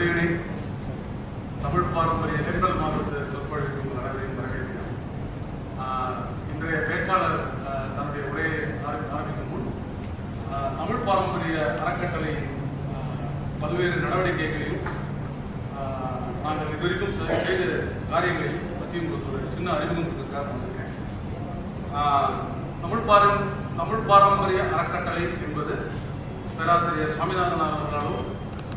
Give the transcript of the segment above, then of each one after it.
Good evening. Tamil பாரம்பரிய label மாவட்ட சொற்பொழிவுக்கு அனைவரையும் வரவேற்கிறேன். இன்றைய பேச்சாளர் தன்னுடைய உரையை ஆரம்பிக்கும் முன் தமிழ் பாரம்பரிய அறக்கட்டளை பல்வேறு நடவடிக்கைகளையும் நாங்கள் இதுவரைக்கும் செய்த காரியங்களையும் பற்றி உங்களுக்கு ஒரு சின்ன அறிமுகம் கொடுக்கறதுக்காக வந்திருக்கேன். தமிழ் பாரம்பரிய அறக்கட்டளை என்பது பேராசிரியர் சுவாமிநாதன் அவர்களாலும்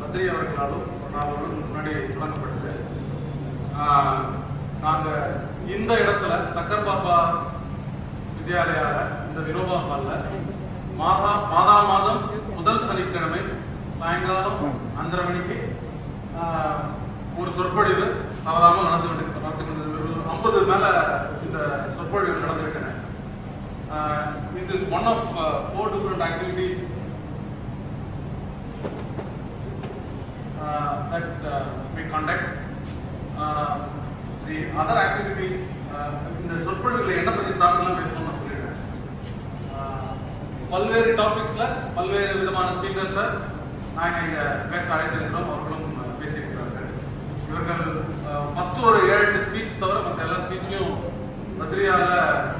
பத்ரி அவர்களாலும் முன்னாடி தொடங்கப்பட்டது. நாங்கள் இந்த இடத்துல தக்கர் பாப்பா வித்யாலயால இந்த வினோபா ஹாலில் மாதம் முதல் சனிக்கிழமை சாயங்காலம் 5:30 மணிக்கு ஒரு சொற்பொழிவு தவறாமல் நடந்து கொண்டிருக்கிறது. 50 மேல இந்த சொற்பொழிவு நடந்துவிட்டன. It is one of 4 different activities that we conduct. The other activities இந்த சொற்பொழிவில் என்ன பற்றி டாபிக்லாம் பேசணும்னு நான் சொல்லிடுறேன். பல்வேறு டாபிக்ஸ்ல பல்வேறு விதமான ஸ்பீக்கர்ஸை நாங்கள் இங்கே பேச அழைத்திருக்கிறோம். அவர்களும் பேசியிருக்கிறார்கள். இவர்கள் ஃபர்ஸ்ட் ஒரு 7-8 ஸ்பீச் தவிர மற்ற எல்லா ஸ்பீச்சையும் பத்திரிகையால்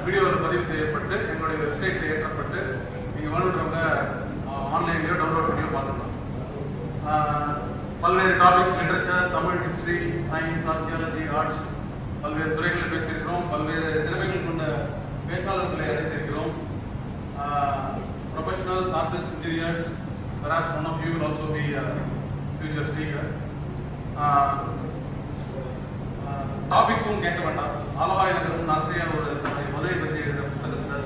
வீடியோவில் பதிவு செய்யப்பட்டு எங்களுடைய வெப்சைட்டில் ஏற்றப்பட்டு நீங்கள் வேணுன்றவங்க ஆன்லைன்லேயோ டவுன்லோட் பண்ணியோ பார்த்துக்கலாம். பல்வேறு topics literature, Tamil, history, science, archaeology, arts பல்வேறு துறைகளில் பேசியிருக்கிறோம். பல்வேறு திறமைகள் கொண்ட பேச்சாளர்களை அழைத்திருக்கிறோம். Professionals, artists, engineers, perhaps one of you will also be a future speaker. டாபிக்ஸும் கேட்க வேண்டாம். ஆலவாய் நகரம் ஆசிரியர் ஒரு மதுரை பற்றி எழுதின புத்தகத்தை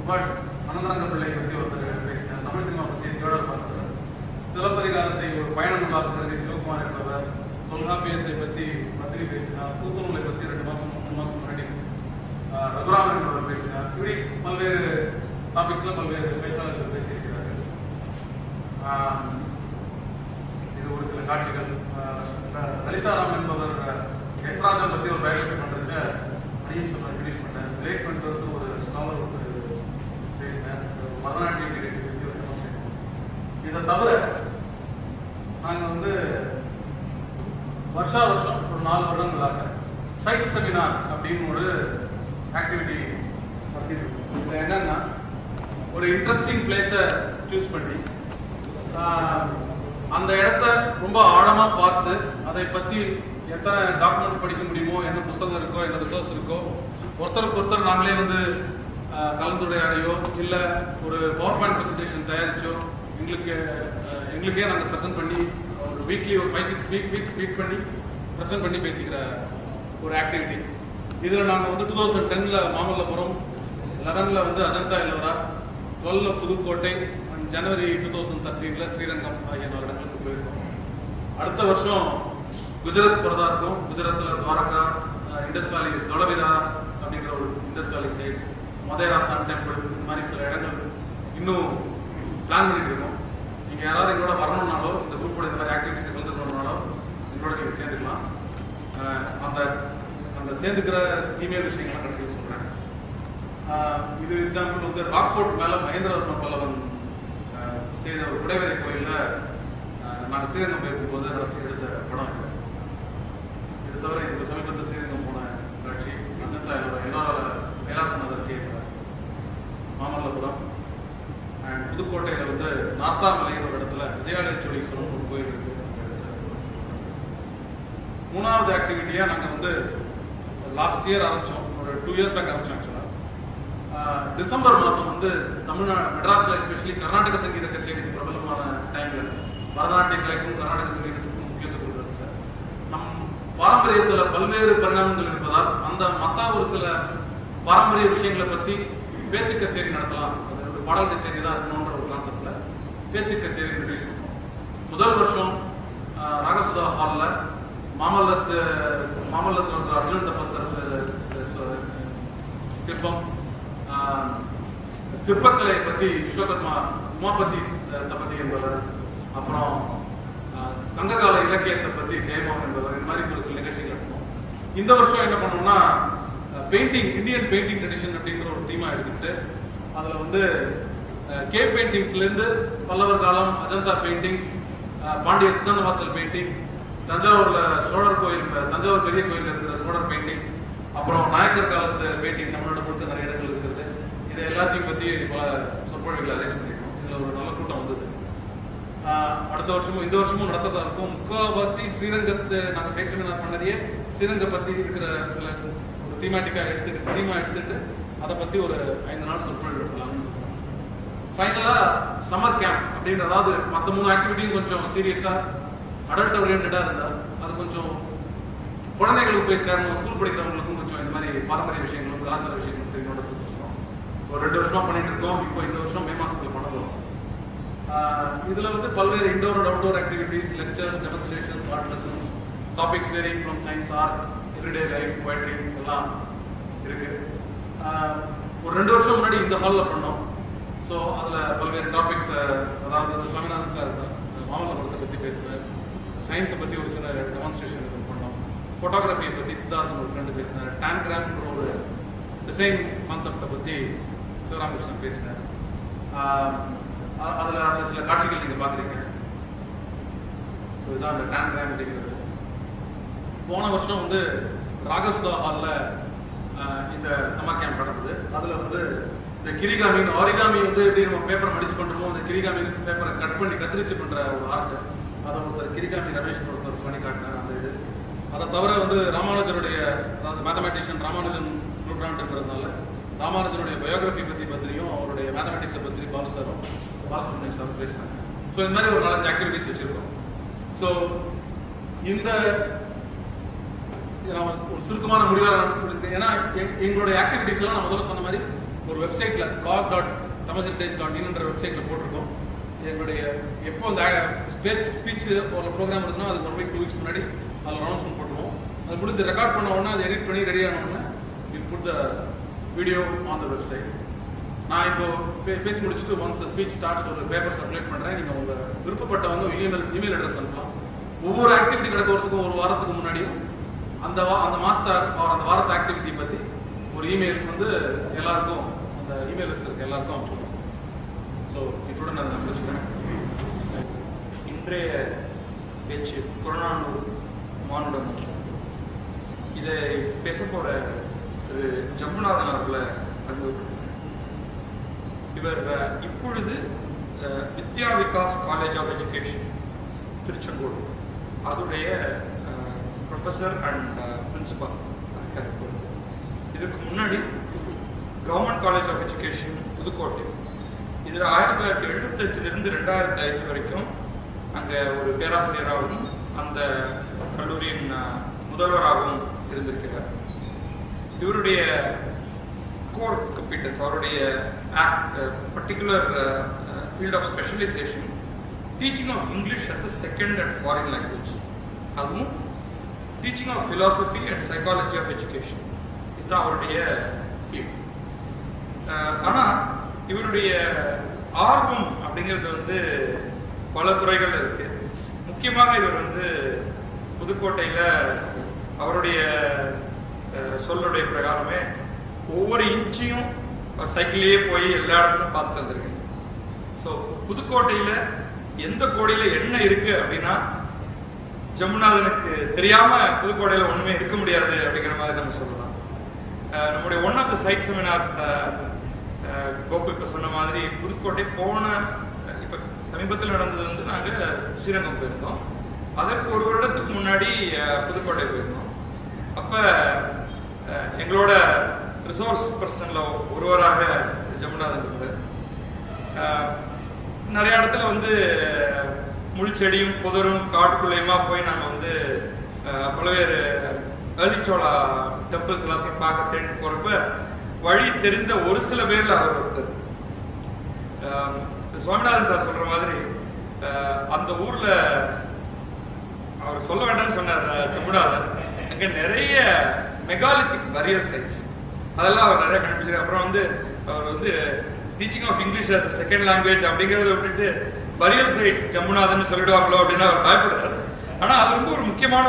பட் அனந்தரங்க பிள்ளை பற்றி ஒருத்தர் பேசினார். தமிழ் சினிமா பற்றி தேடர் பாஸ்கர், சிலப்பதிகாரத்தை ஒரு பயணம் உண்டாக்குறது சிவகுமார் என்பவர், தொல்காப்பியத்தை பற்றி பத்திரி பேசினார், கூத்தூர்களை பற்றி 2 மாதம் 3 மாதம் முன்னாடி ரகுராமன் என்பவர் பேசினார். இப்படி பல்வேறு டாபிக்ஸில் பல்வேறு பேச்சாளர்கள் பேசியிருக்கிறார்கள். இது ஒரு சில காட்சிகள். லலிதாராம் என்பவர் எஸ்ராஜன் பற்றி ஒரு பயோகிராஃபி பண்ணுறச்ச அதையும் ஃபினிஷ் பண்ணேன். பிரேக் பண்ணுறது ஒரு ஸ்காலர் பேசினேன். பரதநாட்டியம் பற்றி இதை தவிர நாங்கள் வருஷம் ஒரு 4 வருடங்களாக சைட் செமினார் அப்படின்னு ஒரு ஆக்டிவிட்டி நடத்திருக்கோம். இது என்னன்னா ஒரு இன்ட்ரெஸ்டிங் பிளேஸை சூஸ் பண்ணி அந்த இடத்த ரொம்ப ஆழமாக பார்த்து அதை பற்றி எத்தனை டாக்குமெண்ட்ஸ் படிக்க முடியுமோ, என்ன புத்தகம் இருக்கோ, என்ன ரிசோர்ஸ் இருக்கோ, ஒருத்தருக்கு ஒருத்தர் நாங்களே கலந்துரையாடையோ இல்லை ஒரு பவர் பாயிண்ட் ப்ரெசன்டேஷன் தயாரிச்சோ எங்களுக்கே நாங்கள் ப்ரெசென்ட் பண்ணி ஒரு வீக்லி ஒரு 5-6 வீக்ஸ் மீட் பண்ணி ப்ரெசென்ட் பண்ணி பேசிக்கிற ஒரு ஆக்டிவிட்டி. இதில் நாங்கள் 2010 மாமல்லபுரம், 11 அஜந்தா எல்லோரா, 12 புதுக்கோட்டை, ஜனவரி 2013 ஸ்ரீரங்கம் ஆகிய 4 இடங்களுக்கு போயிருக்கோம். அடுத்த வருஷம் குஜராத் போகிறதா இருக்கும். குஜராத்தில் துவாரகா, இண்டஸ் வேலி, தொலவிரா அப்படிங்கிற ஒரு இண்டஸ் வேலி சைட், மொதேரா சன் டெம்பிள், இந்த மாதிரி சில இடங்கள் இன்னும் பிளான் பண்ணிட்டு இருக்கோம். நீங்கள் யாராவது எங்களோட வரணும்னாலோ, இந்த குரூப்போட இந்த மாதிரி ஆக்டிவிட்டிஸ் கலந்துக்கணும்னாலோ எங்களோட நீங்கள் சேர்ந்துக்கலாம். அந்த சேர்ந்துக்கிற இமெயில் விஷயங்கள்லாம் கடைசியில் சொல்கிறேன். இது எக்ஸாம்பிள் ராக்ஃபோர்ட் மேலே மகேந்திரவர்ம பல்லவன் செய்த ஒரு குடைவரை கோயிலில் நாங்கள் ஸ்ரீரங்கம் போயிருக்கும்போது எடுத்த படம் இது. இது தவிர இந்த சமீபத்தில் ஸ்ரீரங்கம் போன காட்சி அஜந்தா எல்லோரால கைலாசநாதர் கேட்க, மாமல்லபுரம் அண்ட் புதுக்கோட்டையில் நார்த்தாமலைங்கிற ஒரு இடத்துல விஜயாலயச்சோழீஸ்வரன் ஒரு கோயில் இருக்கு. 3வது ஆக்டிவிட்டியாக நாங்கள் லாஸ்ட் இயர் ஆரம்பித்தோம். ஒரு 2 years பேக் ஆரம்பித்தோம். ஆக்சுவலாக டிசம்பர் மாதம் மெட்ராஸில் எஸ்பெஷலி கர்நாடக சங்கீத கச்சேரிக்கு பிரபலமான டைமில் பரதநாட்டிய கலைக்கும் கர்நாடக சங்கீதத்துக்கும் முக்கியத்துவம் கொடுத்துருச்சு. நம் பாரம்பரியத்தில் பல்வேறு பரிணாமங்கள் இருப்பதால் மற்ற ஒரு சில பாரம்பரிய விஷயங்களை பற்றி பேச்சு கச்சேரி நடத்தலாம். அது பாடல் கச்சேரி தான் இருக்கணுன்ற ஒரு கான்செப்டில் பேச்சு கச்சேரி இன்ட்ரடியூஸ் பண்ணோம். முதல் வருஷம் ராகசுதா ஹாலில் மாமல்லத்தில் அர்ஜுன் தபஸ்ஸர் சிற்பம், சிற்பக்கலை பற்றி விஸ்வகர்மா உமாபதி ஸ்தபதி என்பவர், அப்புறம் சங்ககால இலக்கியத்தை பற்றி ஜெயமோகன் என்பவர், இந்த மாதிரி ஒரு சில நிகழ்ச்சிகள் எடுப்போம். இந்த வருஷம் என்ன பண்ணோம்னா பெயிண்டிங், இந்தியன் பெயிண்டிங் ட்ரெடிஷன் அப்படிங்கிற ஒரு தீமா எடுத்துக்கிட்டு அதில் கேவ் பெயிண்டிங்ஸ்லேருந்து பல்லவர் காலம், அஜந்தா பெயிண்டிங்ஸ், பாண்டியர் சிதம்பரவாசல் பெயிண்டிங், தஞ்சாவூரில் சோழர் கோயில், தஞ்சாவூர் பெரிய கோயிலில் இருக்கிற சோழர் பெயிண்டிங், அப்புறம் நாயக்கர் காலத்து பெயிண்டிங் தமிழ்நாடு முழுக்க நிறைய இடங்கள் இருக்கிறது. இதை எல்லாத்தையும் பற்றி பல சொற்பொழிவுகளை அரேஞ்ச் பண்ணியிருக்கோம். இதில் ஒரு நல்ல கூட்டம் வந்தது. அடுத்த வருஷமும் இந்த வருஷமும் நடத்ததா இருக்கும். முக்கால்வாசி ஸ்ரீரங்கத்தை நாங்கள் சைட் செமினார் பண்ணதையே ஸ்ரீரங்கை பற்றி இருக்கிற சில ஒரு தீமா எடுத்துட்டு அதை பற்றி ஒரு 5 நாள் சொற்பொழிவு எடுக்கலாம். ஃபைனலாக சம்மர் கேம்ப் அப்படின்ற, அதாவது மற்ற 3 ஆக்டிவிட்டியும் கொஞ்சம் சீரியஸாக அடல்ட் ஓரியன்டாக இருந்தால் அது கொஞ்சம் குழந்தைகளுக்கு போய் சேரணும், ஸ்கூல் படிக்கிறவங்களுக்கும் கொஞ்சம் இந்த மாதிரி பாரம்பரிய விஷயங்களும் கலாச்சார விஷயங்களும் தெரியணுன்றதுக்கோசரம் ஒரு 2 வருஷமா பண்ணிட்டு இருக்கோம். இப்போ இந்த வருஷம் மே மாதத்தில் பண்ண போகிறோம். இதில் வந்து பல்வேறு indoor and outdoor activities, lectures, demonstrations, art lessons, topics varying from science, art, everyday life, poetry எல்லாம் இருக்குது. ஒரு 2 வருஷம் முன்னாடி இந்த ஹாலில் பண்ணோம். ஸோ அதில் பல்வேறு டாபிக்ஸ், அதாவது சுவாமிநாதன் சார் மாமல்லபுரத்தை பற்றி பேசுகிறார், சயின்ஸை பற்றி ஒரு சின்ன டெமான்ஸ்ட்ரேஷன் பண்ணோம், ஃபோட்டோகிராஃபியை பற்றி சித்தார்த்தன் ஒரு ஃப்ரெண்டு பேசினார், டேன்கிராம்ன்ற ஒரு டிசைன் கான்செப்டை பற்றி சிவராமகிருஷ்ணன் பேசினார். அதில் சில காட்சிகள் நீங்கள் பார்க்குறீங்க. ஸோ இதுதான் அந்த டேன்கிராம் அப்படிங்கிறது. போன வருஷம் வந்து ராகசுதா ஹாலில் இந்த சம்மர் கேம்ப் நடந்தது. அதில் வந்து இந்த கிரிகாமின் ஆரிகாமி வந்து எப்படி நம்ம பேப்பர் மடிச்சு பண்ணுறோமோ, அந்த கிரிகாமின் பேப்பரை கட் பண்ணி கத்திரிச்சு பண்ணுற ஒரு ஆர்ட், அதை ஒருத்தர் கிரிகாமி ரமேஷ் ஒருத்தர் பண்ணி காட்டினார். அந்த இது அதை தவிர வந்து ராமானுஜருடைய, அதாவது மேத்தமெட்டிஷியன் ராமானுஜன் நூற்றாண்டுங்கிறதுனால ராமானுஜனுடைய பயோகிராஃபி பற்றியும் அவருடைய மேத்தமெட்டிக்ஸை பற்றி பாலசுப்ரமணியன் சார் பேசினாங்க. ஸோ இந்த மாதிரி ஒரு 4-5 ஆக்டிவிட்டிஸ் வச்சுருக்கோம். ஸோ இந்த ஒரு சுருக்கமான முடிவாக, ஏன்னா எங்களுடைய ஆக்டிவிட்டிஸ் எல்லாம் நான் முதல்ல சொன்ன மாதிரி ஒரு வெப்சைட்டில் blog.tamilheritage.in வெப்சைட்டில் போட்டிருக்கோம். எங்களுடைய எப்போ அந்த ஸ்பீச் ஒரு ப்ரோக்ராம் இருக்குன்னா அதுக்கு 1 week 2 weeks முன்னாடி அதில் அனௌன்ஸ்மெண்ட் போட்டுருவோம். அது முடிஞ்சு ரெக்கார்ட் பண்ண உடனே அதை எடிட் பண்ணி ரெடி ஆன உடனே will put the video on the website. நான் இப்போ பேசி முடிச்சுட்டு ஒன்ஸ் த ஸ்பீச் ஸ்டார்ட்ஸ் ஒரு பேப்பர் சப்மிட் பண்ணுறேன். நீங்கள் உங்கள் விருப்பப்பட்டவங்க இமெயில் அட்ரஸ் அனுப்பலாம். ஒவ்வொரு ஆக்டிவிட்டி கிடக்கிறதுக்கும் ஒரு வாரத்துக்கு முன்னாடியும் அந்த மாதத்தை அந்த வாரத்தை ஆக்டிவிட்டி பற்றி ஒரு இமெயில் வந்து எல்லாருக்கும், அந்த இமெயில் லிஸ்ட் இருக்க எல்லாருக்கும் அனுப்பிச்சுடுவோம். ஸோ இத்துடன் நான் முடிச்சுக்கிறேன். இன்றைய பேச்சு புறநானூறு மானுடம். இதை பேச போகிற திரு ஜம்புநாதன் அவர்களை அறிமுகப்படுத்துகிறேன். இவர் இப்பொழுது Vidya Vikas college of education Tiruchengode அதோடைய ப்ரொஃபஸர் அண்ட் பிரின்சிபல் இருக்கார். இதுக்கு முன்னாடி government college of education Pudukkottai, இதில் 1975 2005 வரைக்கும் அங்கே ஒரு பேராசிரியராகவும் அந்த கல்லூரியின் முதல்வராகவும் இருந்திருக்கிறார். இவருடைய கோர் கம்பீட்டன்ஸ், அவருடைய particular field of specialization teaching of English as a second and foreign language, அதுவும் teaching of philosophy and psychology of education. இதுதான் அவருடைய ஃபீல்ட். ஆனால் இவருடைய ஆர்வம் அப்படிங்கிறது வந்து பல துறைகள் இருக்கு. முக்கியமாக இவர் வந்து புதுக்கோட்டையில் அவருடைய சொல்லுடைய பிரகாரமே ஒவ்வொரு இன்ச்சையும் சைக்கிள்லேயே போய் எல்லா இடத்துலையும் பார்த்துட்டு வந்திருக்கேன். ஸோ புதுக்கோட்டையில் எந்த கோடியில் என்ன இருக்கு அப்படின்னா ஜம்புநாதனுக்கு தெரியாம புதுக்கோட்டையில் ஒண்ணுமே இருக்க முடியாது அப்படிங்கிற மாதிரி நம்ம சொல்லலாம். நம்முடைய one of the side seminars Gopu இப்போ சொன்ன மாதிரி புதுக்கோட்டை போன இப்போ சமீபத்தில் நடந்தது வந்து நாங்கள் ஸ்ரீரங்கம் போயிருந்தோம். அதற்கு ஒரு வருடத்துக்கு முன்னாடி புதுக்கோட்டை போயிருந்தோம். அப்போ எங்களோட ரிசோர்ஸ் பர்சனில் ஒருவராக ஜம்புநாதன் இருந்தார். நிறைய இடத்துல வந்து முள்செடியும் புதரும் காட்டுக்குள்ளேயுமா போய் நாங்கள் வந்து பல்வேறு ஏர்லிச்சோளா டெம்பிள்ஸ் எல்லாத்தையும் பார்க்க தேடி போகிறப்ப வழி தெரிந்த ஒரு சில பேரில் அவர் ஒருத்தர். சுவாமிநாதன் சார் சொல்கிற மாதிரி அந்த ஊரில் அவர் சொல்ல வேண்டாம்னு சொன்னார் ஜம்புநாதன், அங்கே நிறைய மெகாலித்திக் பரியல் சைட்ஸ் அதெல்லாம் அவர் நிறைய கண்டுபிடிச்சார். அப்புறம் வந்து அவர் வந்து teaching of English as a second language அப்படிங்கிறத விட்டுட்டு பரியல் சைட் ஜம்புநாதன் சொல்லிடுவாங்களோ அப்படின்னு அவர் பயப்படுறாரு. ஆனால் அது ரொம்ப ஒரு முக்கியமான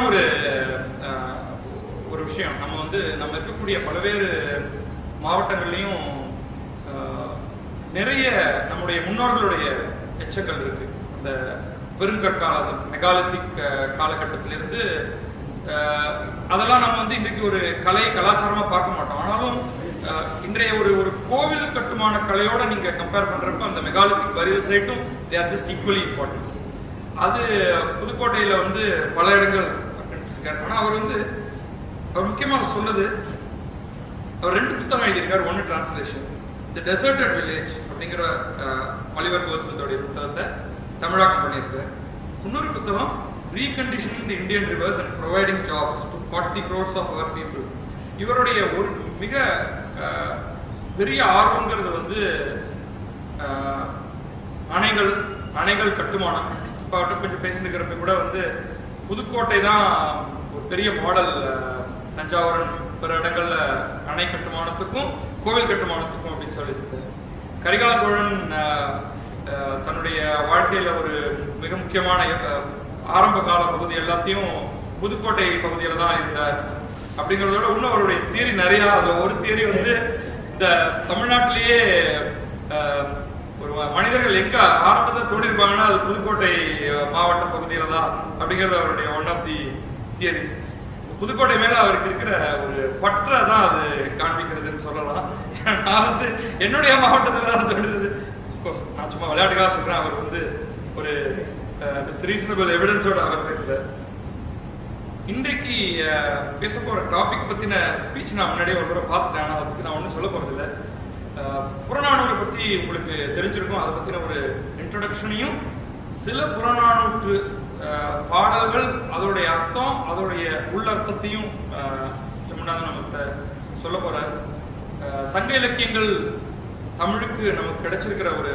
ஒரு விஷயம். நம்ம வந்து நம்ம இருக்கக்கூடிய பல்வேறு மாவட்டங்கள்லையும் நிறைய நம்முடைய முன்னோர்களுடைய எச்சங்கள் இருக்கு. அந்த பெருங்கற்கால மெகாலித்திக் காலகட்டத்திலிருந்து அதெல்லாம் நம்ம வந்து இன்றைக்கு ஒரு கலாச்சாரமாக பார்க்க மாட்டோம். ஆனாலும் இன்றைய ஒரு கோவில் கட்டுமான கலையோட நீங்க கம்பேர் பண்றப்ப அந்த மெகாலித்திக் பரியல் சைட்டும் they are just equally important. அது புதுக்கோட்டையில வந்து பல இடங்கள் கண்டுபிடிச்சிருக்காரு. ஆனால் அவர் முக்கியமாக சொன்னது, அவர் 2 புத்தகம் எழுதியிருக்காரு. ஒன்று டிரான்ஸ்லேஷன், தி டெசர்டட் வில்லேஜ் அப்படிங்கிற ஆலிவர் கோல்ட்ஸ்மித்தோடைய புத்தகத்தை தமிழாக்கம் பண்ணியிருக்காரு. இன்னொரு புத்தகம் reconditioning the Indian rivers and providing jobs to 40 crores of our people. இவருடைய ஒரு மிக பெரிய ஆர்வங்கிறது வந்து அணைகள் கட்டுமானம். இப்போ அவர்கிட்ட கொஞ்சம் பேசினுக்கிறப்ப கூட வந்து புதுக்கோட்டை தான் ஒரு பெரிய மாடல். தஞ்சாவூர் பிற இடங்கள்ல அணை கட்டுமானத்துக்கும் கோவில் கட்டுமானத்துக்கும் அப்படின்னு சொல்லிட்டு கரிகால சோழன் தன்னுடைய வாழ்க்கையில ஒரு மிக முக்கியமான ஆரம்ப கால பகுதி எல்லாத்தையும் புதுக்கோட்டை பகுதியில தான் இருந்தார் அப்படிங்கிறதோட இன்னும் அவருடைய தியரி நிறையா. அதுல ஒரு தியரி வந்து இந்த தமிழ்நாட்டிலேயே ஒரு மனிதர்கள் எங்க ஆரம்பத்தில் தோண்டிருப்பாங்கன்னா அது புதுக்கோட்டை மாவட்ட பகுதியில தான் அப்படிங்கிறது அவருடைய one of the theories. Pudukkottai மேல அவருக்கு இருக்கிற ஒரு பற்றை தான் அது காண்பிக்கிறதுன்னு சொல்லலாம். நான் வந்து என்னுடைய மாவட்டத்தில் தான் தோன்றுறது. அஃப்கோர்ஸ் நான் சும்மா விளையாட்டுக்காக சொல்றேன். அவர் வந்து ஒரு ரீசனபிள் எவிடன்ஸோட அவர் பேசுறார். இன்றைக்கு பேச போற டாபிக் பத்தின ஸ்பீச் நான் முன்னாடியே ஒரு முறை பார்த்துட்டேன். ஆனால் அதை பத்தி நான் ஒன்றும் சொல்ல போறதில்லை. புறநானூரை பத்தி உங்களுக்கு தெரிஞ்சிருக்கும். அதை பத்தின ஒரு இன்ட்ரோடக்ஷனையும் சில புறநானூற்று பாடல்கள் அதோடைய அர்த்தம் அதோடைய உள்ளர்த்தத்தையும் முன்னாடி நமக்கு சொல்ல போற சங்க இலக்கியங்கள் தமிழுக்கு நமக்கு கிடைச்சிருக்கிற ஒரு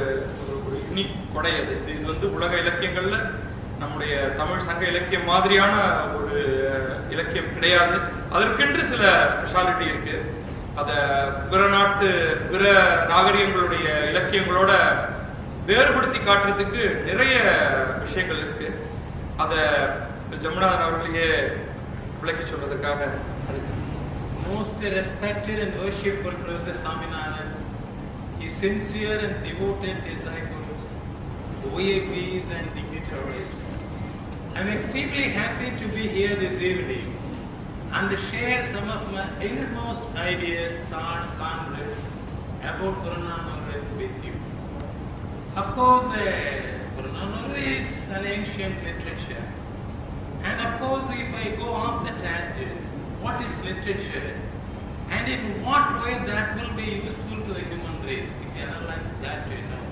யூனிக் கொடை. இது வந்து உலக இலக்கியங்கள்ல நம்முடைய தமிழ் சங்க இலக்கியம் மாதிரியான ஒரு இலக்கியம் கிடையாது. அதற்கென்று சில ஸ்பெஷாலிட்டி இருக்கு. அத பிற நாகரிகங்களுடைய இலக்கியங்களோட வேறுபடுத்தி காட்டுறதுக்கு நிறைய விஷயங்கள் இருக்கு. அத ஜமுனாதன் அவர்களையே விளக்கி சொல்றதுக்காக most respected and worshipful Professor Swaminathan, his sincere and devoted disciples, OABs and dignitaries. I am extremely happy to be here this evening and to share some of my innermost ideas, thoughts, concepts about Purananuru with you. Of course, Purananuru is an ancient literature. And of course, if I go off the tangent, what is literature and in what way that will be useful to the human race, if you analyze that, you know,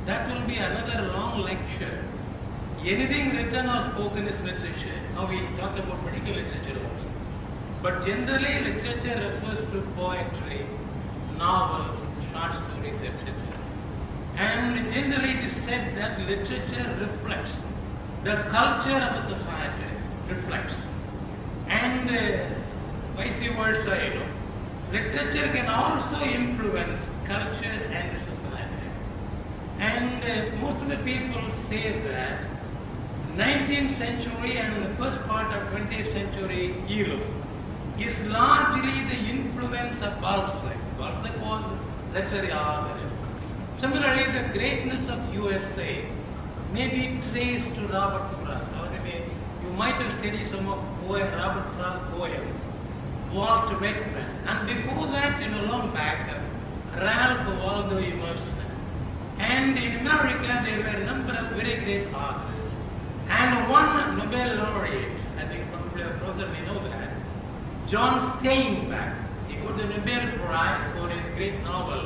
that will be another long lecture. Anything written or spoken is literature. Now we talk about medical literature also. But generally, literature refers to poetry, novels, short stories, etc. And generally it is said that literature reflects the culture of a society, reflects. And vice versa, you know. Literature can also influence culture and society. And most of the people say that 19th century and the first part of 20th century Europe is largely the influence of Balzac. Balzac was literary author. Similarly, the greatness of USA may be traced to Robert Frost. You might have studied some of Robert Frost's poems, Walt Whitman, and before that, long back, Ralph Waldo Emerson. And in America, there were a number of very great authors. And one Nobel laureate, I think probably a professor may know that, John Steinbeck. He got the Nobel Prize for his great novel,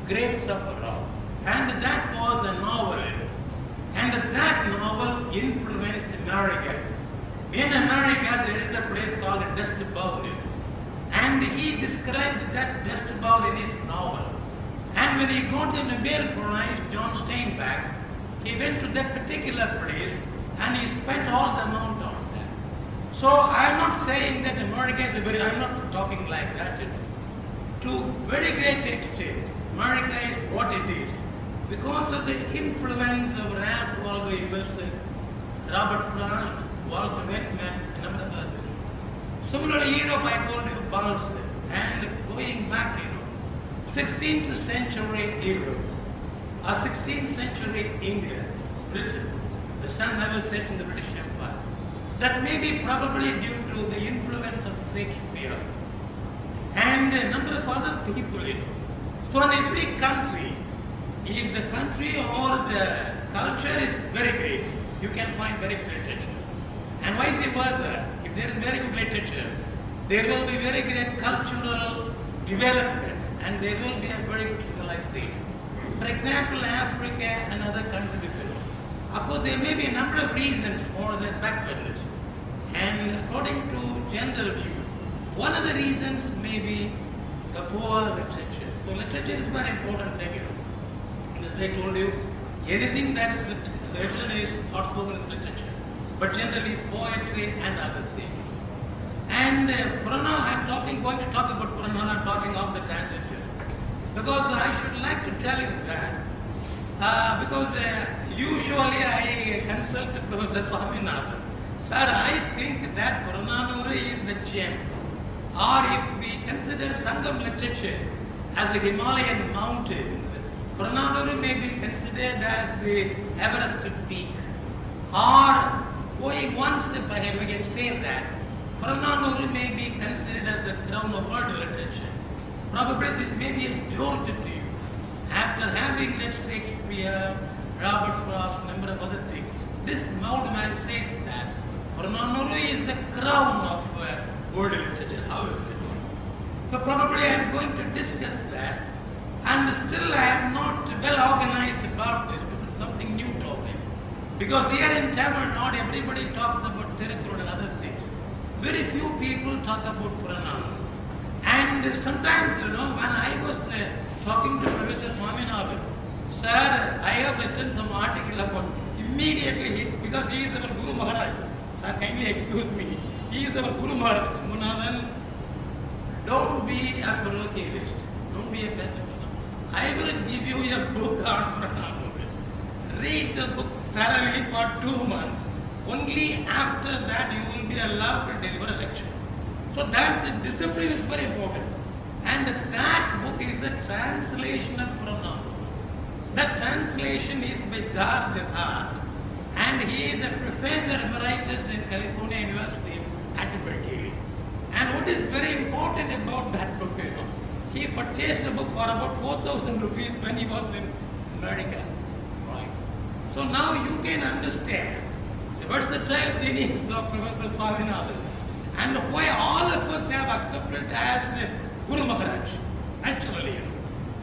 Grapes of Wrath. And that was a novel. And that novel influenced America. In America, there is a place called Dust Bowl. And he described that Dust Bowl in his novel. And when he got the Nobel Prize, John Steinbeck, he went to that particular place and he spent all the amount on that. So I'm not saying that America is I'm not talking like that. To very great extent, America is what it is because of the influence of Ralph Waldo Emerson, Robert Frost, Walt Whitman, and a number of others. Similarly, Europe, I told you, Balzac, and going back, 16th century Europe, or 16th century England, Britain, The sun never sets in the British Empire. That may be probably due to the influence of Shakespeare and a number of other people. So in every country, if the country or the culture is very great, you can find very good literature. And vice versa, if there is very good literature, there will be very great cultural development and there will be a very good civilization. For example, Africa and other countries. Of course, there may be a number of reasons for that backwardness. And according to general view, one of the reasons may be the poor literature. So literature is a very important thing. And as I told you, anything that is written is outspoken is literature. But generally poetry and other things. And Purana, going to talk about Purana, I'm talking off the tangent here. Because I should like to tell you that, because usually I consult Professor Swaminathan. Sir, I think that Purananuru is the gem. Or if we consider Sangam literature as the Himalayan mountains, Purananuru may be considered as the Everest peak. Or going one step ahead, we can say that Purananuru may be considered as the crown of world literature. Probably this may be a jolt to you. After having read Shakespeare, Robert Frost, number of other things, this old man says that Purananuru is the crown of world literature. How is it? So probably I am going to discuss that, and still I am not well organized about this. This is something new topic. Because here in Tamil Nadu, everybody talks about Tirukkural and other things. Very few people talk about Purananuru. And sometimes, when I was talking to Professor Swaminathan, sir, I have written some article about immediately, because he is our Guru Maharaj. Sir, kindly excuse me. He is our Guru Maharaj. Munathan, don't be a parochialist. Don't be a pessimist. I will give you a book on Purananuru. Read the book thoroughly for 2 months. Only after that you will be allowed to deliver a lecture. So that discipline is very important. And that book is a translation of Purananuru. That translation is by George Hart, and he is a professor emeritus in California University at Berkeley. And what is very important about that book, he purchased the book for about 4,000 rupees when he was in America. Right. So now you can understand the versatile genius of Professor Swaminathan and why all of us have accepted as Guru Maharaj, naturally.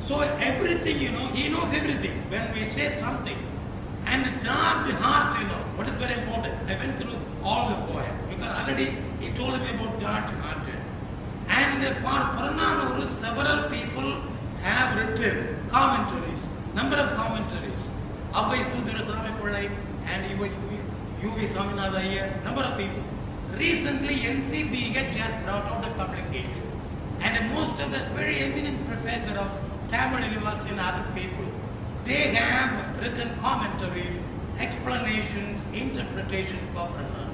So everything, he knows everything when we say something. And George Hart, what is very important, I went through all the poem because already he told me about George Hart. And for Purananuru, several people have written commentaries, number of commentaries. Abhay Sudarasamy Pillai and U.V. Swaminathan Iyer, number of people. Recently, NCBH has brought out a publication. And most of the very eminent professor of Tamil University and other people, they have written commentaries, explanations, interpretations for Purananuru.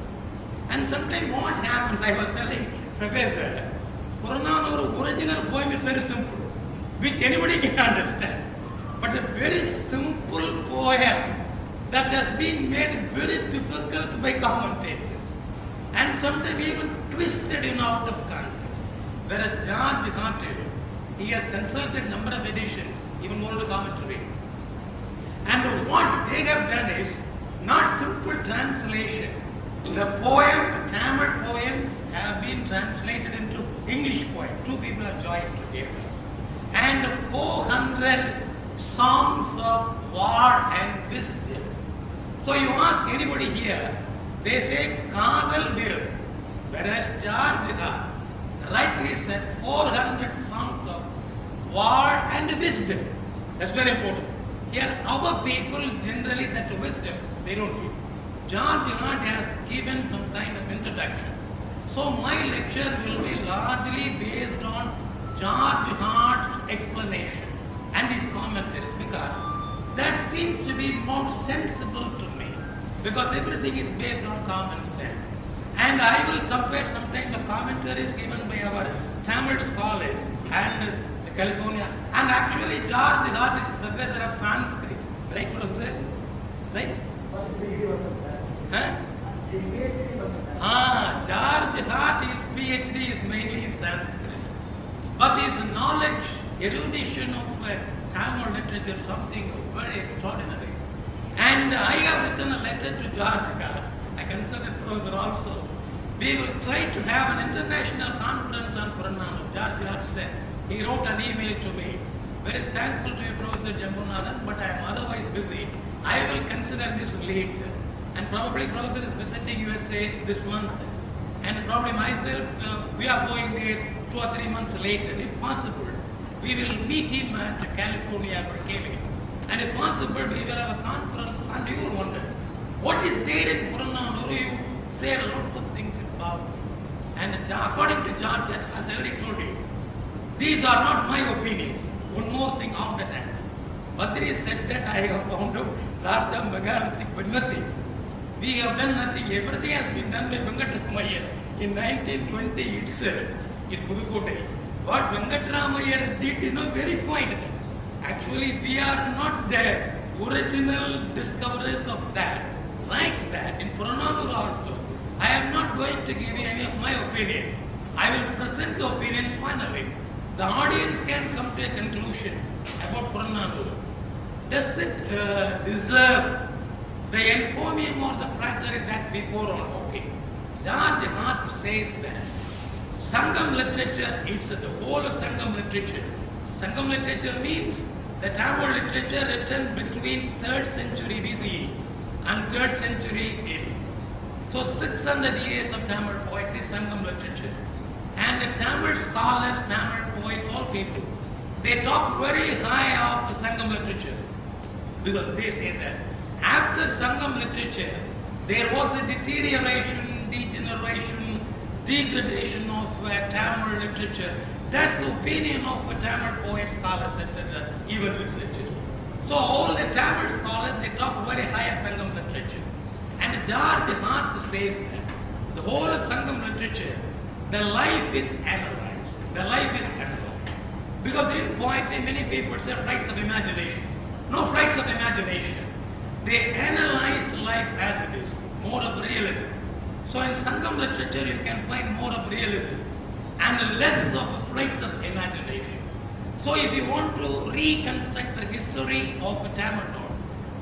And sometimes what happens, I was telling Professor, Purananuru original poem is very simple, which anybody can understand. But a very simple poem that has been made very difficult by commentators. And sometimes even twisted out of context. Whereas George Hart, he has consulted number of editions, even older commentaries. And what they have done is not simple translation. The poem, Tamil poems have been translated into English poem. 2 people have joined together. And 400 songs of war and wisdom. So you ask anybody here, they say Kadal Viru. Whereas George Hart rightly said 400 songs of war and wisdom. That's very important. Here our people generally that wisdom they don't give. George Hart has given some kind of introduction. So my lecture will be largely based on George Hart's explanation and his commentaries because that seems to be more sensible to me because everything is based on common sense. And I will compare sometimes the commentaries given by our Tamil scholars and the California. And actually George Hart is professor of Sanskrit. Right, what was it? Right? Huh? George Hart, his PhD is mainly in Sanskrit. But his knowledge, erudition of Tamil literature is something very extraordinary. And I have written a letter to George Hart. I consulted Professor also. We will try to have an international conference on Purannanu. George Hart said. He wrote an email to me. Very thankful to you, Professor Jambunathan, but I am otherwise busy. I will consider this later. And probably Professor is visiting USA this month. And probably myself, we are going there 2 or 3 months later, if possible. We will meet him at California, Berkeley. And if possible, we will have a conference and you will wonder, what is there in Purannanu? You say lots of things about. And according to George, as I already told you, these are not my opinions. One more thing on the time. Badri said that I have found out Larja Megalithic with nothing. We have done nothing. Everything has been done by Venkatramayar in 1920 itself in Pudukkottai. What Venkatramayar did, verified that. Actually, we are not the original discoverers of that. Like that, in Purannanu also, I am not going to give you any of my opinion. I will present the opinions finally. The audience can come to a conclusion about Purannanu. Does it deserve the encomium or the flattery that we pour on? Okay. George Hart says that Sangam literature, it's the whole of Sangam literature. Sangam literature means the Tamil literature written between 3rd century BCE and 3rd century AD. So 600 years of Tamil poetry, Sangam literature. And the Tamil scholars, Tamil poets, all people, they talk very high of Sangam literature because they say that after Sangam literature, there was a deterioration, degeneration, degradation of Tamil literature. That's the opinion of Tamil poets, scholars, etc., even researchers. So all the Tamil scholars, they talk very high of Sangam literature. And George Hart says that the whole of Sangam literature, the life is analyzed. The life is analyzed. Because in poetry, many people say flights of imagination. No flights of imagination. They analyzed life as it is, more of realism. So in Sangam literature, you can find more of realism and less of flights of imagination. So if you want to reconstruct the history of Tamil Nadu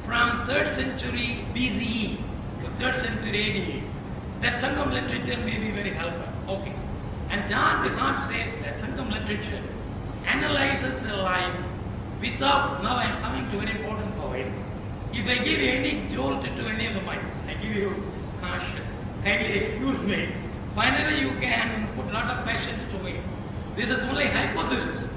from 3rd century BCE to 3rd century AD, that Sangam literature may be very helpful. Okay. And George Hart says that Sangam literature analyzes the life without, now I am coming to an important point. If I give any jolt to any of the mind, I give you caution. Kindly excuse me. Finally, you can put a lot of questions to me. This is only hypothesis.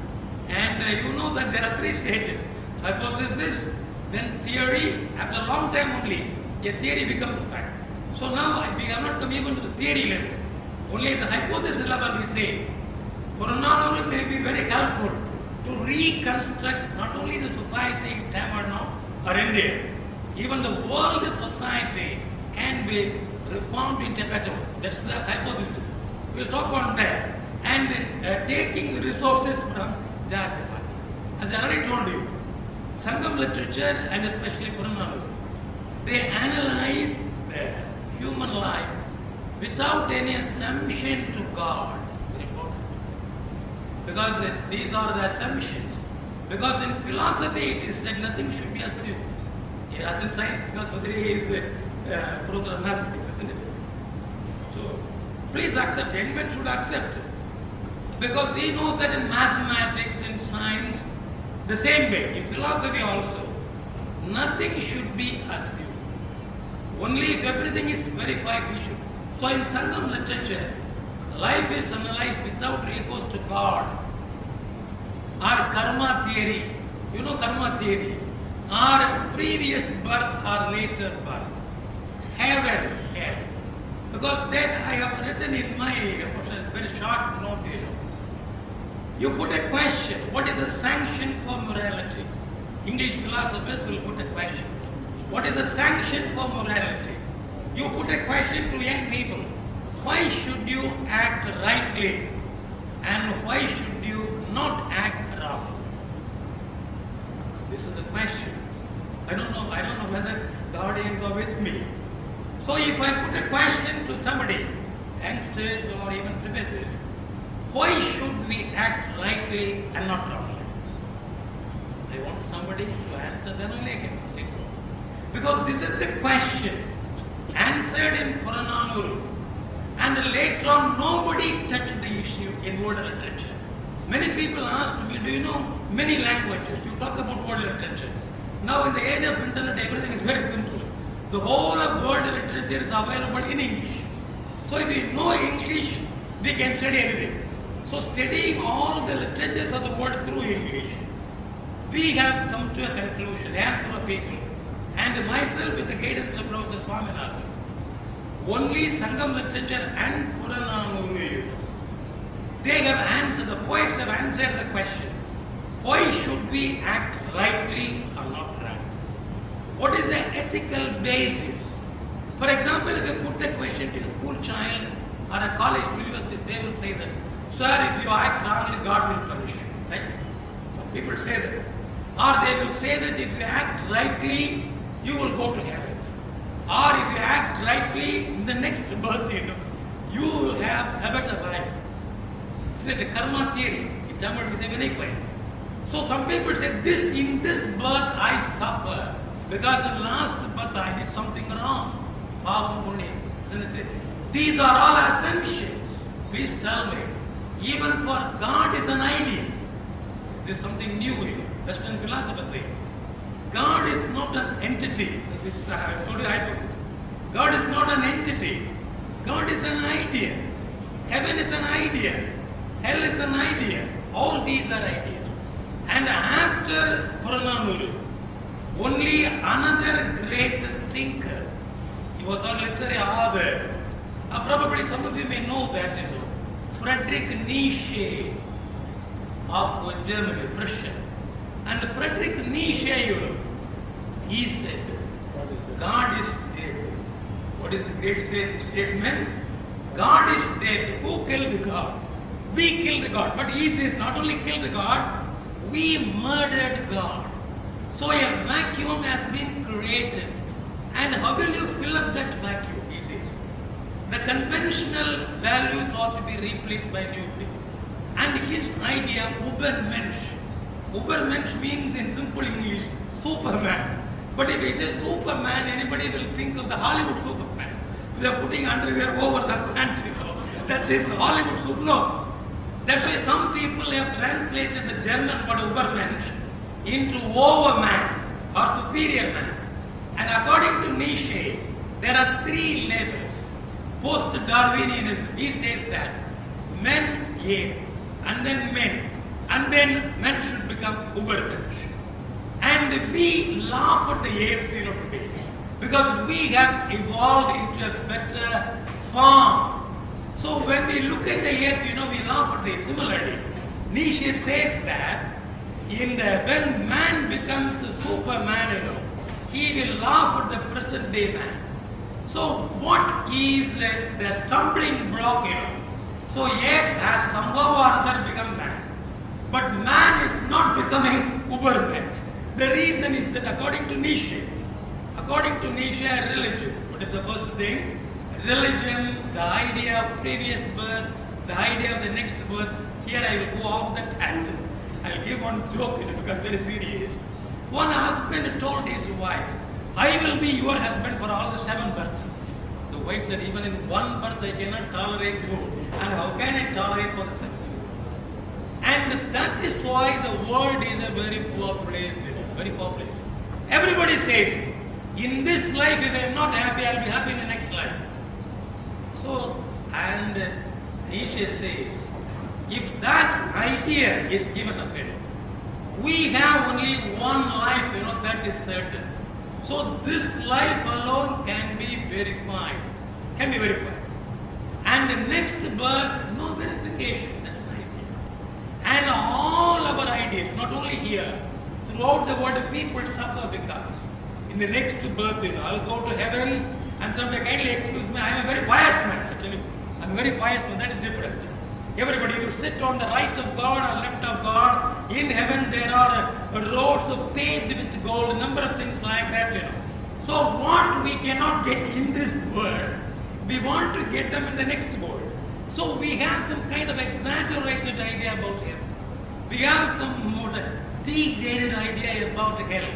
And you know that there are 3 stages. Hypothesis, then theory. After a long time only, a theory becomes a fact. So now we have not come even to the theory level. Only at the hypothesis level we say, Purannanu may be very helpful to reconstruct not only the society in Tamil Nadu or India, even the world society can be reformed into a better one. That's the hypothesis. We'll talk on that. And taking resources from George Hart. As I already told you, Sangam literature and especially Purannanu, they analyze the human life without any assumption to God. Very important. Because these are the assumptions. Because in philosophy it is said nothing should be assumed. As in science, because Badri is professor of mathematics, isn't it? So please accept, anyone should accept it. Because he knows that in mathematics and science, the same way, in philosophy also, nothing should be assumed. Only if everything is verified, we should. So in Sangam literature, life is analyzed without recourse to God. Or karma theory. You know karma theory. Or previous birth or later birth. Heaven, hell. Because that I have written in my very short note. You put a question, what is a sanction for morality? English philosophers will put a question. What is a sanction for morality? You put a question to young people. Why should you act rightly and why should you not act wrong? This is the question. I don't know whether the audience are with me. So if I put a question to somebody, youngsters or even professors, why should we act rightly and not wrongly? I want somebody to answer, then only I can proceed forward. Because this is the question answered in Purananuru. And later on, nobody touched the issue in world literature. Many people asked me, do you know many languages? You talk about world literature. Now in the age of internet, everything is very simple. The whole of world literature is available in English. So if we know English, we can study anything. So studying all the literatures of the world through English, we have come to a conclusion, a handful of people, and myself with the guidance of Professor Swaminathan. Only Sangam literature and Purananuru, they have answered, the poets have answered the question, why should we act rightly or not right? What is the ethical basis? For example, if you put the question to a school child or a college university, they will say that, sir, if you act wrongly, God will punish you. Right? Some people say that. Or they will say that if you act rightly, you will go to heaven. Or if you act rightly, in the next birth, you will have a better life. It's like a karma theory. In Tamil, we say Vinay. So some people say, in this birth I suffer because in last birth I did something wrong. Isn't it? These are all assumptions. Please tell me. Even for God is an idea. There's something new in Western philosophy say. God is not an entity. So this is a hypothesis. God is not an entity. God is an idea. Heaven is an idea. Hell is an idea. All these are ideas. And after Purananuru, only another great thinker, he was our literary author. Probably some of you may know that, Friedrich Nietzsche of Germany, Prussia. And Friedrich Nietzsche, he said, God is dead. What is the great statement? God is dead. Who killed God? We killed God. But he says, not only killed God, we murdered God. So a vacuum has been created. And how will you fill up that vacuum? He says. The conventional values ought to be replaced by new things. And his idea, Übermensch. Übermensch means in simple English, Superman. But if he says Superman, anybody will think of the Hollywood Superman. They are putting underwear over the pant, That is Hollywood Superman. No. That's why some people have translated the German word Übermensch into overman or superior man. And according to Nietzsche, there are three levels. Post-Darwinianism, he says that men ape, and then men, and then men should become Übermensch. And we laugh at the apes, today, because we have evolved into a better form. So when we look at the ape, we laugh at it. Similarly, Nietzsche says that when man becomes a superman, he will laugh at the present day man. So what is the stumbling block, So ape has somehow or other become man. But man is not becoming Übermensch. The reason is that according to Nietzsche, religion, what is the first thing? Religion, the idea of previous birth, the idea of the next birth. Here I will go off the tangent. I will give one joke because very serious. One husband told his wife, I will be your husband for all the 7 births. The wife said, even in 1 birth I cannot tolerate you. And how can I tolerate for the 7 births? And that is why the world is a very poor place, very poor place. Everybody says, in this life if I am not happy, I will be happy in the next life. So, and Nietzsche says, if that idea is given up, we have only one life, that is certain. So this life alone can be verified. And the next birth, no verification. That's an idea. And all our ideas, not only here, throughout the world, people suffer because in the next birth, I'll go to heaven, and somebody kindly excuse me, I am a very pious man. I tell you, I'm a very pious man. That is different. Everybody will sit on the right of God or left of God. In heaven there are roads paved with gold, a number of things like that, So what we cannot get in this world, we want to get them in the next world. So we have some kind of exaggerated idea about heaven. We have some more degraded idea about hell.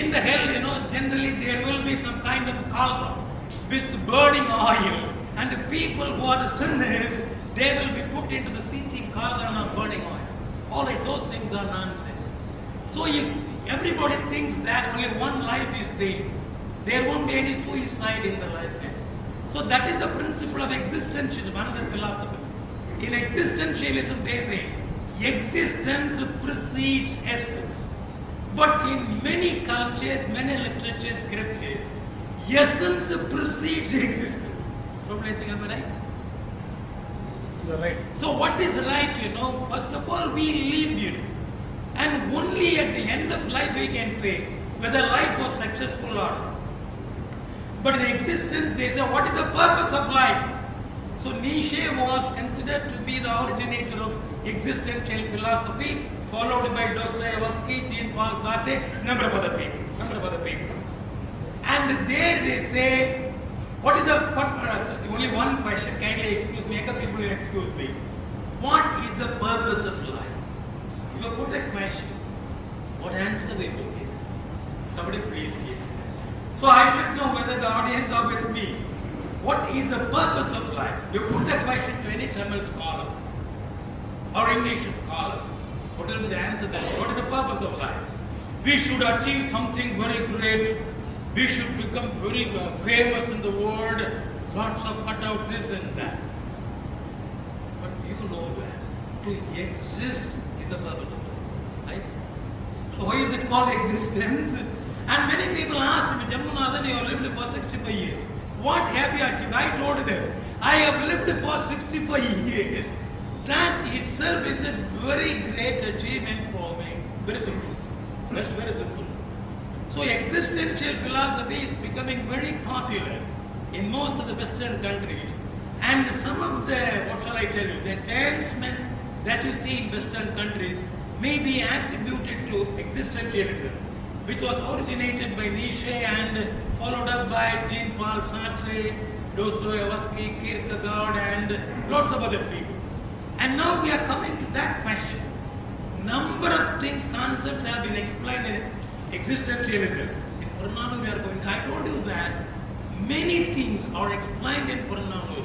In the hell, generally there will be some kind of cauldron with burning oil, and the people who are the sinners, they will be put into the seething cauldron of burning oil. All right, those things are nonsense. So if everybody thinks that only one life is there won't be any suicide in the life. So that is the principle of existentialism, another philosophy. In existentialism, they say existence precedes essence. But in many cultures, many literatures, scriptures, essence precedes existence. Probably I think I'm right. You're right. So what is right, First of all, we live, And only at the end of life we can say whether life was successful or not. But in existence, they say, what is the purpose of life? So Nietzsche was considered to be the originator of existential philosophy, followed by Dostoevsky, Jean-Paul Sartre, number of other people. And there they say, what is the purpose? Only one question, kindly excuse me, people will excuse me. What is the purpose of life? If you put a question, what answer we will give? Somebody please give. So I should know whether the audience are with me. What is the purpose of life? You put the question to any Tamil scholar or English scholar, what will be the answer then? What is the purpose of life? We should achieve something very great. We should become very famous in the world. Lots of cut out this and that. But you know that to exist is the purpose of life, right? So why is it called existence? And many people asked me, Jammunathan, you have lived for 65 years. What have you achieved? I told them, I have lived for 65 years. That itself is a very great achievement for me. Very simple. That's very simple. So existential philosophy is becoming very popular in most of the Western countries. And some of the, the advancements that you see in Western countries may be attributed to existentialism, which was originated by Nietzsche and followed up by Jean-Paul Sartre, Dostoevsky, Kierkegaard, and lots of other people. And now we are coming to that question. Number of things, concepts have been explained in existentialism. In Purnanu we are going to, I told you that many things are explained in Purnanu,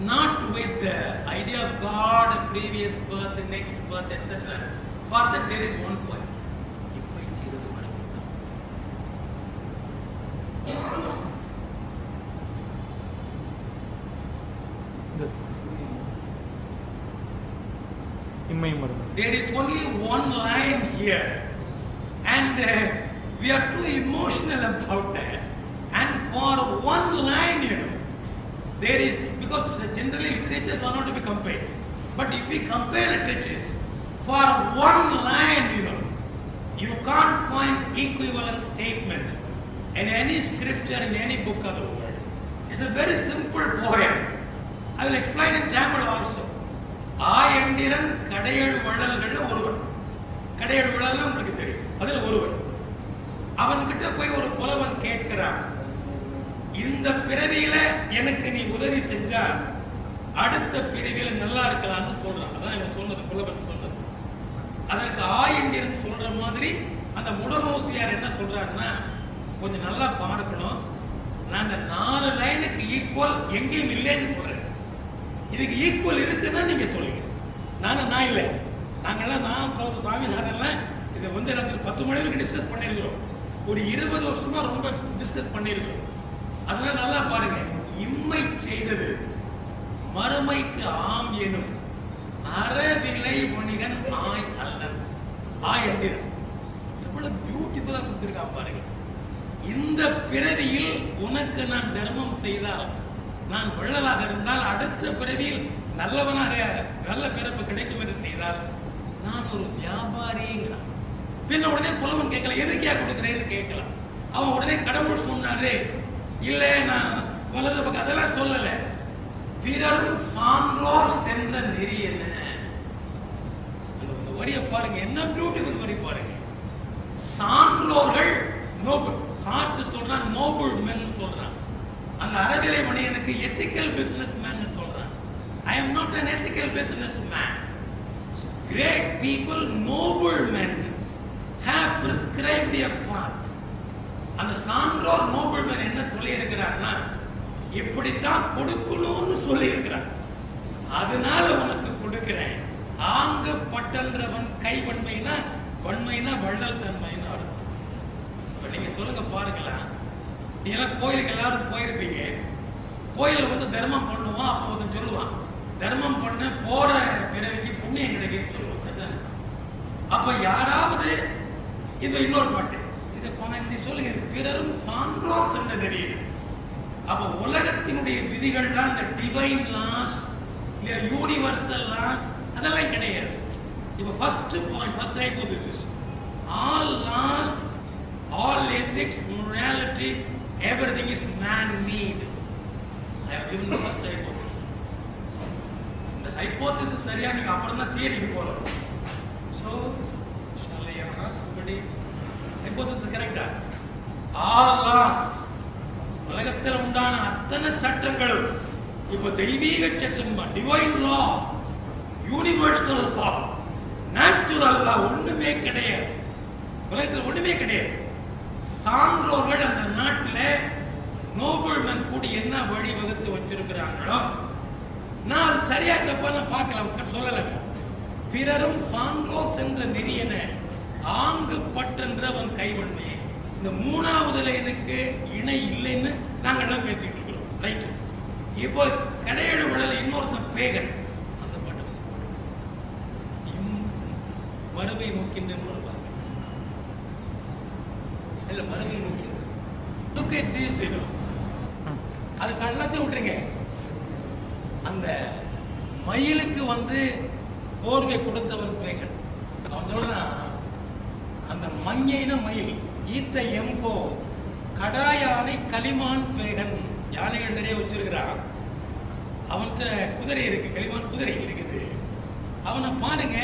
not with the idea of God, previous birth, next birth, etc. For that there is one point. There is only one line here, and we are too emotional about that. And for one line, there is, because generally literatures are not to be compared. But if we compare literatures, for one line, you can't find equivalent statement in any scripture, in any book of the world. It's a very simple poem. I will explain in Tamil also. ஆயண்டிரன் கடையழு வள்ளல்கள் ஒருவன். கடையழு வள்ளல் உங்களுக்கு தெரியும், அதில் ஒருவன். அவன்கிட்ட போய் ஒரு புலவன் கேட்கிறான், இந்த பிறவியில எனக்கு நீ உதவி செஞ்சா அடுத்த பிறவியில நல்லா இருக்கலாம்னு சொல்றான். அதான் இவன் சொன்னது, புலவன் சொன்னது. அதற்கு ஆயண்டிரன் சொல்ற மாதிரி அந்த முடமோசியார் என்ன சொல்றாருன்னா, கொஞ்சம் நல்லா பார்க்கணும், நாங்க 4 லைனுக்கு ஈக்குவல் எங்கேயும் இல்லைன்னு சொல்றேன். இதுக்கு ஈக்குவல் இருக்குன்னா நீங்க சொல்லுங்க. நான் இல்லை, நாங்கெல்லாம் நான் சாமி நானெல்லாம் இதை வந்து ராத்திரி 10 மணி வரைக்கும் டிஸ்கஸ் பண்ணியிருக்கிறோம். ஒரு 20 வருஷமா ரொம்ப டிஸ்கஸ் பண்ணியிருக்கிறோம். அதனால நல்லா பாருங்க. இம்மை செய்தது மறுமைக்கு ஆம் எனும் அறவிலை வணிகன் ஆய் அல்லன். ஆய் அண்டிரன் எவ்வளவு பியூட்டிஃபுல்லா கொடுத்திருக்கான் பாருங்க. இந்த பிறவியில் உனக்கு நான் தர்மம் செய்தால், நான் வள்ளலாக இருந்தால், அடுத்த பிறவியில் நல்லவனாக நல்ல பிறப்பு கிடைக்கும் என்று செய்தால், நான் ஒரு வியாபாரிங்கிறான். பின்ன உடனே புலவன் கேட்கல, எதுக்கே கொடுக்குறேன்னு கேட்கலாம். அவன் உடனே கடவுள் சொன்னாரு, இல்ல நான் வலது பக்கம் அதெல்லாம் சொல்லல, பிறரும் சான்றோர் சென்ற நெறி என்ன. அந்த வரிய பாருங்க, என்ன பியூட்டிஃபுல் வரி பாருங்க. சான்றோர்கள் நோபல், காற்று சொல்றான் நோபல் மென் சொல்றான். அந்த அறவிலை மனிதனுக்கு எத்திக்கல் பிசினஸ் மேன் சொல்றான். I am not an ethical businessman. Great people, noble men have prescribed a path. அந்த சான்றோர் நோபல் மேன் என்ன சொல்லி இருக்கிறார்னா, இப்படித்தான் கொடுக்கணும்னு சொல்லி இருக்கிறார். அதனால உனக்கு கொடுக்கிறேன். ஆங்கு பட்டன்றவன் கைவன்மைனா, வன்மைனா வள்ளல் தன்மைன்னு அர்த்தம். இப்ப நீங்க சொல்லுங்க பாருங்களேன், நீ எல்லாம் கோயிலுக்கு எல்லாரும் போயிருப்பீங்க. கோயிலில் வந்து தர்மம் பண்ணுவான். அப்போ வந்து சொல்லுவான், தர்மம் பண்ண போற பிறவிக்கு புண்ணியம் கிடைக்குன்னு சொல்லுவாங்க. அப்ப யாராவது இது இன்னொரு பாட்டு, இதை சொல்லுங்க, பிறரும் சான்றோர் சென்ற தெரியுது. அப்ப உலகத்தினுடைய விதிகள் தான் இந்த டிவைன் லாஸ், யூனிவர்சல் லாஸ், அதெல்லாம் கிடையாது. இப்ப first point, first hypothesis, all laws, all ethics, morality, everything is man made. I have given the first hypothesis. இந்த hypothesis சரியா நீங்க அப்புறம் தான் தியரிக்கு போறோம். So shall I ask somebody, hypothesis correct ah? All laws, உலகத்தில் உண்டான அத்தனை சட்டங்களும் இப்ப தெய்வீக சட்டம், டிவைன் லா, யூனிவர்சல் லா, நேச்சுரல் லா ஒண்ணுமே கிடையாது. உலகத்தில் ஒண்ணுமே கிடையாது. சான்றோர்கள் அந்த நாட்டில் நோபல்மேன் கூடி என்ன வழி வகுத்து வச்சிருக்கிறாங்களோ, நான் அது சரியா தப்பான பார்க்கலாம் சொல்லல. பிறரும் சான்றோர் சென்ற நெறியன ஆங்கு பட்டென்றவன் கைவன்மையே. இந்த மூணாவதுல எனக்கு இணை இல்லைன்னு நாங்க எல்லாம் பேசிட்டு இருக்கிறோம். ரைட். இப்போ கடையெழு விழல இன்னொருத்தன் பேகன், அந்த பாட்டு மறுமை நோக்கின்ற இல்ல, மறுமை நோக்கி look at this, you know. அது எல்லாத்தையும் விட்டுருங்க. அந்த மயிலுக்கு வந்து போர்வை கொடுத்தவன் பேகன். அவன் சொல்றான், அந்த மஞ்சைன மயில் ஈத்த எம்கோ கடாயானை களிமான் பேகன். யானைகள் நிறைய வச்சிருக்கிறான். அவன்கிட்ட குதிரை இருக்கு, களிமான் குதிரை இருக்குது. அவனை பாருங்க,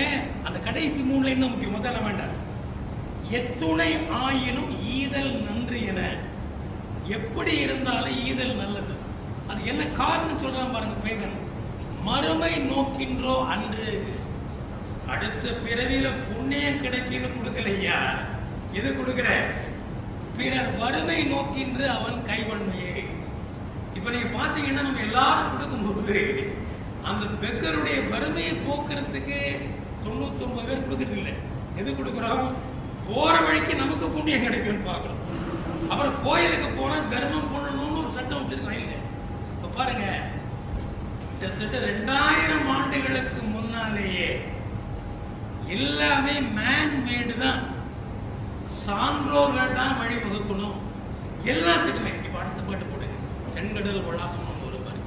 அந்த கடைசி மூணுல என்ன முக்கியம், முதல்ல வேண்டாம், எத்துணை ஆயினும் ஈதல் நன்று என. எப்படி இருந்தாலும் ஈதல் நல்லது. அது என்ன காரணம் சொல்றான் பாருங்க பேகன். மறுமை நோக்கின்றோ அன்று, அடுத்த பிறவியில புண்ணியம் கிடைக்குன்னு கொடுக்கலையா, எது கொடுக்கிற, பிறர் வறுமை நோக்கின்ற அவன் கைவன்மையே. இப்ப நீங்க பாத்தீங்கன்னா நம்ம எல்லாரும் கொடுக்கும்போது அந்த பெக்கருடைய வறுமையை போக்குறதுக்கு 99 பேர் கொடுக்கறது இல்லை. எது கொடுக்குறோம், போற வழிக்கு நமக்கு புண்ணியம் கிடைக்கும்னு பார்க்கிறோம். அப்புறம் கோயிலுக்கு போனா தர்மம் பண்ணணும்னு ஒரு சட்டம் வச்சிருக்காங்க. இல்லை, இப்ப பாருங்க, கிட்டத்தட்ட 2000 ஆண்டுகளுக்கு முன்னாலேயே எல்லாமே மேன் மேடு தான். சான்றோர்கள் தான் வழி வகுக்கணும் எல்லாத்துக்குமே. இப்ப அடுத்த பாட்டு போடுங்க, தென்கடல் வளாகம் ஒரு மாதிரி.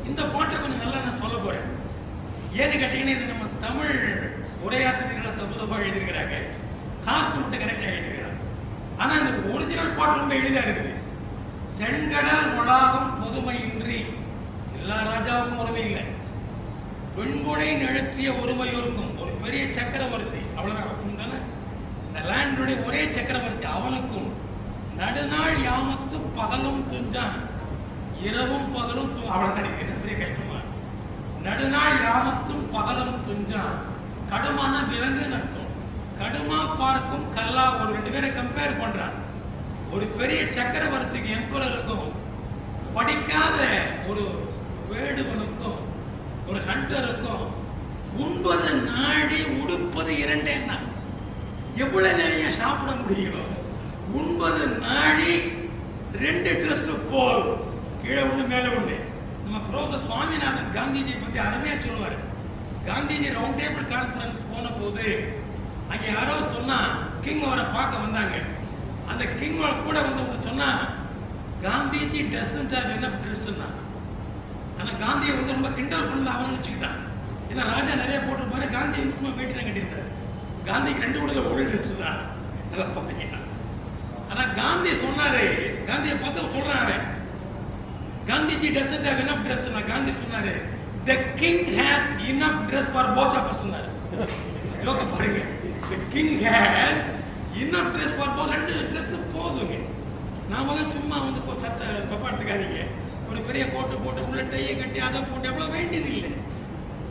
இந்த பாட்டை கொஞ்சம் நல்லா நான் சொல்ல போறேன். ஏன்னு கேட்டீங்கன்னா, இது நம்ம தமிழ் உரையாசிரியர்களை தப்பு தப்பா எழுதியிருக்கிறாங்க. காத்து மட்டும் கரெக்டா எழுதியிருக்கிறாங்க. ஆனா இந்த ஒரிஜினல் பாட்டு ரொம்ப எளிதா இருக்குது. தென்கடல் வளாகம் பொதுமையின்றி, எல்லா ராஜாவுக்கும் உரிமை இல்லை. பெண்குடை நிழற்றிய ஒருமையோருக்கும், ஒரு பெரிய சக்கரவர்த்தி, அவ்வளவுதான் அவசியம் தானே, இந்த லேண்டுடைய ஒரே சக்கரவர்த்தி, அவனுக்கும் நடுநாள் யாமத்தும் பகலும் துஞ்சான், இரவும் பகலும் அவ்வளவுதான். என்ன பெரிய கஷ்டமா, நடுநாள் யாமத்தும் பகலும் துஞ்சான். கடுமான விலங்கு அர்த்தம். கடுமா பார்க்கும் கல்லா, ஒரு 2 பேரை கம்பேர் பண்றான். ஒரு பெரிய சக்கரவர்த்திக்கு எம்பரருக்கும், படிக்காத ஒரு வேடுவனுக்கும், ஒரு ஹண்டருக்கும், உண்பது நாடி உடுப்பது 2 தான். எவ்வளவு நிறைய சாப்பிட முடியும்? உண்பது நாடி 2 ட்ரெஸ் போல், கீழே ஒண்ணு மேல ஒண்ணு. நம்ம ப்ரொஃபசர் சுவாமிநாதன் காந்திஜி பத்தி அருமையா சொல்லுவாரு. காந்திஜி ரவுண்ட் டேபிள் கான்ஃபரன்ஸ் போன போது அங்க யாரோ சொன்னா, கிங் அவரை பார்க்க வந்தாங்க. அந்த கிங் கூட வந்து சொன்னா, காந்திஜி டசன்ட் ஹேவ் எனஃப் ட்ரெஸ்னா. ஆனா காந்தியை வந்து ரொம்ப கிண்டல் பண்ணல அவன் நினைச்சுக்கிட்டான். ஏன்னா ராஜா நிறைய போட்டிருப்பாரு, காந்தி நிமிஷமா பேட்டி தான் கட்டிட்டாரு. காந்திக்கு 2 உடல ஒரு ட்ரெஸ் தான், நல்லா பார்த்தீங்கன்னா. ஆனா காந்தி சொன்னாரு, காந்தியை பார்த்து சொல்றாரு, Gandhiji doesn't have enough dress. நான் காந்தி சொன்னாரு, the king has enough dress for both of us. ஜோக்க பாருங்க, the king has enough dress for both. ரெண்டு dress போதுங்க. நாம தான் சும்மா வந்து சத்த தப்பாடுத்துக்காதீங்க, ஒரு பெரிய கோட்டு போட்டு உள்ள டையை கட்டி அதை போட்டு எவ்வளவு வேண்டியது இல்லை.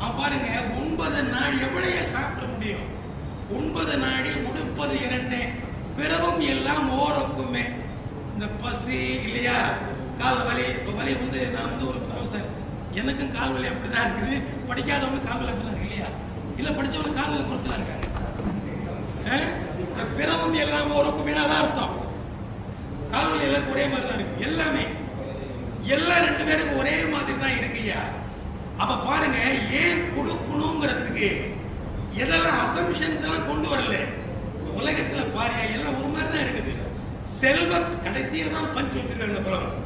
அவன் பாருங்க, 9 நாள் எவ்வளைய சாப்பிட முடியும்? 9 நாடி உடுப்பது 2, பிறவும் எல்லாம் ஓரக்குமே. இந்த பசி இல்லையா, கால் வலி. வலி வந்து நான் வந்து ஒரு ப்ரொஃபசர், எனக்கும் கால் வலி அப்படிதான் இருக்குது. படிக்காதவங்க கால் வலி அப்படிதான் இருக்கு இல்லையா? இல்ல படிச்சவங்க கால் வலி குறைச்சலா இருக்காங்க. பிறவும் எல்லாம் ஓரக்குமே தான் அர்த்தம். கால் வலி எல்லாருக்கும் ஒரே மாதிரி தான் இருக்கு. எல்லாமே எல்லாம் 2 பேருக்கும் ஒரே மாதிரி தான் இருக்குயா. அப்ப பாருங்க, ஏன் கொடுக்கணுங்கிறதுக்கு எதெல்லாம் அசம்ஷன்ஸ் எல்லாம் கொண்டு வரல. உலகத்துல பாரியா எல்லாம் ஒரு மாதிரி தான் இருக்குது. செல்வத் கடைசியில் தான் பஞ்சு வச்சிருக்காங்க புலவன்.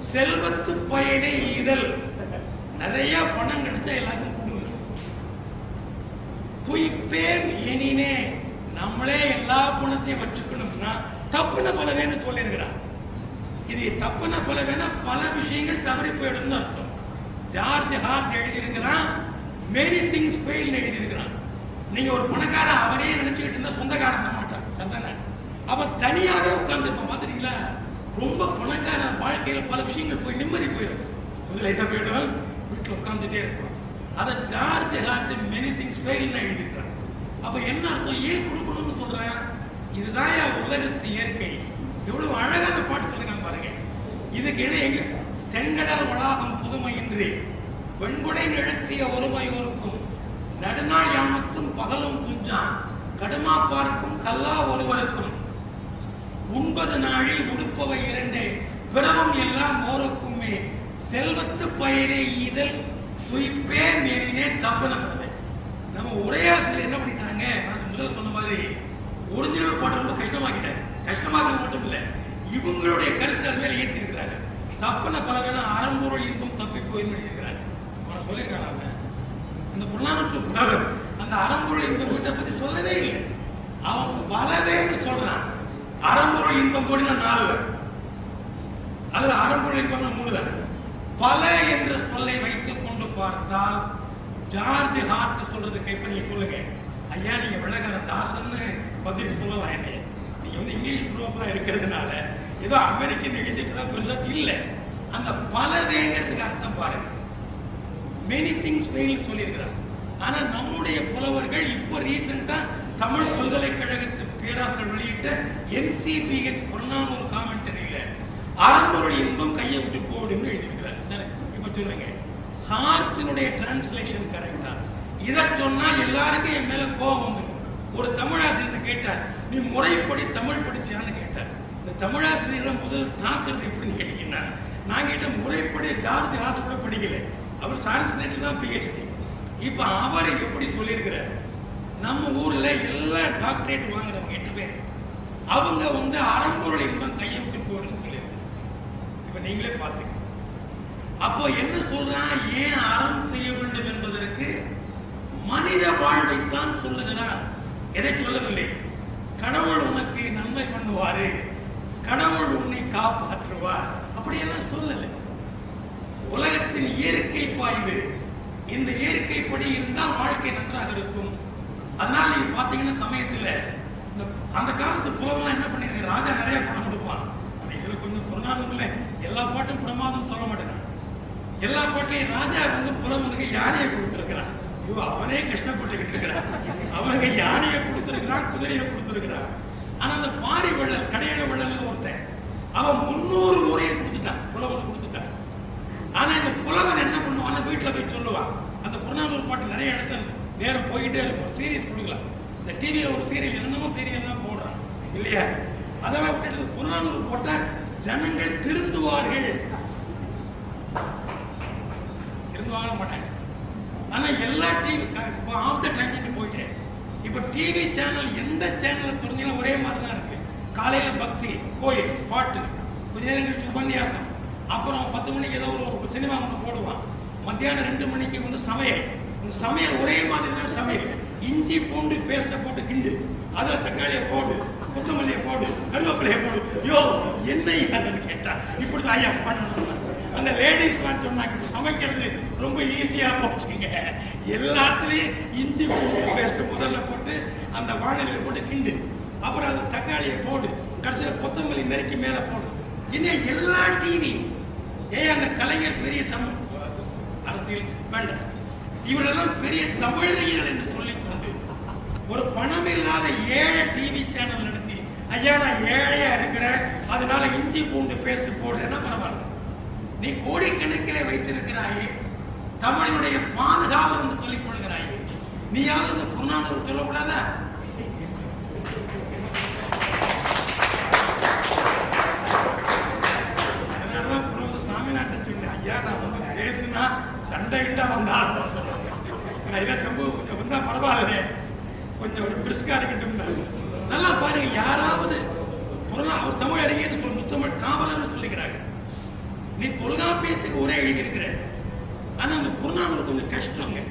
செல்வத்து பயனை ஈதல், நிறைய பணம் கிடைச்சா எல்லாருக்கும் கொடுங்க. துய்ப்பேர் எனினே, நம்மளே எல்லா பணத்தையும் வச்சுக்கணும்னா தப்புன பலவேன்னு சொல்லியிருக்கிறான். இது தப்புன பலவேனா பல விஷயங்கள் தவறி போயிடும் அர்த்தம். ஜார்ஜ் ஹார்ட் எழுதியிருக்கிறான், many things fail எழுதியிருக்கிறான். நீங்க ஒரு பணக்கார அவனே நினைச்சுக்கிட்டு இருந்தா சொந்தக்காரன் மாட்டான். சந்தான அவன் தனியாவே உட்கார்ந்துருப்பான். பாத்துறீங்களா? ரொம்ப பணக்கார வாழ்க்கையில பல விஷயங்கள் போய் நிம்மதி போயிடும். லைட்டா போயிடும், வீட்டுல உட்கார்ந்துட்டே இருப்பான். அதை George Hart many things fail எழுதியிருக்கிறான். அப்ப என்ன அர்த்தம்? ஏன் கொடுக்கணும்னு சொல்றேன்? இதுதான் உலகத்து இயற்கை. எவ்வளவு அழகான பாட்டு சொல்லுங்க பாருங்க. இதுக்கு இடையே தென்கடல் வளாகம் புதுமையின்றி வெண்குடை நிழற்றிய ஒருமையோருக்கும் நடுநாள் யாமத்தும் பகலும் துஞ்சான் கடுமா பார்க்கும் கல்லா ஒருவருக்கும் 9 நாளில் உடுப்பவை 2, பிறவும் எல்லாம் ஓரக்குமே. செல்வத்து பயனே ஈதல் துய்ப்பே மேலினே தப்புனப்படுவேன். நம்ம உரையாசிரியர் என்ன பண்ணிட்டாங்க? நான் முதல்ல சொன்ன மாதிரி ஒரிஜினல் பாட்டு ரொம்ப கஷ்டமாக்கிட்டேன். கஷ்டமாக்குறது மட்டும் இல்லை, இவங்களுடைய கருத்து அது மேல ஏற்றி இருக்கிறாங்க. தப்புன பலவேனா அறம்பொருள் இன்பம் தப்பி போய் இருக்கிறாங்க. அவனை சொல்லியிருக்காங்க, அந்த புறநானூற்று புலவர் அந்த அறம்பொருள் இன்பம் வீட்டை பத்தி சொல்லவே இல்லை. அவன் பலவேன்னு சொல்றான். அறம்பொருள் இன்பம் போடினா 4, அதுல அறம்பொருள் இன்பம் 3. பல என்ற சொல்லை வைத்துக் கொண்டு பார்த்தால் ஜார்ஜ் ஹார்ட் சொல்றது கைப்பறிய சொல்லுங்க. ஐயா, நீங்க வெள்ளக்கார தாசன்னு பதில் சொல்லலாம். என்ன நீங்க வந்து இங்கிலீஷ் ப்ரொஃபஸரா இருக்கிறதுனால ஏதோ அமெரிக்கன் எழுதிட்டு தான் பெருசா இல்லை. அந்த பலவேங்கிறதுக்கு அர்த்தம் பாருங்க. many things fail சொல்லியிருக்கிறார். ஆனா நம்முடைய புலவர்கள் இப்ப ரீசெண்டா தமிழ் பல்கலைக்கழகத்து பேராசிரியர் வெளியிட்ட NCBH புறநானூறு காமெண்டரியில அறம்பொருள் இன்பம் கையை விட்டு போடுன்னு எழுதியிருக்கிறார். சார் இப்ப சொல்லுங்க, ஹார்ட்டினுடைய டிரான்ஸ்லேஷன் கரெக்டா? இதை சொன்னா எல்லாருக்கும் என் மேல கோபம் வந்துடும். ஒரு தமிழாசிரியர் கேட்டார், நீ முறைப்படி தமிழ் படிச்சியான்னு கேட்டார். இந்த தமிழாசிரியர்களை முதல்ல தாக்குறது எப்படின்னு கேட்டீங்கன்னா, நான் கேட்ட முறைப்படி ஜார்ஜ் ஹார்ட் கூட படிக்கல, அவர் சான்ஸ்கிரிட்ல தான் PhD. இப்ப அவர் எப்படி சொல்லியிருக்கிறார்? நம்ம ஊர்ல எல்லா டாக்டரேட் வாங்குறவங்க 8 பேர், அவங்க வந்து அறம்பொருள் இன்பம் கையை விட்டு போடுன்னு சொல்லியிருக்காங்க. இப்ப நீங்களே பாத்தீங்க. அப்போ என்ன சொல்றான்? ஏன் அறம் செய்ய வேண்டும் என்பதற்கு மனித வாழ்வைத்தான் சொல்லுகிறான். எதை சொல்லவில்லை? கடவுள் உனக்கு நன்மை பண்ணுவாரு, கடவுள் உன்னை காப்பாற்றுவார், அப்படியெல்லாம் சொல்லலை. உலகத்தின் இயற்கை பாய்வு, இந்த இயற்கைப்படி இருந்தால் வாழ்க்கை நன்றாக இருக்கும். அதனால நீங்க பாத்தீங்கன்னா சமயத்துல அந்த காலத்து புலவெல்லாம் என்ன பண்ணிருக்க, ராஜா நிறைய பணம் கொடுப்பான். ஆனா இதுல கொஞ்சம் புறநானூறுல எல்லா பாட்டும் பிரமாதம் சொல்ல மாட்டேங்க. எல்லா பாட்டிலையும் ராஜா வந்து புலவனுக்கு யானையை கொடுத்திருக்கிறான். அவனே கஷ்டப்பட்டுக்கிட்டு இருக்கிறான். அவனுக்கு யானையை கொடுத்திருக்கிறான், குதிரையை கொடுத்திருக்கிறான். ஆனா அந்த பாரி வள்ளல், கடையள வள்ளல் ஒருத்தன், அவன் 300 முறையை கொடுத்துட்டான், புலவன் கொடுத்துட்டான். ஆனா இந்த புலவன் என்ன பண்ணுவான்? வீட்டுல போய் சொல்லுவான். அந்த புறநானூறு பாட்டு நிறைய இடத்துல நேரம் போயிட்டே இருக்கும். சீரியஸ் கொடுக்கலாம். இந்த டிவியில ஒரு சீரியல் என்னமோ சீரியல்லாம் போடுறான் இல்லையா? அதெல்லாம் விட்டுட்டு புறநானூறு போட்டா ஜனங்கள் திருந்துவார்கள். திருந்துவாங்க மாட்டாங்க. ஆனா எல்லா டிவி ஆஃப் த டைம் போயிட்டேன். இப்ப டிவி சேனல் எந்த சேனலை திறந்தீங்கன்னா ஒரே மாதிரி தான் இருக்கு. காலையில பக்தி, கோயில், பாட்டு, கொஞ்ச நேரம் கழிச்சு உபன்யாசம், அப்புறம் 10 மணிக்கு ஏதோ ஒரு சினிமா ஒன்று போடுவான். மத்தியானம் 2 மணிக்கு வந்து சமையல். இந்த சமையல் ஒரே மாதிரி தான் சமையல். இஞ்சி பூண்டு பேஸ்ட்டை போட்டு கிண்டு, அதை தக்காளியை போடு, கொத்தமல்லியை போடு, கருவேப்பிலையை போடு. யோ என்ன கேட்டா இப்படிதான் ஐயா பண்ணணும். அந்த லேடிஸ்லாம் சொன்னாங்க சமைக்கிறது ரொம்ப ஈஸியா போச்சுங்க, எல்லாத்துலயும் இஞ்சி பூண்டு பேஸ்ட் முதல்ல போட்டு அந்த வானலியில் போட்டு கிண்டு, அப்புறம் அது தக்காளியை போடு, கடைசியில் கொத்தமல்லி நறுக்கி மேல போடு. இன்னும் எல்லா டிவியும் ஏன் அந்த கலைஞர் பெரிய தமிழ் அரசியல் வேண்டாம், இவரெல்லாம் பெரிய தமிழர்கள் என்று சொல்லிக்கொண்டு ஒரு பணம் இல்லாத ஏழை டிவி சேனல் நடத்தி, ஐயா நான் ஏழையா இருக்கிறேன் அதனால இஞ்சி பூண்டு பேஸ்ட் போடுறேன்னா பரவாயில்ல, நீ கோடிக்கணக்கிலே வைத்திருக்கிறாயே, தமிழினுடைய பாதுகாவலர் என்று சொல்லிக் கொள்கிறாயே, நீயாவது இந்த புறநானூறு சொல்லக்கூடாதா? பேசுனா சண்டை கிண்டா வந்தாலும் கொஞ்சம் வந்தா பரவாயில்ல, கொஞ்சம் ஒரு பிரிஸ்கா இருக்கட்டும். நல்லா பாருங்க, யாராவது அவர் தமிழ் அறிஞர் சொல்லி தமிழ் காவலர் சொல்லுகிறாங்க, நீ தொல்காப்பியத்துக்கு உரை எழுதியிருக்கிற, ஆனா அந்த புறநானூறு கொஞ்சம் கஷ்டங்க,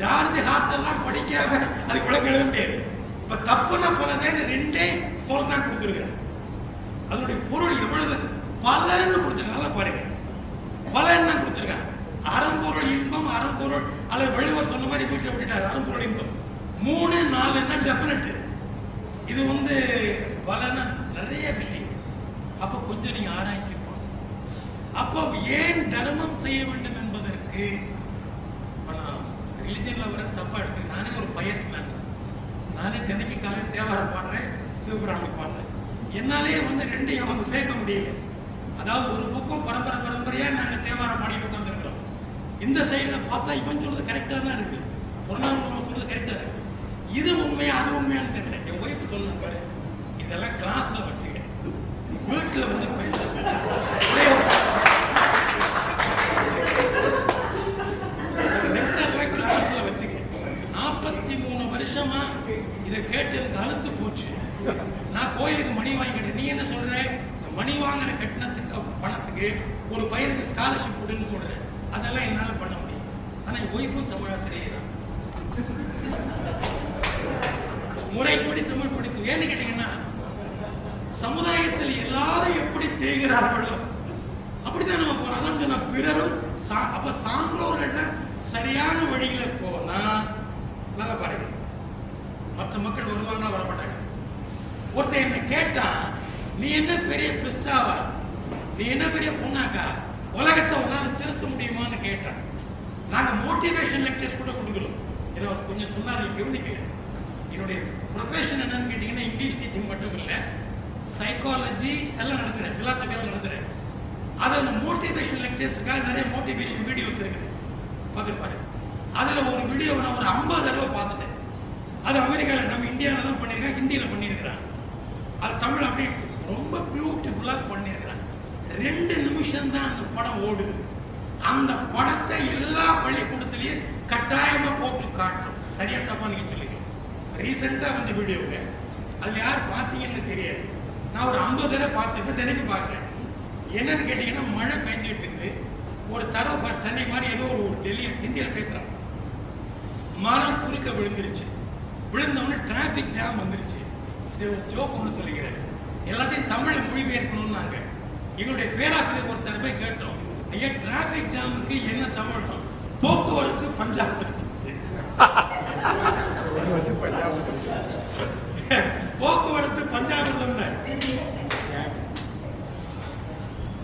ஜார்ஜ் ஹார்ட்டெல்லாம் படிக்காம அது கூட எழுத முடியாது. இப்ப தப்புனா பலதேன்னு ரெண்டே சொல் தான் கொடுத்துருக்கிறேன், அதனுடைய பொருள் எவ்வளவு பலன்னு கொடுத்துருக்க. நல்லா பாருங்க, பலன் தான் கொடுத்துருக்காங்க. அறம்பொருள் இன்பம், அறம்பொருள் அல்லது வள்ளுவர் சொன்ன மாதிரி வீட்டில் விட்டுட்டாரு, அறம்பொருள் இன்பம் 3 4 டெஃபினட். இது பலன நிறைய விஷயம். அப்ப கொஞ்சம் நீங்க ஆராய்ச்சி போகணும். அப்போ ஏன் தர்மம் செய்ய வேண்டும் என்பதற்கு ரிலிஜன்ல வர தப்பா எடுத்து, நானே ஒரு பயஸ் மேன், நானே தினைக்கு காலையில் தேவாரம் பாடுறேன், சிவபுராணம் பாடுறேன், என்னாலே ரெண்டையும் சேர்க்க முடியல. அதாவது ஒரு பக்கம் பரம்பரையா நாங்க தேவாரம் பாடிட்டு உட்காந்துருக்கிறோம், இந்த சைடுல பார்த்தா இவன் சொல்றது கரெக்டா தான் இருக்கு, புறநானூறு சொல்றது கரெக்டா இருக்கு, இது உண்மையா அது உண்மையான்னு தெரியல. என் ஒய்ஃப் சொல்லுங்க பாரு, இதெல்லாம் கிளாஸ்ல வச்சுக்க, வீட்டுல பேச கிளாஸ்ல வச்சுக்க. 43 வருஷமா இதை கேட்டு எனக்கு அழுத்து போச்சு. நான் கோயிலுக்கு மணி வாங்கிட்டேன், நீ என்ன சொல்ற, மணி வாங்குற கட்டணத்துக்கு பணத்துக்கு ஒரு பையனுக்கு ஸ்காலர்ஷிப் கொடுன்னு சொல்றேன், அதெல்லாம் என்னால பண்ண முடியும். ஆனா என் ஒய்ஃபும் தமிழாசிரியை தான், முறைப்படி தமிழ் படித்து. ஏன்னு கேட்டீங்கன்னா, சமுதாயத்தில் எல்லாரும் எப்படி செய்கிறார்களோ அப்படிதான் நம்ம போறோம். அதான் சொன்ன பிறரும். அப்ப சான்றோர்கள் சரியான வழியில போனா நல்லா பாருங்க, மற்ற மக்கள் வருவாங்களா வரமாட்டாங்க. ஒருத்தர் என்ன கேட்டா, நீ என்ன பெரிய பிஸ்தாவா, நீ என்ன பெரிய பொண்ணாக்கா, உலகத்தை உன்னால திருத்த முடியுமான்னு கேட்டான். நாங்க மோட்டிவேஷன் லெக்சர்ஸ் கூட கொடுக்கிறோம். ஏன்னா கொஞ்சம் சொன்னார்கள் கவனிக்கல. என்னுடைய ப்ரொஃபஷன் என்னன்னு கேட்டீங்கன்னா, இங்கிலீஷ் டீச்சிங் மட்டும் இல்லை, சைக்காலஜி எல்லாம் நடத்துறேன், பிலாசபி எல்லாம் நடத்துறேன். அது அந்த மோட்டிவேஷன் லெக்சர்ஸுக்காக நிறைய மோட்டிவேஷன் வீடியோஸ் இருக்குது, பார்த்துருப்பாரு. அதுல ஒரு வீடியோ நான் ஒரு 50 தடவை பார்த்துட்டேன். அது அமெரிக்காவில், நம்ம இந்தியாவில் தான் பண்ணியிருக்காங்க, ஹிந்தியில் பண்ணியிருக்கிறாங்க. அது தமிழ் அப்படி ரொம்ப பியூட்டிஃபுல்லாக பண்ணியிருக்கிறாங்க. 2 நிமிஷம் தான் அந்த படம் ஓடுது. அந்த படத்தை எல்லா பள்ளிக்கூடத்திலையும் கட்டாயமா போட்டு காட்டணும். சரியா தப்பா நீங்க சொல்லுங்க. ரீசெண்டா வந்த வீடியோங்க, அதுல யார் பார்த்தீங்கன்னு தெரியாது. நான் ஒரு 50 தடவை பார்த்துருப்பேன், தினைக்கு பார்க்கிறேன். என்னன்னு கேட்டீங்கன்னா, மழை பெஞ்சிட்டு இருக்குது. ஒரு தரவு சென்னை மாதிரி ஏதோ ஒரு டெல்லி ஹிந்தியில பேசுறாங்க. மரம் குறுக்க விழுந்துருச்சு, விழுந்தவொடனே டிராபிக் ஜாம் வந்துருச்சு. ஜோக் ஒன்று சொல்லிக்கிறேன், எல்லாத்தையும் தமிழ் மொழிபெயர்க்கணும்னு நாங்க எங்களுடைய பேராசிரியர் ஒருத்தர் போய் கேட்டோம், ஐயா டிராபிக் ஜாமுக்கு என்ன தமிழ்? போக்குவரத்து பஞ்சாப். போக்குவரத்து பஞ்சாப்.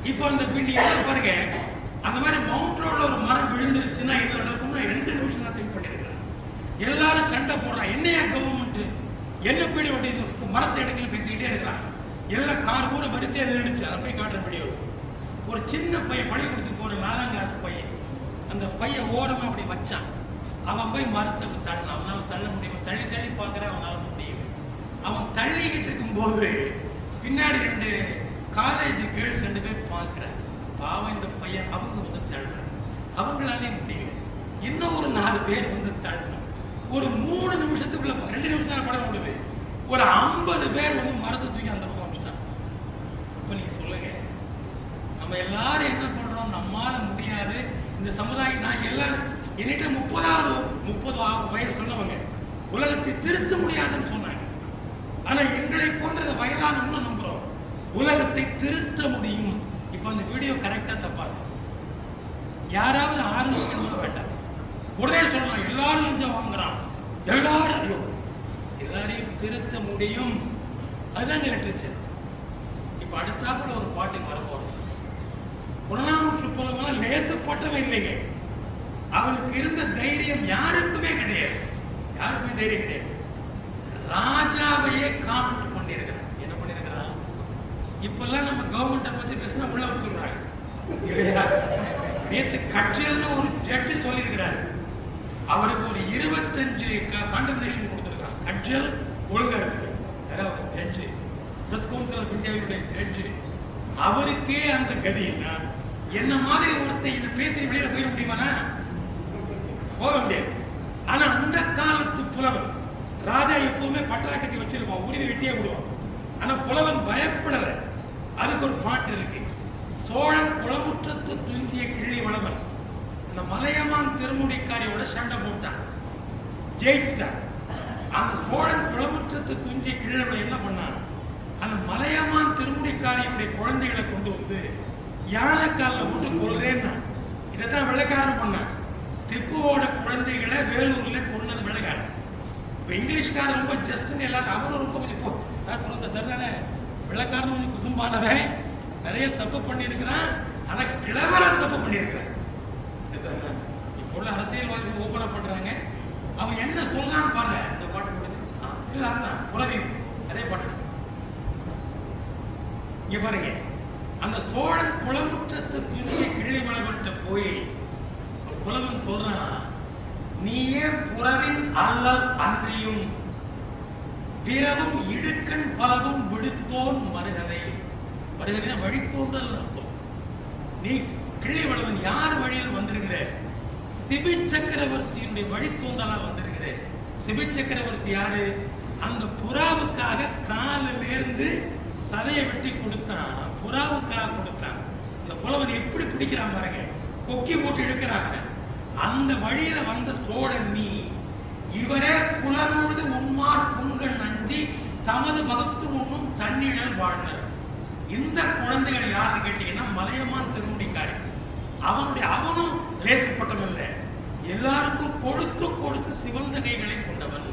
இப்போ அந்த பின்னி பாருங்க, அந்த மாதிரி மவுண்ட் ரோட்ல ஒரு மரம் விழுந்துருச்சுன்னா என்ன நடக்கும்னா 2 நிமிஷம் தான் திங்க் பண்ணிருக்கிறாங்க. எல்லாரும் சண்டை போடுறான், என்னையா கவர்மெண்ட் என்ன பீடி ஒட்டி மரத்தை இடத்துல பேசிக்கிட்டே இருக்கிறான். எல்லாம் கார் கூட வரிசையா நின்றுச்சு. அதை போய் காட்டுற வீடியோ. ஒரு சின்ன பையன் பள்ளிக்கூடத்துக்கு போற 4ஆம் கிளாஸ் பையன், அந்த பையன் ஓரமா அப்படி வச்சான். அவன் போய் மரத்தை தள்ளினான். அவனால தள்ள முடியும், தள்ளி தள்ளி பார்க்கறான், அவனால முடியல. அவன் தள்ளிக்கிட்டு இருக்கும் போது பின்னாடி 2 காலேஜ் கேர்ள்ஸ் 2 பேர் பார்க்கிறேன். பாவம் இந்த பையன், அவங்க தள்ளுறான், அவங்களாலே முடியல. இன்னும் ஒரு 4 பேர் தள்ளணும். ஒரு 3 நிமிஷத்துக்குள்ள 2 நிமிஷம் தானே படம் முடியுது. ஒரு 50 பேர் மரத்தை தூக்கி அந்த பக்கம் வச்சுட்டான். இப்ப நீங்க சொல்லுங்க, நம்ம எல்லாரும் என்ன பண்றோம்? நம்மால முடியாது இந்த சமுதாயம். நான் எல்லாரும் என்கிட்ட 30 வயது சொன்னவங்க உலகத்தை திருத்த முடியாதுன்னு சொன்னாங்க. ஆனா எங்களை போன்ற வயதான நம்புறோம், உலகத்தை திருத்த முடியும். இப்போ அந்த வீடியோ கரெக்டா தப்பா யாராவது ஆரம்பிக்கணுமா வேண்டாம், உடனே சொல்லலாம் எல்லாரும் லஞ்சம் வாங்குறான், எல்லாரும் எல்லாரையும் திருத்த முடியும். அதுதான் லிட்ரேச்சர். இப்ப அடுத்தாப்புல ஒரு பாட்டுக்கு வர போறோம். புறநானூற்று புலவன் லேசப்பட்டவன் இல்லைங்க. அவனுக்கு இருந்த தைரியம் யாருக்குமே கிடையாது, யாருக்குமே தைரியம் கிடையாது. ராஜாவையே காமெண்ட் பண்ணிருக்கிறான். என்ன பண்ணிருக்கிறான்? இப்பெல்லாம் நம்ம கவர்மெண்ட்டை பத்தி பேசினா உள்ள வச்சுடுறாங்க இல்லையா? நேற்று கட்சியல்னு ஒரு ஜட்ஜி சொல்லியிருக்கிறாரு, அவருக்கு ஒரு 25 காண்டம்னேஷன் கொடுத்துருக்காங்க. கட்சியல் ஒழுங்கா இருக்குது, யாராவது ஜட்ஜி, பிரஸ் கவுன்சில் ஆஃப் இந்தியாவுடைய ஜட்ஜி, அவருக்கே அந்த கதின்னா என்ன மாதிரி ஒருத்தர் இதை பேசி வெளியில போயிட முடியுமானா? போக முடியாது. ஆனா அந்த காலத்து புலவன் ராஜா எப்பவுமே பட்டாக்கத்தி வச்சிருப்பான், உருவி வெட்டியே விடுவான். ஆனா புலவன் பயப்படல. அதுக்கு ஒரு பாட்டு இருக்கு. சோழன் குளமுற்றத்து துஞ்சிய கிள்ளி வளவன் அந்த மலையமான் திருமுடிக்காரியோட சண்டை போட்டான், ஜெயிச்சிட்டான். அந்த சோழன் குளமுற்றத்து துஞ்சிய கிள்ளவன் என்ன பண்ணான்? அந்த மலையமான் திருமுடிக்காரியுடைய குழந்தைகளை கொண்டு வந்து யானைக்காலில் போட்டு கொள்றேன்னா. இதைத்தான் வெள்ளைக்காரன் பண்ணான். திப்புவோட குழந்தைகளை வேலூர்ல கொண்டது வெள்ளைக்காரன். இப்போ இங்கிலீஷ்காரன் ரொம்ப ஜஸ்ட்னு எல்லாரும் அவனும் ரொம்ப கொஞ்சம் சார் சார் தானே வெள்ளைக்காரன் கொஞ்சம் குசும்பானவன், நிறைய தப்பு பண்ணியிருக்கிறான். ஆனா கிழவர தப்பு பண்ணியிருக்கிறான். சரிதானே? இப்போ உள்ள அரசியல்வாதிகள் ஓபனா பண்றாங்க. அவன் என்ன சொல்லான்னு பாருங்க. இந்த பாட்டு புலவி அதே பாட்டு இங்க பாருங்க. அந்த சோழன் குளமுற்றத்து துஞ்சிய கிள்ளி வளவன்ட்ட போய் புலவன் சொல்றான், நீயே புறவின் அல்லல் அன்றியும் பிறவும் இடுக்கண் பலவும் விடுத்தோன் மருகனை. மருகனை வழித்தோன்றல் அர்த்தம். நீ கிள்ளி வளவன் யார் வழியில் வந்திருக்கிற? சிபி சக்கரவர்த்தியினுடைய வழித்தோன்றலா வந்திருக்கிற. சிபி சக்கரவர்த்தி யாரு? அந்த புறாவுக்காக காலிலிருந்து சதையை வெட்டி கொடுத்தான், புறாவுக்காக கொடுத்தான். அந்த புலவன் எப்படி பிடிக்கிறான் பாருங்க, கொக்கி போட்டு எடுக்கிறாங்க. அந்த வழியில வந்த சோழன் நீ, இவரே புலனொழுது உண்மார் புண்கள் நஞ்சி தமது பகத்து உண்ணும் தன்னிழல் வாழ்ந்தர். இந்த குழந்தைகள் யாருன்னு கேட்டீங்கன்னா மலையமான் திருமுடிக்காரி. அவனும் லேசப்பட்டவன் இல்லை, எல்லாருக்கும் கொடுத்து கொடுத்து சிவந்த கைகளை கொண்டவன்.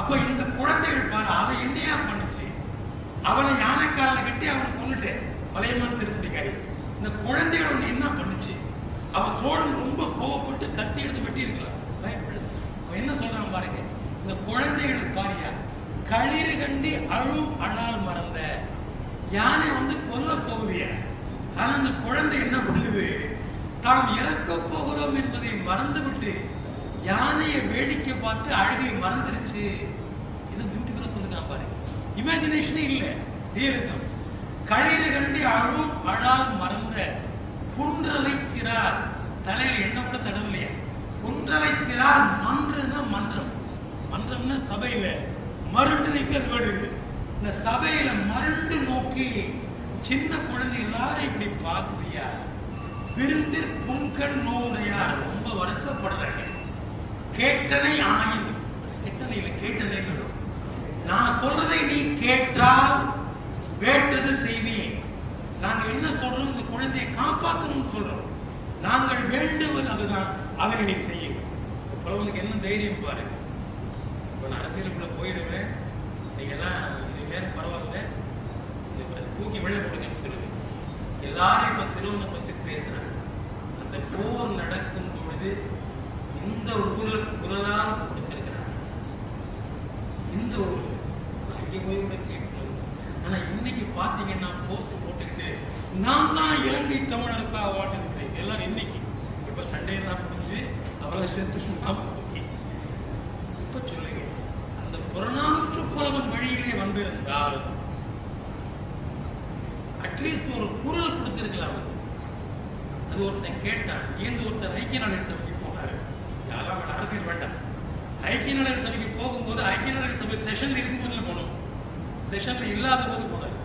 அப்ப இந்த குழந்தைகள் பாரு, அவன் என்னையா பண்ணுச்சு? அவனை யானைக்காலில் கட்டி அவனை கொண்டுட்டு மலையமான் திருமுடிக்காரி. இந்த குழந்தைகள் ஒன்று என்ன பண்ணுச்சு? அவன் சோழன் ரொம்ப கோவப்பட்டு கத்தி எடுத்து வெட்டி இருக்கலாம், பயப்படுது. அவன் என்ன சொல்றான் பாருங்க, இந்த குழந்தைகளுக்கு பாரியா, களிறு கண்டி அழும் அழால் மறந்த யானை வந்து கொல்ல போகுதிய. ஆனா அந்த குழந்தை என்ன பண்ணுது? தாம் இறக்க போகிறோம் என்பதை மறந்துவிட்டு யானையை வேடிக்கை பார்த்து அழுகை மறந்துருச்சு. என்ன பியூட்டிஃபுல்லா சொல்லுங்க பாருங்க. இமேஜினேஷனே இல்ல, ரியலிசம். களிறு கண்டி அழும் அழால் மறந்த குன்றலை சிறார், தலையில என்ன கூட தடவில்லையா? குன்றலை சிறார் மன்றுனா மன்றம், மன்றம்னா சபையில, மருண்டு இப்ப அது வேர்டு இருக்குது. இந்த சபையில மருண்டு நோக்கி சின்ன குழந்தை எல்லாரும் இப்படி பார்க்குதியா? விருந்தில் புண்கள் நோவுடையார், ரொம்ப வருத்தப்படுறாங்க. கேட்டனை ஆயின், கேட்டனையில கேட்டனை, நான் சொல்றதை நீ கேட்டால் வேட்டது செய்வேன். நாங்க என்ன சொல்றோம்? இந்த குழந்தையை காப்பாற்றணும்னு சொல்றோம். நாங்கள் வேண்டுவது அதுதான், அதனை நீ செய்யும். புலவனுக்கு என்ன தைரியம் பாருங்க. இப்ப நான் அரசியலுக்குள்ள போயிடுவேன், நீங்க எல்லாம் இது நேரம் பரவாயில்ல, தூக்கி வெளில போடுங்கன்னு சொல்லுது. எல்லாரும் இப்ப சிறுவனை பத்தி பேசுறாங்க. அந்த போர் நடக்கும் பொழுது இந்த ஊர்ல குரலாக கொடுத்திருக்கிறாங்க. இந்த ஊர்ல அங்கே போய் கூட கேட்கணும். ஆனா இன்னைக்கு பாத்தீங்கன்னா போஸ்ட் போட்டுக்கிட்டு நான் தான் இலங்கை தமிழருக்கா அவார்டு இருக்கிறேன் எல்லாரும். இன்னைக்கு இப்ப சண்டே எல்லாம் முடிஞ்சு அவளை சேர்த்து சும்மா இப்ப சொல்லுங்க, அந்த புறநானூற்று புலவன் வழியிலே வந்திருந்தால் அட்லீஸ்ட் ஒரு குரல் கொடுத்திருக்கலாம். அது ஒருத்தன் கேட்டான். இருந்து ஒருத்தர் ஐக்கிய நாடுகள் சபைக்கு போனாரு. யாரெல்லாம் அரசியல் வேண்டாம். ஐக்கிய நாடுகள் சபைக்கு போகும்போது ஐக்கிய நாடுகள் சபை செஷன்ல இருக்கும்போதுல போனோம், செஷன்ல இல்லாத போது போனார்.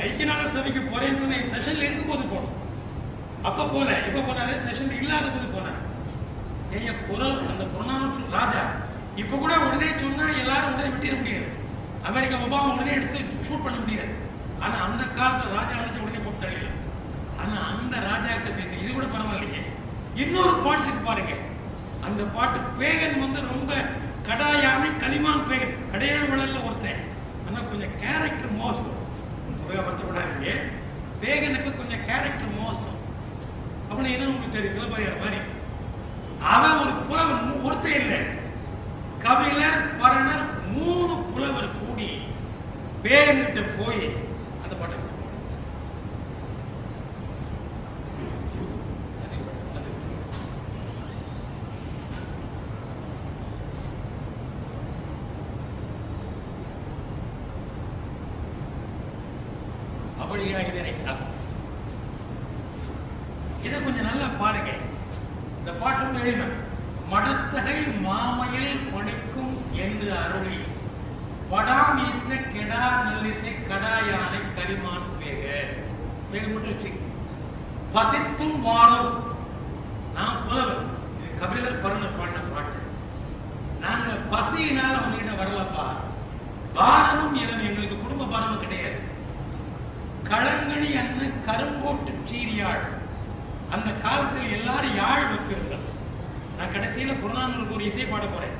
ஐக்கிய நாடுகள் சபைக்கு போறேன்னு சொன்ன செஷன்ல இருக்கும் போது போனோம். அப்ப போல இப்ப போனாரு, செஷன்ல இல்லாத போது போனார். ஏன் குரல் அந்த புறநானூற்று ராஜா இப்ப கூட உடனே சொன்னா எல்லாரும் உடனே விட்டிட முடியாது. அமெரிக்கா ஒபாமா உடனே எடுத்து ஷூட் பண்ண முடியாது. ஆனா அந்த காலத்துல ராஜா நினைச்ச உடனே போட்டு தள்ளிடல. ஆனா அந்த ராஜா கிட்ட பேசி இது கூட பரவாயில்லைங்க. இன்னொரு பாட்டு இருக்கு பாருங்க. அந்த பாட்டு பேகன் வந்து ரொம்ப கடாயாமி கலிமான் பேகன் கடையேழு வளர்ல ஒருத்தன். ஆனா கொஞ்சம் கேரக்டர் மோசம். வருத்தப்படாதீங்க, பேகனுக்கு கொஞ்சம் கேரக்டர் மோசம். அவனை என்ன உங்களுக்கு தெரியும், சிலப்பதிகார மாதிரி. அவன் ஒரு புலவன், ஒருத்தன் இல்லை, கபிலர் பரணர் 3 புலவர் கூடி பேகன்கிட்ட போய் அந்த பாட்டை அப்படியா நினைத்தார். இதை கொஞ்சம் நல்லா பாருங்க. இந்த பாட்டு எளிமை. மடத்தகை மாமையில் பணிக்கும் என்று அருளி படாம் ஈத்த கெடா நல்லிசை கடாயானை கரிமான் பேக பேக மட்டும் வச்சு பசித்தும் வாடும். நான் புலவன். இது கபிலர் பரணர் பாடின பாட்டு. நாங்க பசியினால உங்ககிட்ட வரலப்பா. பாரமும் இனம் எங்களுக்கு குடும்ப பாரமும் கிடையாது. களங்கணி அண்ண கருங்கோட்டு சீரியாள். அந்த காலத்தில் எல்லாரும் யாழ் வச்சிருந்தார். நான் கடைசியில புறநானூருக்கு ஒரு இசை பாட போறேன்.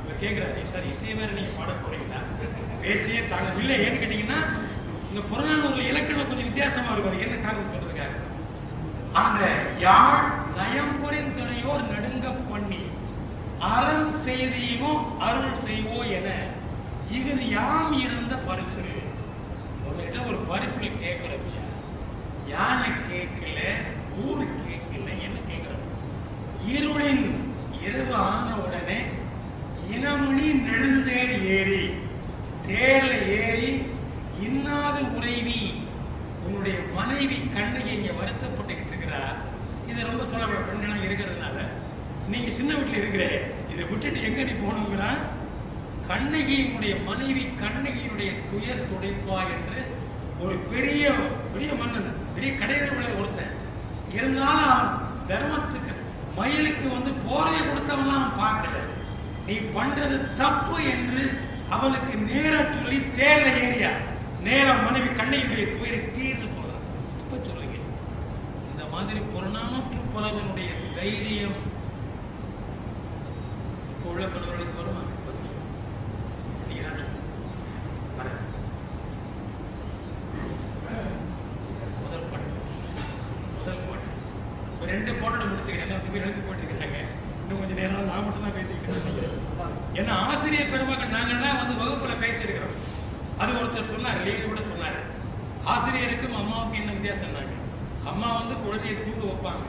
அவர் கேட்கிறாரு, சார் இசை வேற நீங்க பாட போறீங்களா? பேச்சையே தாங்க இல்லை. ஏன்னு கேட்டீங்கன்னா இந்த புறநானூர்ல இலக்கணம் கொஞ்சம் வித்தியாசமா இருக்கும். என்ன காரணம் சொல்றதுக்காக, அந்த யாழ் நயம்புரிந்துறையோர் நடுங்க பண்ணி அறம் செய்தியுமோ அருள் செய்வோ என இது யாம் இருந்த பரிசு. உங்ககிட்ட ஒரு பரிசு கேட்கிறோம். யானை கேட்கல, ஊர் கேட்கல, என்ன கேட்கிறோம்? இருளின் இரவு ஆன உடனே இனமணி நெடுந்தேர் ஏறி தேர்ல ஏறி இன்னாது உறைவி உன்னுடைய மனைவி கண்ணகி இங்க வருத்தப்பட்டுக்கிட்டு இருக்கிறா. இதை ரொம்ப சொல்லப்பட பெண்களாக இருக்கிறதுனால நீங்க சின்ன வீட்டில் இருக்கிற இதை விட்டுட்டு எங்க நீ போகணுங்கிறா? கண்ணகியினுடைய மனைவி கண்ணகியினுடைய துயர் துடைப்பா என்று ஒரு பெரிய பெரிய மன்னன், பெரிய கடையில ஒருத்தன் இருந்தாலும் அவன் தர்மத்துக்கு மயிலுக்கு வந்து போரையை கொடுத்தவன்லாம் அவன் பார்க்கல. நீ பண்றது தப்பு என்று அவனுக்கு நேர சொல்லி தேர்ல ஏறியா நேர மனைவி கண்ணகியுடைய துயரை தீர்ந்து சொல்றான். இப்ப சொல்லுங்க, இந்த மாதிரி புறநானூற்று புலவனுடைய தைரியம் இப்ப உள்ள புலவர்களுக்கு வருமா? ரெண்டு போட்டோட முடிச்சுக்கிறேன். நினைச்சு போட்டுருக்காங்க. இன்னும் கொஞ்சம் நேரம் நான் மட்டும் தான் பேசிக்கிட்டு இருக்கேன். ஏன்னா ஆசிரியர் பெருமக்கள் நாங்கள்லாம் வந்து வகுப்புல பேசியிருக்கிறோம். அது ஒருத்தர் சொன்னார், லீடு கூட சொன்னார், ஆசிரியருக்கும் அம்மாவுக்கு என்ன வித்தியாசம்னாங்க. அம்மா வந்து குழந்தையை தூங்க வைப்பாங்க.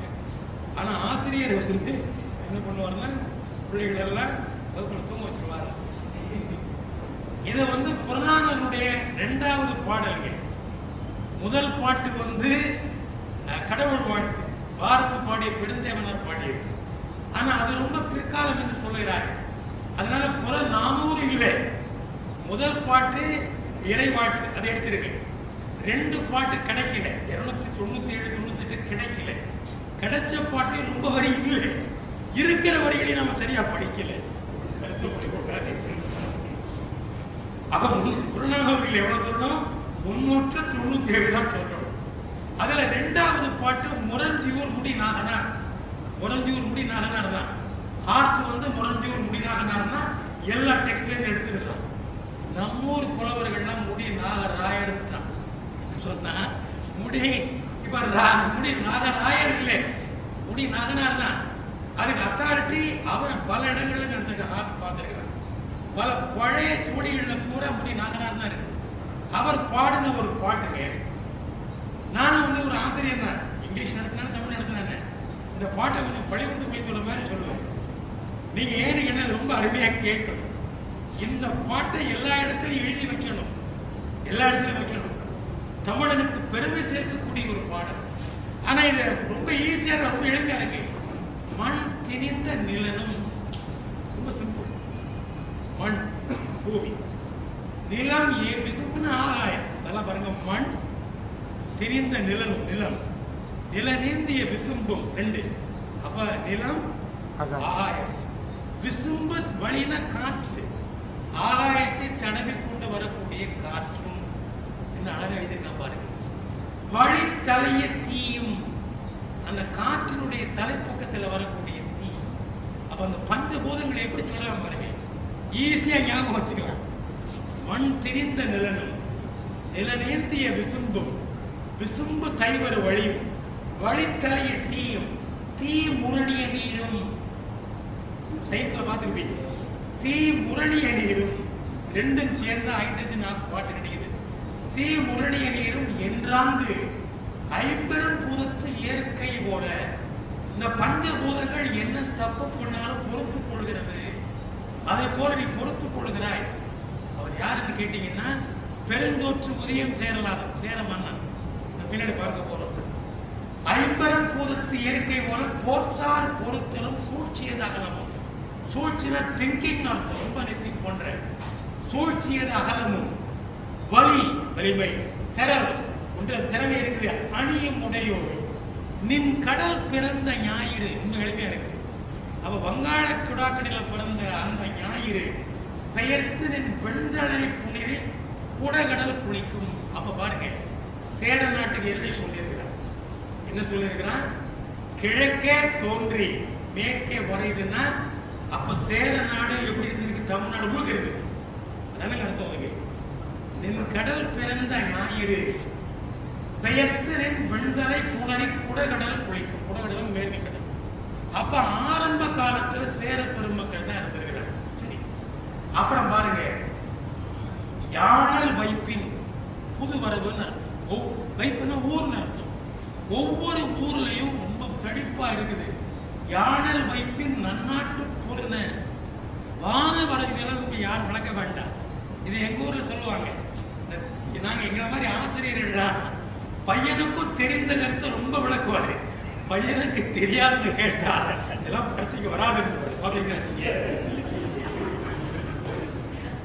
ஆனா ஆசிரியர் வந்து என்ன பண்ணுவாருன்னா பிள்ளைகள் எல்லாம் வகுப்புல தூங்க வச்சிருவாரு. இதை வந்து புறநானூருடைய 2வது பாடல்ங்க. முதல் பாட்டு வந்து கடவுள் வாழ்த்து பாரத பாடிய பெருந்தேவனார் பாடியது. ஆனா அது ரொம்ப பிற்காலம் என்று சொல்லுகிறார்கள். அதனால புறநானூறு இல்லை. முதல் பாட்டு இறை வாழ்த்து அதை எடுத்திருக்கு. 2 பாட்டு கிடைக்கல. 297 98 கிடைக்கல. கிடைச்ச பாட்டு ரொம்ப வரி இல்லை. இருக்கிற வரிகளையும் நம்ம சரியா படிக்கல. அப்ப புறநானூறு எவ்வளவு சொல்லணும்? 397 தான் சொல்லணும். அதுல 2வது பாட்டு முரஞ்சியூர் முடி நாகனார். முரஞ்சியூர் முடி நாகனார் தான். ஆர்ட் வந்து முரஞ்சியூர் முடி நாகனார்னா எல்லா டெக்ஸ்ட்ல இருந்து எடுத்துக்கலாம். நம்மூர் புலவர்கள்லாம் முடி நாகராயர் சொன்னா முடி இப்ப முடி நாகராயர் இல்லை, முடி நாகனார் தான். அதுக்கு அத்தாரிட்டி அவன் பல இடங்கள்ல எடுத்துக்க ஆர்ட் பார்த்துருக்கிறான். பல பழைய சுவடிகள்ல பூரா முடி நாகனார் தான் இருக்கு. அவர் பாடின ஒரு பாட்டுங்க. நானும் வந்து ஒரு ஆசிரியர் தான். இங்கிலீஷ் நடத்தினாலும் தமிழ் நடத்தினாங்க. இந்த பாட்டை கொஞ்சம் பழிவுந்து போய் சொல்ல மாதிரி சொல்லுவேன். நீங்க ஏன்னு என்ன ரொம்ப அருமையா கேட்கணும். இந்த பாட்டை எல்லா இடத்துலையும் எழுதி வைக்கணும், எல்லா இடத்துலையும் வைக்கணும். தமிழனுக்கு பெருமை சேர்க்கக்கூடிய ஒரு பாடல். ஆனா இது ரொம்ப ஈஸியா ரொம்ப எளிமையா இருக்கு. மண் திணிந்த நிலனும் ரொம்ப சிம்பிள். மண் பூமி, நிலம் விசும்புன்னு ஆகாயம். நல்லா பாருங்க, மண் திரிந்த நிலனும் நிலம், நில நீந்திய விசும்பும் 2. அப்ப நிலம் ஆகாயம், விசும்பு வழின காற்று, ஆகாயத்தை தடவி கொண்டு வரக்கூடிய காற்றும் என்ன அழகா எழுதியிருக்கான் பாருங்க. வழி தலைய தீயும், அந்த காற்றினுடைய தலைப்பக்கத்தில் வரக்கூடிய தீ. அப்ப அந்த பஞ்சபூதங்களை எப்படி சொல்லலாம் பாருங்க, ஈஸியா ஞாபகம் வச்சுக்கலாம். மண் திரிந்த நிலனும் நிலநேந்திய விசும்பும் விசும்பு தைவர் வழியும் வழித்தலைய தீயும் தீ முரணிய நீரும். சயின்ஸ்ல பார்த்துருப்பீங்க, தீ முரணிய நீரும் ரெண்டும் சேர்ந்த ஹைட்ரஜன் பாட்டு கிடைக்குது. தீ முரணிய நீரும் என்றாங்கு ஐம்பெரும் பூதத்து இயற்கை போல இந்த பஞ்சபூதங்கள் என்ன தப்பு பண்ணாலும் பொறுத்துக் கொள்கிறது. அதை போல நீ பொறுத்துக் கொள்கிறாய். அவர் யாருன்னு கேட்டீங்கன்னா பெருந்தோற்று உதயம் சேர மன்னன். பின்னாடி பார்க்க போறோம். ஐம்பெரும் பூதத்து இயற்கை போல போற்றார் பொறுத்தலும் சூழ்ச்சியது அகலமும். சூழ்ச்சின திங்கிங் அர்த்தம், ரொம்ப திங்க் பண்ற. சூழ்ச்சியது அகலமும் வலிமை திறல் ஒன்று திறமை இருக்குது. அணியும் உடையோடு நின் கடல் பிறந்த ஞாயிறு ரொம்ப எளிமையா இருக்குது. அவ வங்காள குடாக்கடியில் பிறந்த அந்த ஞாயிறு பெயர்த்து நின் வெண்தளரை புனிரி குடகடல் குளிக்கும். அப்ப பாருங்க, சேர நாட்டுக்கு எல்லை சொல்லியிருக்கிறான். என்ன சொல்லியிருக்கிறான்? கிழக்கே தோன்றி மேற்கே வரையுதுன்னா அப்ப சேர நாடு எப்படி இருந்திருக்கு? தமிழ்நாடு முழுக்க இருக்குது. அதானே அர்த்தம். அதுக்கு நின் கடல் பிறந்த ஞாயிறு பெயர்த்து நின் வெண்தலை புனரி குடகடல் குளிக்கும். குடகடலும் மேற்கு கடல். அப்ப ஆரம்ப காலத்துல சேர பெருமக்கள் தான் இருந்திருக்கிறாங்க. சரி, அப்புறம் பாருங்க, யாழல் வைப்பின் புது வரவுன்னு அர்த்தம். வைப்புன்னா ஊர்னு அர்த்தம். ஒவ்வொரு ஊர்லயும் ரொம்ப செழிப்பா இருக்குது. யாழல் வைப்பின் நன்னாட்டு பொருன வான வரவுகளெல்லாம் இப்ப யாரும் வளர்க்க வேண்டாம். இது எங்க ஊர்ல சொல்லுவாங்க. நாங்க எங்களை மாதிரி ஆசிரியர்களா பையனுக்கும் தெரிந்த கருத்தை ரொம்ப விளக்குவாரு. பையனுக்கு தெரியாதுன்னு கேட்டா இதெல்லாம் பரிசைக்கு வராது பாத்தீங்கன்னா நீங்க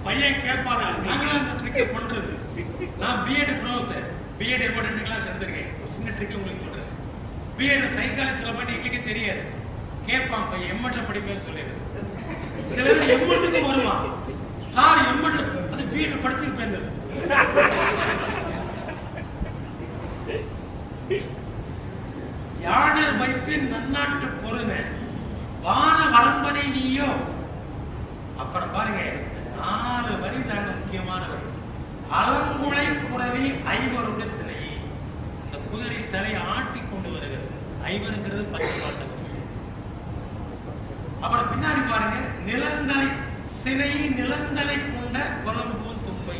பையன் கேட்பாங்க. நாங்களும் அந்த ட்ரிக்கை பண்றது. நான் B Ed professor, B Ed important class எடுத்திருக்கேன். ஒரு சின்ன ட்ரிக் உங்களுக்கு சொல்றேன். பிஎட் சைக்காலஜில பாட்டு எங்களுக்கு தெரியாது. கேட்பான் பையன் எம்எட்ல படிப்பேன்னு சொல்லிடுறது. சில பேர் எம்எட்டுக்கு வருவான். சார் எம்எட்ல அது பிஎட்ல படிச்சிருப்பேன். யாழல் வைப்பின் நன்னாட்டு பொருன வான வரம்பனை நீயோ. அப்புறம் பாருங்க, 4 வரி தாங்க முக்கியமான வரி. அலங்குளை புறவி ஐவருடைய சிலை. இந்த குதிரை தலை ஆட்டி கொண்டு வருகிறது. ஐவருங்கிறது 10 பாட்டு. அப்புறம் பின்னாடி பாருங்க, நிலந்தலை சினை நிலந்தலை கொண்ட கொலம்பூன் தும்பை.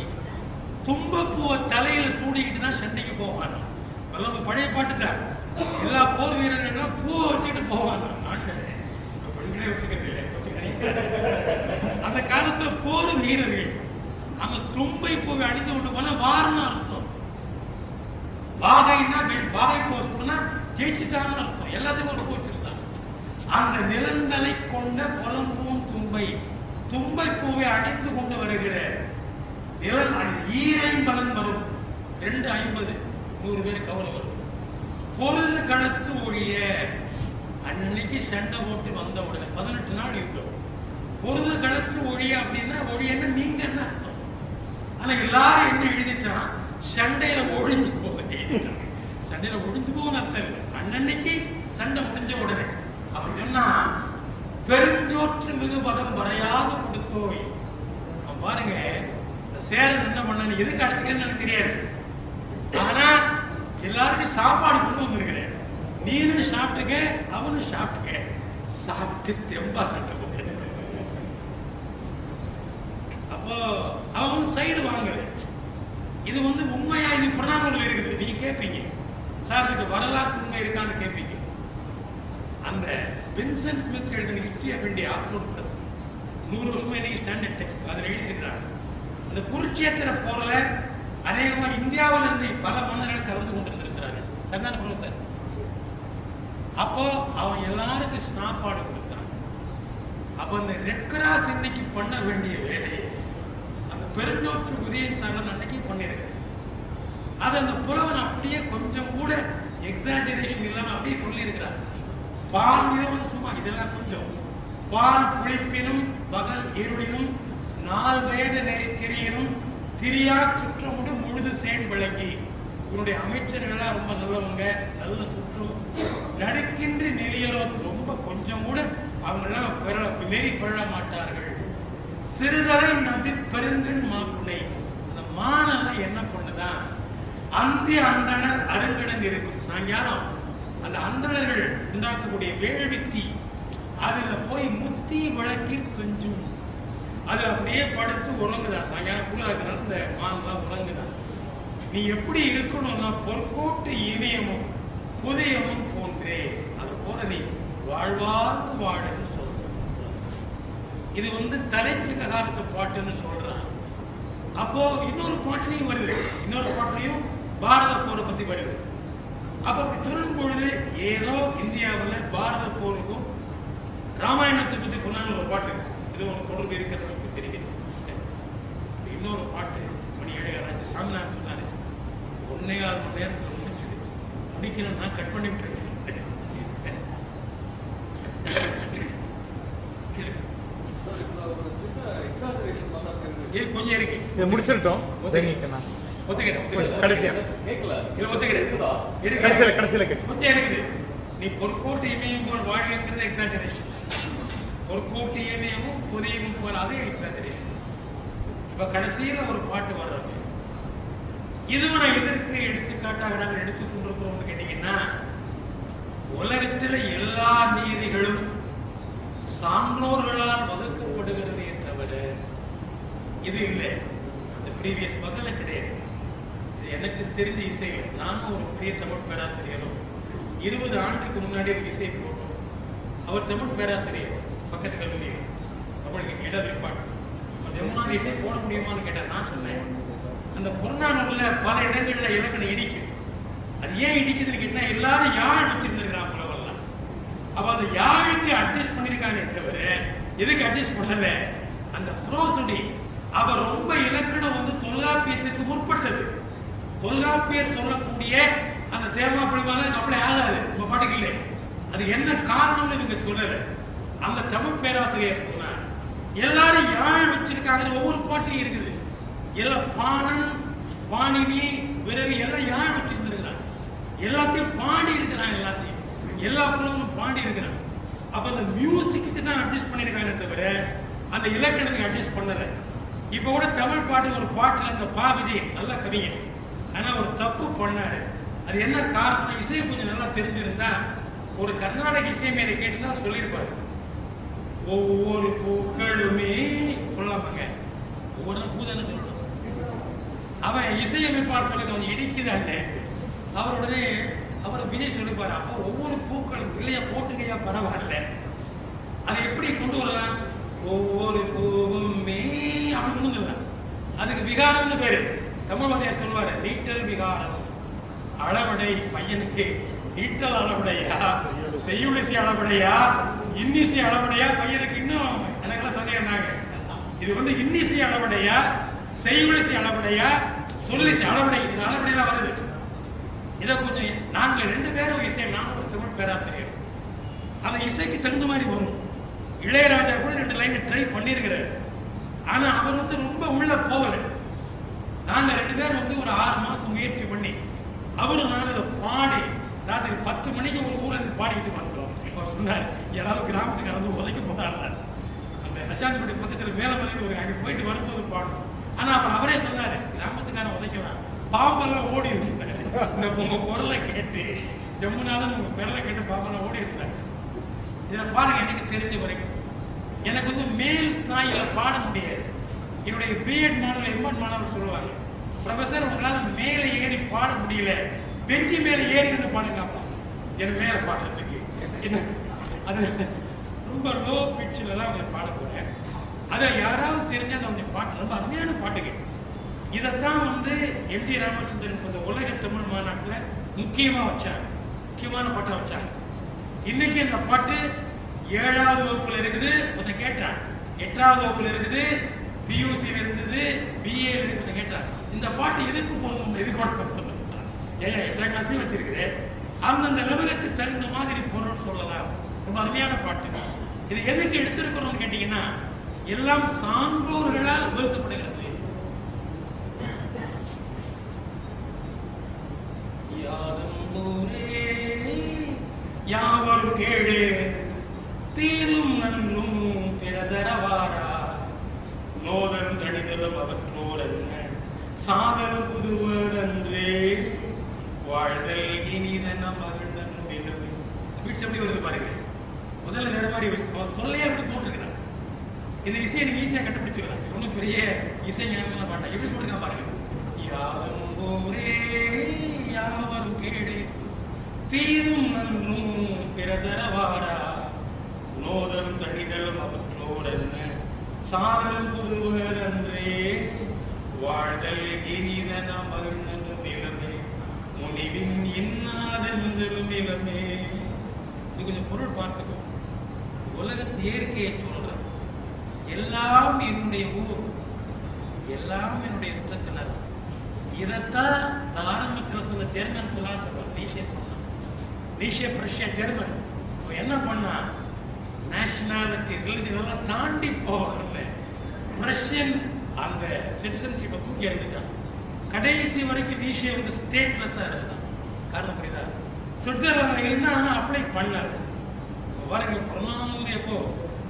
தும்பப்பூவை தலையில சூடிக்கிட்டு தான் சண்டைக்கு போவானா. பழைய பாட்டு தான். எல்லா போர் வீரர்களும் பூவை வச்சுட்டு போவானா. பெண்களே வச்சுக்கிறது இல்லை. அந்த காலத்துல போர் வீரர்கள் அந்த தும்பை பூவை அணிந்து கொண்டு போனா வார்னு அர்த்தம். வாகைன்னா வாகை பூ சூடுனா ஜெயிச்சுட்டான்னு அர்த்தம். எல்லாத்துக்கும் ஒரு பூ வச்சிருந்தான். அந்த நிலந்தலை கொண்ட புலம்பூன் தும்பை, தும்பை பூவை அணிந்து கொண்டு வருகிற ஈரைம்பலன் வரும். 250 100 பேர் கவலை வரும். பொழுது கடத்து ஒழிய அன்னைக்கு சண்டை போட்டு வந்த உடனே 18 நாள் யுத்தம். பொழுது கடத்து ஒழிய அப்படின்னா ஒழியன்னா நீங்க என்ன அர்த்தம்? ஆனா எல்லாரும் என்ன எழுதிட்டான்? சண்டையில ஒழிஞ்சு போக எழுதிட்டான். சண்டையில ஒழிஞ்சு போகன்னு அர்த்தம் இல்லை. அன்னைக்கு சண்டை முடிஞ்ச உடனே அப்படி சொன்னா பெருஞ்சோற்று மிகு பதம் வரையாத கொடுத்தோய். பாருங்க, சேரன் என்ன பண்ணான்னு எதுக்கு அடிச்சுக்கிறேன்னு எனக்கு தெரியாது. ஆனா எல்லாருக்கும் சாப்பாடு கொண்டு வந்திருக்கிறேன். நீனும் சாப்பிட்டுக்க, அவனும் சாப்பிட்டுக்க. சாப்பிட்டு தெம்பா சண்டை போட்டு அப்போ அவன் சைடு வாங்கல. இது உண்மையா? இது புறநானூறுல இருக்குது. நீங்க கேட்பீங்க, சார் இதுக்கு வரலாற்று உண்மை இருக்கான்னு கேட்பீங்க. அந்த வின்சென்ட் ஸ்மித் எழுதின history of India Oxford press 100 வருஷமா இன்னைக்கு ஸ்டாண்டர்ட் டெக்ஸ்ட் அதில் எழுதியிருக்கிறார். அந்த குருட்சேத்திர போர்ல அநேகமா இந்தியாவில் இருந்து பல மன்னர்கள் கலந்து கொண்டிருந்திருக்கிறார்கள். சரிதான ப்ரொஃபசர்? அப்போ அவன் எல்லாருக்கும் சாப்பாடு கொடுத்தான். அப்ப அந்த ரெட் கிராஸ் இன்னைக்கு பண்ண வேண்டிய வேலையை அந்த பெருந்தோற்று உதயன் சாரன் அன்னைக்கு பண்ணிருக்க. அது அந்த புலவன் அப்படியே கொஞ்சம் கூட எக்ஸாஜரேஷன் இல்லாம அப்படியே சொல்லி இருக்கிறார். பால் இரவன் சும்மா இதெல்லாம் கொஞ்சம் பால் புளிப்பினும் பகல் இருளினும் நாள் வேத நெறி திரியனும் திரியா சுற்றமுடு முழுது சேன் விளங்கி. இவருடைய அமைச்சர்கள்லாம் ரொம்ப நல்லவங்க, நல்ல சுற்றம், நடுக்கின்றி நெறியரோ, ரொம்ப கொஞ்சம் கூட அவங்கெல்லாம் நெறி பிறழ மாட்டார்கள். சிறுதலை நம்பி பெருங்கண் மாக்குனை. அந்த மானெல்லாம் என்ன பண்ணுதான், அந்தி அந்தனர் அருங்கடன் இருக்கும். சாயங்காலம் அந்த அந்தணர்கள் உண்டாக்கக்கூடிய வேள்வித்தி அதுல போய் முத்தி விளக்கி துஞ்சும். அதுல அப்படியே படுத்து உறங்குதான். சாயங்காலம் கூட இந்த மான்லாம் உறங்குதான். நீ எப்படி இருக்கணும்னா பொற்கோட்டு இமயமும் புதியமும் போன்றே, அது போல நீ வாழ்வார்ந்து வாழன்னு சொல்ற. இது தலைச்சக காலத்து பாட்டுன்னு சொல்றான். அப்போ இன்னொரு பாட்டுலையும் வருது, இன்னொரு பாட்டுலையும் பாரத போரை பத்தி வருது. அப்ப அப்படி சொல்லும் பொழுது ஏதோ இந்தியாவில் பாரத போருக்கும் ராமாயணத்தை பத்தி கொண்டாந்து ஒரு பாட்டு, இது ஒரு தொடர்பு இருக்கிறது நமக்கு தெரிகிறது. இன்னொரு பாட்டு மணி 7 சாமிநாதன் சொன்னாரு, 1.25 மணி நேரத்தில் முடிச்சுது, முடிக்கணும்னா கட் பண்ணி விட்டுருக்கேன். கொஞ்சம் இருக்கு, முடிச்சிருக்கோம். நீ பொற்கோட்டு இமயம் போல் வாழ்கிறது எக்ஸாஜரேஷன், பொற்கோட்டு இமயமும் புதியமும் போல் அதே எக்ஸாஜரேஷன். இப்ப கடைசியில ஒரு பாட்டு வர்றது, இதுவரை எதற்கு எடுத்துக்காட்டாக நாங்கள் எடுத்துக்கொண்டிருக்கிறோம் கேட்டீங்கன்னா, உலகத்தில் எல்லா நீதிகளும் சான்றோர்களால் வகுக்கப்படுகிறதே தவிர இது இல்லை. அந்த ப்ரீவியஸ் பதில கிடையாது. இது எனக்கு தெரிஞ்ச இசையில் நானும் ஒரு பெரிய தமிழ் பேராசிரியரும் 20 ஆண்டுக்கு முன்னாடி ஒரு இசை போட்டோம். அவர் தமிழ் பேராசிரியர், பக்கத்து கல்லூரியில் நம்மளுக்கு இடவிற்பாடு. யமுனா இசை போட முடியுமான்னு கேட்டார். நான் சொன்னேன், அந்த புறநானூரில் பல இடங்களில் இலக்கணம் இடிக்குது. அது ஏன் இடிக்குதுன்னு கேட்டால் எல்லாரும் யாழ் வச்சிருந்துருக்கிறான் புலவெல்லாம். அப்போ அந்த யாழுக்கு அட்ஜஸ்ட் பண்ணியிருக்கானே தவிர எதுக்கு அட்ஜஸ்ட் பண்ணல, அந்த ப்ரோசடி அவ ரொம்ப இலக்கணம் தொல்காப்பியத்திற்கு முற்பட்டது. தொல்காப்பியர் சொல்லக்கூடிய அந்த தேமா புலிமாலாம் அப்படி ஆகாது, நம்ம பாட்டுக்கு இல்லை. அது என்ன காரணம்னு இவங்க சொல்லலை. அந்த தமிழ் பேராசிரியர் சொன்னார், எல்லாரும் யாழ் வச்சிருக்காங்க, ஒவ்வொரு பாட்டிலையும் இருக்குது. எல்லாம் பாணன், பாணினி, விரவி எல்லாம் யாழ் வச்சிருந்துருக்கிறான். எல்லாத்தையும் பாடி இருக்கிறான், எல்லாத்தையும் எல்லா புலவரும் பாடி இருக்கிறான். அப்ப அந்த மியூசிக்கு தான் அட்ஜஸ்ட் பண்ணியிருக்காங்க தவிர அந்த இலக்கணத்துக்கு அட்ஜஸ்ட் பண்ணலை. இப்போ கூட தமிழ் பாட்டு ஒரு பாட்டில் அந்த பா விஜய் நல்ல கவிஞன், ஆனால் ஒரு தப்பு பண்ணாரு. அது என்ன காரணம், இசையை கொஞ்சம் நல்லா தெரிஞ்சிருந்தா ஒரு கர்நாடக இசை மேலே கேட்டுதான் சொல்லியிருப்பாரு. ஒவ்வொரு பூக்களுமே சொல்லாமாங்க, ஒவ்வொரு பூதானே சொல்லணும். அவன் இசையமைப்பாளர் சொல்லி கொஞ்சம் இடிக்குதான்னு அவருடனே அவர் விஜய் சொல்லிப்பாரு. அப்போ ஒவ்வொரு பூக்களும் இல்லையா போட்டுக்கையா பரவாயில்ல, அதை எப்படி கொண்டு வரலாம், ஒவ்வொரு பூவுமே அப்படி கொண்டு வரலாம். அதுக்கு விகாரம்னு பேரு. தமிழ் வாதியார் சொல்லுவாரு, நீட்டல் விகாரம். அளவடை பையனுக்கு நீட்டல் அளவடையா, செய்யுளிசை அளவடையா, இன்னிசை அளவடையா? பையனுக்கு இன்னும் எனக்கெல்லாம் சந்தேகம். இது இன்னிசை அளவடையா, செய்யுளிசை அளவடையா, சொல்லிசை அளவடை, இது அளவடையெல்லாம் வருது. இதை கொஞ்சம் நாங்கள் 2 பேரும் இசை, நானும் ஒரு தமிழ் பேராசிரியர், அந்த இசைக்கு தகுந்த மாதிரி வரும். இளையராஜா கூட 2 லைன் ட்ரை பண்ணியிருக்கிறார். ஆனா அவர் ரொம்ப உள்ள போகலை. நாங்க 2 பேரும் ஒரு 6 மாசம் முயற்சி பண்ணி அவரும் நான் இதை பாடி ராத்திரி 10 மணிக்கு ஒரு ஊர்ல இருந்து பாடிக்கிட்டு வந்தோம். இப்போ சொன்னார், யாராவது கிராமத்துக்கு உதைக்க போதாருனார். அந்த அசாந்திப்பட்டி பக்கத்தில் மேலமலைன்னு ஒரு அங்கே போயிட்டு வரும்போது பாடணும். ஆனா அப்புறம் அவரே சொன்னாரு, கிராமத்துக்காரன் உதைக்கலாம், பாம்பெல்லாம் ஓடி இருந்தாரு. இந்த உங்க குரலை கேட்டு ஜம்முநாதன் உங்க குரலை கேட்டு பாம்பெல்லாம் ஓடி இருந்தாரு. இதை பாருங்க, எனக்கு தெரிஞ்ச வரைக்கும் எனக்கு மேல் ஸ்தாயில பாட முடியாது. என்னுடைய பிஎட் மாணவர் எம்எட் மாணவர் சொல்லுவாங்க, ப்ரொஃபஸர் உங்களால் மேலே ஏறி பாட முடியல, பெஞ்சு மேலே ஏறி இருந்து பாடுங்கப்பா. என் மேலே பாடுறதுக்கு என்ன, அது ரொம்ப லோ பிட்சில் தான் அவங்க பாட போகிறேன். அதில் யாராவது தெரிஞ்சால் அந்த அவங்க பாட்டு ரொம்ப அருமையான பாட்டுகள். இதைத்தான் எம்ஜி ராமச்சந்திரன் இந்த உலக தமிழ் மாநாட்டில் முக்கியமாக வச்சாங்க, முக்கியமான பாட்டாக வச்சாங்க. இன்னைக்கு அந்த பாட்டு 7வது வகுப்புல இருக்குது, கொஞ்சம் கேட்டான். 8வது வகுப்புல இருக்குது, பியூசியில் இருந்தது, பிஏ இருக்குது கேட்டான். இந்த பாட்டு எதுக்கு போகணும், எதுக்கு பாட்டு போகணும், ஏன் 8ஆம் கிளாஸ்லேயும் வச்சிருக்குது. அந்தந்த லெவலுக்கு தகுந்த மாதிரி பொருள் சொல்லலாம். ரொம்ப அருமையான பாட்டு. இது எதுக்கு எடுத்திருக்கிறோம்னு கேட்டீங்கன்னா, எல்லாம் சான்றோர்களால் உபயோகப்படுகிறது. யாதும் ஊரே யாவரும் கேளு, தீரும் நன்றும் பிறதரவாரா, நோதரும் தனிதலும் அவற்றோர் என்ன, சாதனம் புதுவர் அன்றே, வாழ்தல் இனிதன மகிழ்ந்தனும் இல்லவே. பீட்ஸ் எப்படி வருது பாருங்க. முதல்ல வேற மாதிரி அவன் சொல்லையே அப்படி போட்டிருக்கிறான். இந்த இசையை நீங்க ஈஸியா கண்டுபிடிச்சிடலாம். ஒன்றும் பெரிய இசை ஞானம்லாம் வேண்டாம். எப்படி போட்டிருக்கான் பாருங்க. யாதும் ஊரே யாவரும் கேளு, தீரும் நன்றும் பிறதரவாரா, நோதலும் தனிதலும் அவற்றோர் என்ன, சாதலும் புதுவர் அன்றே, வாழ்தல் இனிதன மகிழ்ந்தனும் இளமே, முனிவின் இன்னாதென்றலும் இளமே. இது கொஞ்சம் பொருள் பார்த்துக்கோ. உலகத்து இயற்கையை சொல்ற எல்லாம் என்னுடைய ஊர், எல்லாம் என்னுடைய இஷ்டத்தினர். இதைத்தான் நான் ஆரம்பத்தில் சொன்ன ஜெர்மன் பிலாசபர் நீஷே சொன்னான். நீஷே பிரஷ்யா ஜெர்மன். அவன் என்ன பண்ணா, நேஷனாலிட்டி ரிலிஜன் எல்லாம் தாண்டி போகணும்னு பிரஷ்யன் அந்த சிட்டிசன்ஷிப்பை தூக்கி எறிஞ்சிட்டான். கடைசி வரைக்கும் நீஷே வந்து ஸ்டேட்லெஸ்ஸாக இருந்தான். காரணம் புரியுதா? சுவிட்சர்லாண்டில் இருந்தால் ஆனால் அப்ளை பண்ணாது. பாருங்க, புறநானூறு எப்போ,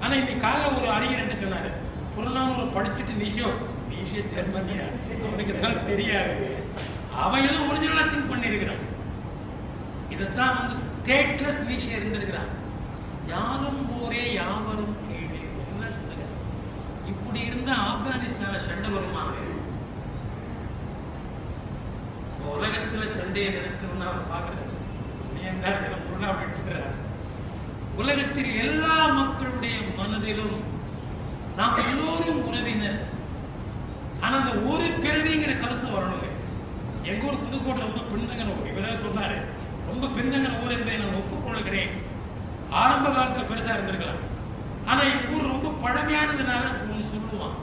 ஆனால் இன்னைக்கு காலைல ஒரு அறிஞர் என்ன சொன்னார், புறநானூறு படிச்சுட்டு நீஷே ஜெர்மனியா, அவனுக்கு இதெல்லாம் தெரியாது. அவன் ஏதோ ஒரிஜினலாக திங்க் பண்ணியிருக்கிறான். இதைத்தான் வந்து ஸ்டேட்லெஸ் நீஷே இருந்திருக்கிறான். யாரும் ஊரே யாவரும் கேளு என்ன சொல்லுங்க. இப்படி இருந்தா ஆப்கானிஸ்தான சண்டை வருமா? உலகத்துல சண்டையை நிறுத்தணும்னு அவர் பார்க்கறது உலகத்தில் எல்லா மக்களுடைய மனதிலும் நாம் எல்லோரும் உறவினர். ஆனா அந்த ஒரு பிறவிங்கிற கருத்து வரணும். எங்க ஊர் புதுக்கோட்டை ரொம்ப பின்தங்கின ஊர். இவராக சொன்னாரு, ரொம்ப பின்தங்கின ஊர் என்பதை நான் ஒப்புக்கொள்கிறேன். ஆரம்ப காலத்துல பெருசா இருந்திருக்கலாம். ஆனா எங்க ஊர் ரொம்ப பழமையானதுனால ஒன்று சொல்லுவான்,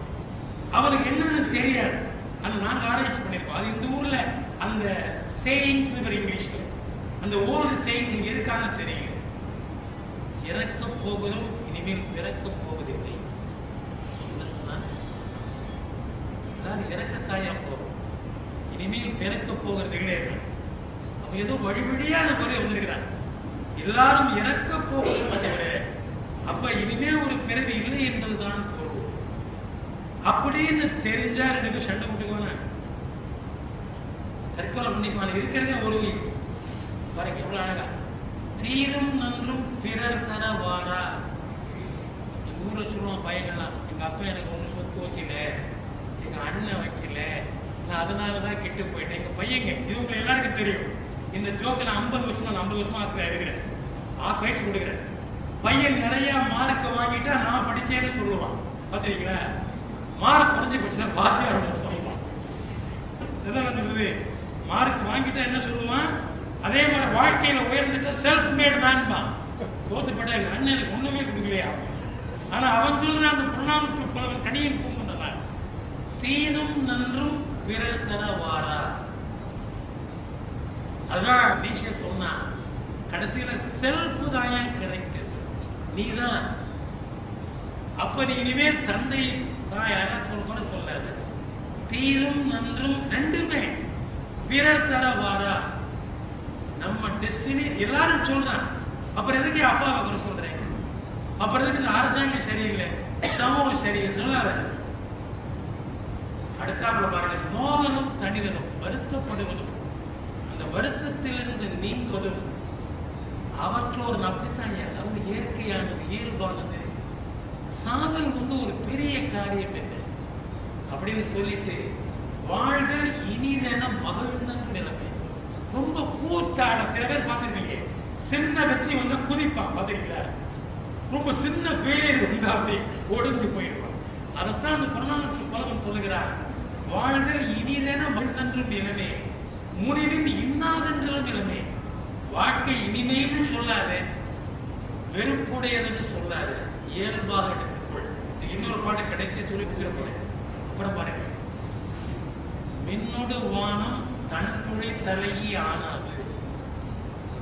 அவனுக்கு என்னன்னு தெரியாது. ஆனா நாங்க ஆராய்ச்சி பண்ணிருக்கோம். அது இந்த ஊர்ல அந்த சேயிங்ஸ் இங்கிலீஷ்ல அந்த ஓல்டு சேயிங்ஸ் இங்க இருக்கான்னு தெரியல. இறக்க போவதும் இனிமேல் பிறக்க போவதில்லை. என்ன சொன்னா, எல்லாரும் இறக்கத்தாயா போறோம், இனிமேல் பிறக்க போகிறது இல்லை. அவன் ஏதோ வழி வழியா அந்த முறை வந்திருக்கிறான். எல்லாரும் இறக்க போவது மட்டுமே. அப்ப இனிமே ஒரு பிறவி இல்லை என்பதுதான் பொருள். அப்படின்னு தெரிஞ்சா ரெண்டு பேரும் சண்டை விட்டுக்குவான, தற்கொலை பண்ணிப்பான. இருக்கிறதே ஒரு பாருங்க எவ்வளவு அழகா, தீரும் நன்றும் பிறர் தர வாரா. எங்க ஊர்ல சொல்லுவான் பையன்லாம், எங்க அப்பா எனக்கு ஒண்ணு சொத்து வைக்கல, எங்க அண்ணன் வைக்கல, நான் அதனாலதான் கெட்டு போயிட்டேன். எங்க பையங்க, இது உங்களுக்கு எல்லாருக்கும் தெரியும். இந்த ஜோக்க நான் 50 வருஷமா ஆசிரியர் இருக்கிறேன், பயிற்சி கொடுக்குறேன். பையன் நிறைய மார்க் வாங்கிட்டா நான் படிச்சேன்னு சொல்லுவான். பார்த்துருக்கீங்களா? மார்க் குறைஞ்சி போச்சுன்னா வாத்தியார் சொல்லுவான். மார்க் வாங்கிட்டா என்ன சொல்லுவான்? அதே மாதிரி வாழ்க்கையில உயர்ந்துட்டா செல்ஃப் மேட் மேன் தான். தோத்துப்பட்ட எங்க அண்ணன் எனக்கு ஒண்ணுமே கொடுக்கலையா? ஆனா அவன் சொல்ற அந்த புறநானூற்று புலவன் கணியன் பூங்குன்றனான், தீரும் நன்றும் பிறர் தர வாரா. அதான் நீஷே சொன்னா, கடைசியில செல்ஃப் தான் கரெக்ட், நீதான். அப்ப நீ இனிமேல் தந்தை தான் யாரெல்லாம் சொல்ல சொல்லாது. தீரும் நன்றும் ரெண்டுமே பிறர் தர வாரா. நம்ம டெஸ்டினி எல்லாரும் சொல்றான். அப்புறம் எதுக்கு அப்பாவை குறை சொல்றீங்க? அப்புறம் எதுக்கு இந்த அரசாங்கம் சரியில்லை, சமூகம் சரியில்லை சொல்லாத. அடுத்தாப்புல பாருங்க, நோதலும் தனிதலும், வருத்தப்படுவதும் அந்த வருத்தத்திலிருந்து நீங்குவதும் அவற்றோர் அப்படித்தான். அவங்க இயற்கையானது, இயல்பானது. சாதல் வந்து ஒரு பெரிய காரியம் என்ன அப்படின்னு சொல்லிட்டு, வாழ்தல் இனிதென மகிழ்ந்த நிலைமை. ரொம்ப கூச்சாட சில பேர் பார்த்துருப்பீங்க, சின்ன வெற்றி வந்து குதிப்பான். பார்த்துருக்கீங்களா? ரொம்ப சின்ன ஃபெயிலியர் வந்து அப்படி ஒடிஞ்சு போயிடுவான். அதைத்தான் அந்த புறநானூற்று புலவன் சொல்லுகிறார், வாழ்தல் இனிதென மகிழ்ந்த நிலைமை, முனிவின் இன்னாதென்றும் நிலைமை. வாழ்க்கை இனிமைன்னு சொல்லாத, வெறுப்புடையதுன்னு சொல்லாத, இயல்பாக எடுத்துக்கொள். இன்னொரு பாட்டு கடைசியை சொல்லி வச்சிருப்பேன். அப்புறம் பாருங்க, மின்னோடு வானம் தன் துளி தலையி ஆனாது.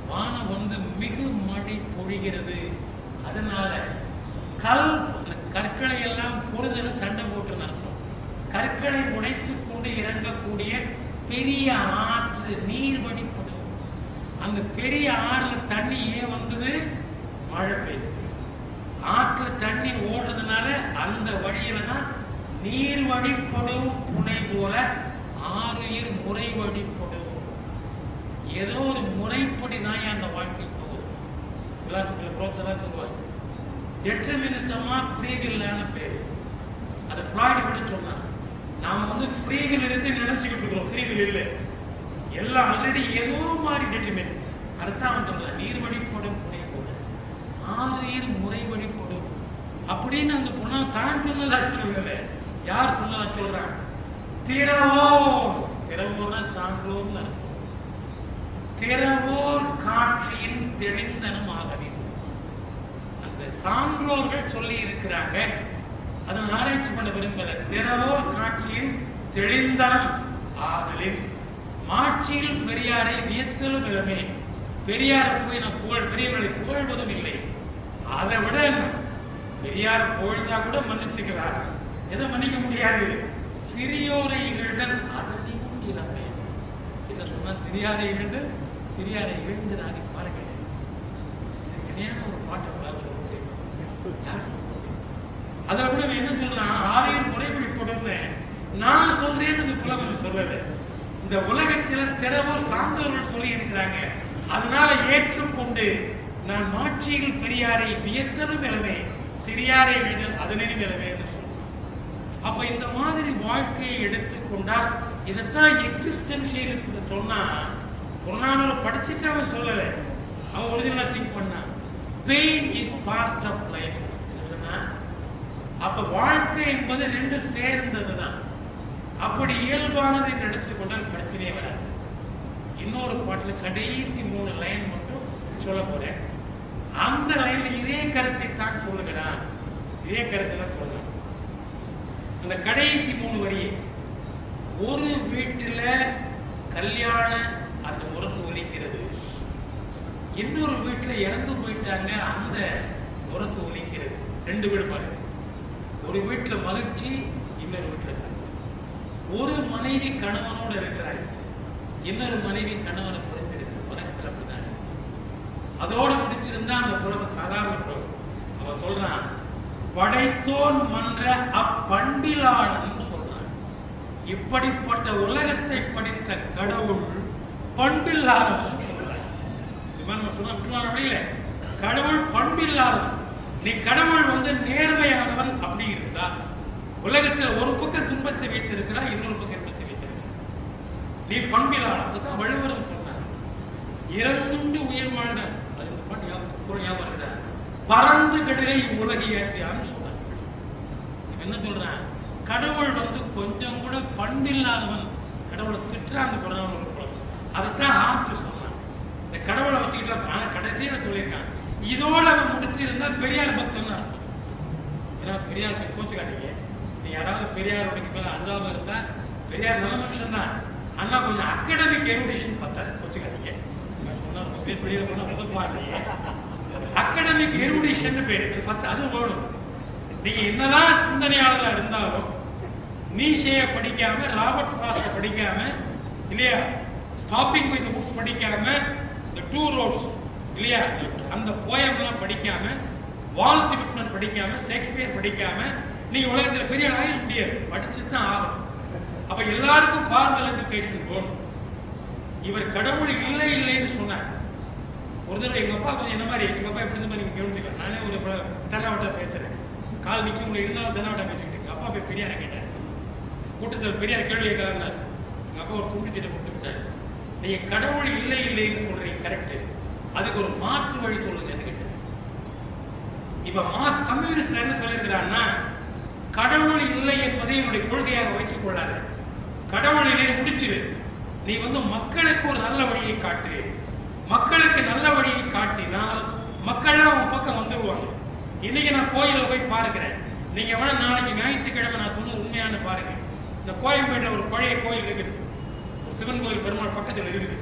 வானம் வந்து மிகு மழை பொழிகிறது. அதனால கற்களை எல்லாம் கற்களை உடைத்துக் கொண்டு இறங்கக்கூடிய பெரிய ஆற்று, நீர் வடிப்படும். அந்த பெரிய ஆறுல தண்ணி ஏன் வந்தது? மழை பெய்யுது. ஆற்றுல தண்ணி ஓடுறதுனால அந்த வழியில தான் நீர் வழிப்படும் புனை போல ஆறுயிர் முறை வழிப்படும். ஏதோ ஒரு முறைப்படி தான் அந்த வாழ்க்கை போகுது. பிலாசபில ப்ரொஃபஸரா சொல்லுவார், டெட்டர்மினிசமா ஃப்ரீவில்லான பேரு. அதை ஃப்ராய்டு கூட சொன்னார். நாம வந்து ஃப்ரீவில் இருந்து நினைச்சுக்கிட்டு இருக்கிறோம், ஃப்ரீவில் இல்லை. எல்லாம் ஆல்ரெடி ஏதோ மாதிரி டெட்டர்மின். அதுதான் அவன் சொல்ல, நீர் வழிப்படும் புனை போல ஆறுயிர் முறை வழிப்படும் அப்படின்னு அந்த பொண்ணா தான் சொன்னதா சொல்லல. யார் சொன்னதா சொல்றான்? திறவோர், திறவோர்னா சான்றோர்னு அர்த்தம். திறவோர் காட்சியின் தெளிந்தனமாகவே அந்த சான்றோர்கள் சொல்லி இருக்கிறாங்க. அதன் ஆராய்ச்சி பண்ண விரும்பல. திறவோர் காட்சியின் தெளிந்தனம் ஆதலின் மாட்சியில் பெரியாரை வியத்தலும் இளமே. பெரியாரை போய் நான் பெரியவர்களை புகழ்வதும் இல்லை. அதை விட பெரியாரை புகழ்ந்தா கூட மன்னிச்சுக்கலாம், எதை மன்னிக்க முடியாது? சிறியோரை இகழ்தல் அதனினும் இளமே. என்ன சொன்னா? சிறியாரை இகழ்தல், சிறியாரை இகழ்ந்தாரு. பாருங்க, இதுக்கு ஒரு பாட்டு எல்லாரும் சொல்லுங்க. யாரும் சொல்லுங்க. அதுல கூட என்ன சொல்றான்? ஆரியர் முறைப்படிப்படும்னு நான் சொல்றேன்னு இந்த புலவன் சொல்லல. இந்த உலகத்தில திறவோர் சார்ந்தவர்கள் சொல்லி இருக்கிறாங்க. அதனால ஏற்றுக்கொண்டு நான் மாட்சியில் பெரியாரை வியத்தலும் இளமே, சிறியாரை எழுதல் அதனினும் இளமேன்னு சொல்றேன். அப்ப இந்த மாதிரி வாழ்க்கையை எடுத்துக்கொண்டால் இதைத்தான் எக்ஸிஸ்டென்ஷியலிஸ்ட் சொன்னா. பொருளாதார படிச்சுட்டு அவன் சொல்லல, அவன் ஒரிஜினலா திங்க் பண்ணான். Pain is part of life. அப்ப வாழ்க்கை என்பது ரெண்டு சேர்ந்ததுதான். அப்படி இயல்பானது என்று எடுத்துக்கொண்டால் பிரச்சனையே வராது. இன்னொரு பாட்டுல கடைசி 3 லைன் மட்டும் சொல்ல போறேன். அந்த லைன்ல இதே கருத்தை தான் சொல்லுங்கடா, இதே கருத்தை தான் சொல்லலாம். அந்த கடைசி 3 வரியை, ஒரு வீட்டுல கல்யாண அந்த முரசு ஒலிக்கிறது, இன்னொரு வீட்டுல இறந்து போயிட்டாங்க அந்த முரசு ஒலிக்கிறது. 2 வீடு பாருங்க. ஒரு வீட்டுல மகிழ்ச்சி, இன்னொரு வீட்டுல கணவன். ஒரு மனைவி கணவனோட இருக்கிறாங்க, இன்னொரு மனைவி கணவனை புரிந்திருக்கு. உலகத்தில் அப்படிதான். அதோட முடிச்சிருந்தா அந்த புலவன் சாதாரண புலவன். அவன் சொல்றான், படைத்தோன் மன்ற அப்பண்பிலாளன் சொல்றான். இப்படிப்பட்ட உலகத்தை படித்த கடவுள் பண்பில்லாதவன் சொல்றான். நம்ம சொன்னா அப்படி இல்லை, கடவுள் பண்பில்லாதவன். நீ கடவுள் வந்து நேர்மையானவன் அப்படி இருந்தா உலகத்தில் ஒரு பக்கம் துன்பத்தை வைத்திருக்கிறா, இன்னொரு பக்கம் இன்பத்தை வைத்திருக்கிறார். நீ பண்பிலாளன். அதுதான் வள்ளுவரும் சொன்னார். இறந்துண்டு உயிர் வாழ்ந்தார். அது இந்த பாட்டு ஞாபகம் இருக்கிறார். பறந்து கடுகை உலகையாற்றியான்னு சொன்னார். என்ன சொல்றான்? கடவுள் வந்து கொஞ்சம் கூட பண்பில்லாதவன். கடவுளை திட்டுறான் அந்த குழந்தை. அதைத்தான் ஆற்று சொன்னான். இந்த கடவுளை வச்சுக்கிட்டு ஆனா கடைசியில சொல்லியிருக்கான். இதோட அவன் முடிச்சிருந்தா பெரியார் பக்தன் அர்த்தம். ஏன்னா பெரியார் கோச்சுக்காதீங்க. நீ யாராவது பெரியாருடைய மேல அஞ்சாம இருந்தா பெரியார் நல்ல மனுஷன் தான். ஆனா கொஞ்சம் அகாடமிக் எருடிஷன் பத்தாது, கோச்சுக்காதீங்க. சொன்னா ரொம்ப பேர் பெரிய போனா உதப்பலாம். அகாடமிக் எருடிஷன் பேரு பத்து, அது வேணும். நீங்க என்னதான் சிந்தனையாளராக இருந்தாலும் நீஷையை படிக்காம, ராபர்ட் ஃப்ராஸ்ட் படிக்காம, இல்லையா, ஸ்டாப்பிங் வித் புக்ஸ் படிக்காம, தி டூ ரோட்ஸ் இல்லையா, அந்த போயம்லாம் படிக்காம, வால்ட் விட்மன் படிக்காம, ஷேக்ஸ்பியர் படிக்காம நீங்க உலகத்துல பெரிய ஆக முடியாது. படிச்சு தான் ஆகும். அப்ப எல்லாருக்கும் ஃபார்மல் எஜுகேஷன் வேணும். இவர் கடவுள் இல்லை இல்லைன்னு சொன்னார். ஒரு தடவை எங்க அப்பா கொஞ்சம் என்ன மாதிரி, எங்க அப்பா எப்படி மாதிரி நீங்க கவனிச்சுக்கலாம். நானே ஒரு தென்னாவட்டா பேசுறேன், கால் நிக்க முடியும், இருந்தாலும் தென்னாவட்டா பேசிக்கிட்டு எங்க அப்பா போய் பெரியார கேட்டார். கூட்டத்தில் பெரியார் கேள்வி கேட்கலாம்னாரு. எங்க அப்பா ஒரு துண்டு சீட்டை கொடுத்து விட்டாரு. நீங்க கடவுள் இல்லை இல்லைன்னு சொல்றீங்க, கரெக்ட், அதுக்கு ஒரு மாற்று வழி சொல்லுங்க கேட்டார். இப்ப மாஸ் கம்யூனிஸ்ட் என்ன சொல்லியிருக்கிறான்னா, கடவுள் இல்லை என்பதை என்னுடைய கொள்கையாக வைத்துக் கொள்ளாத, கடவுள் இல்லை முடிச்சிரு, நீ வந்து மக்களுக்கு ஒரு நல்ல வழியை காட்டு. மக்களுக்கு நல்ல வழியை காட்டினால் மக்கள்லாம் உன் பக்கம் வந்துடுவாங்க. இன்னைக்கு நான் கோயில போய் பார்க்கிறேன், நீங்க வேணா நாளைக்கு ஞாயிற்றுக்கிழமை நான் சொன்னது உண்மையான பாருங்க. இந்த கோயம்பேட்டில் ஒரு பழைய கோயில் இருக்குது, ஒரு சிவன் கோயில் பெருமாள் பக்கத்தில் இருக்குது.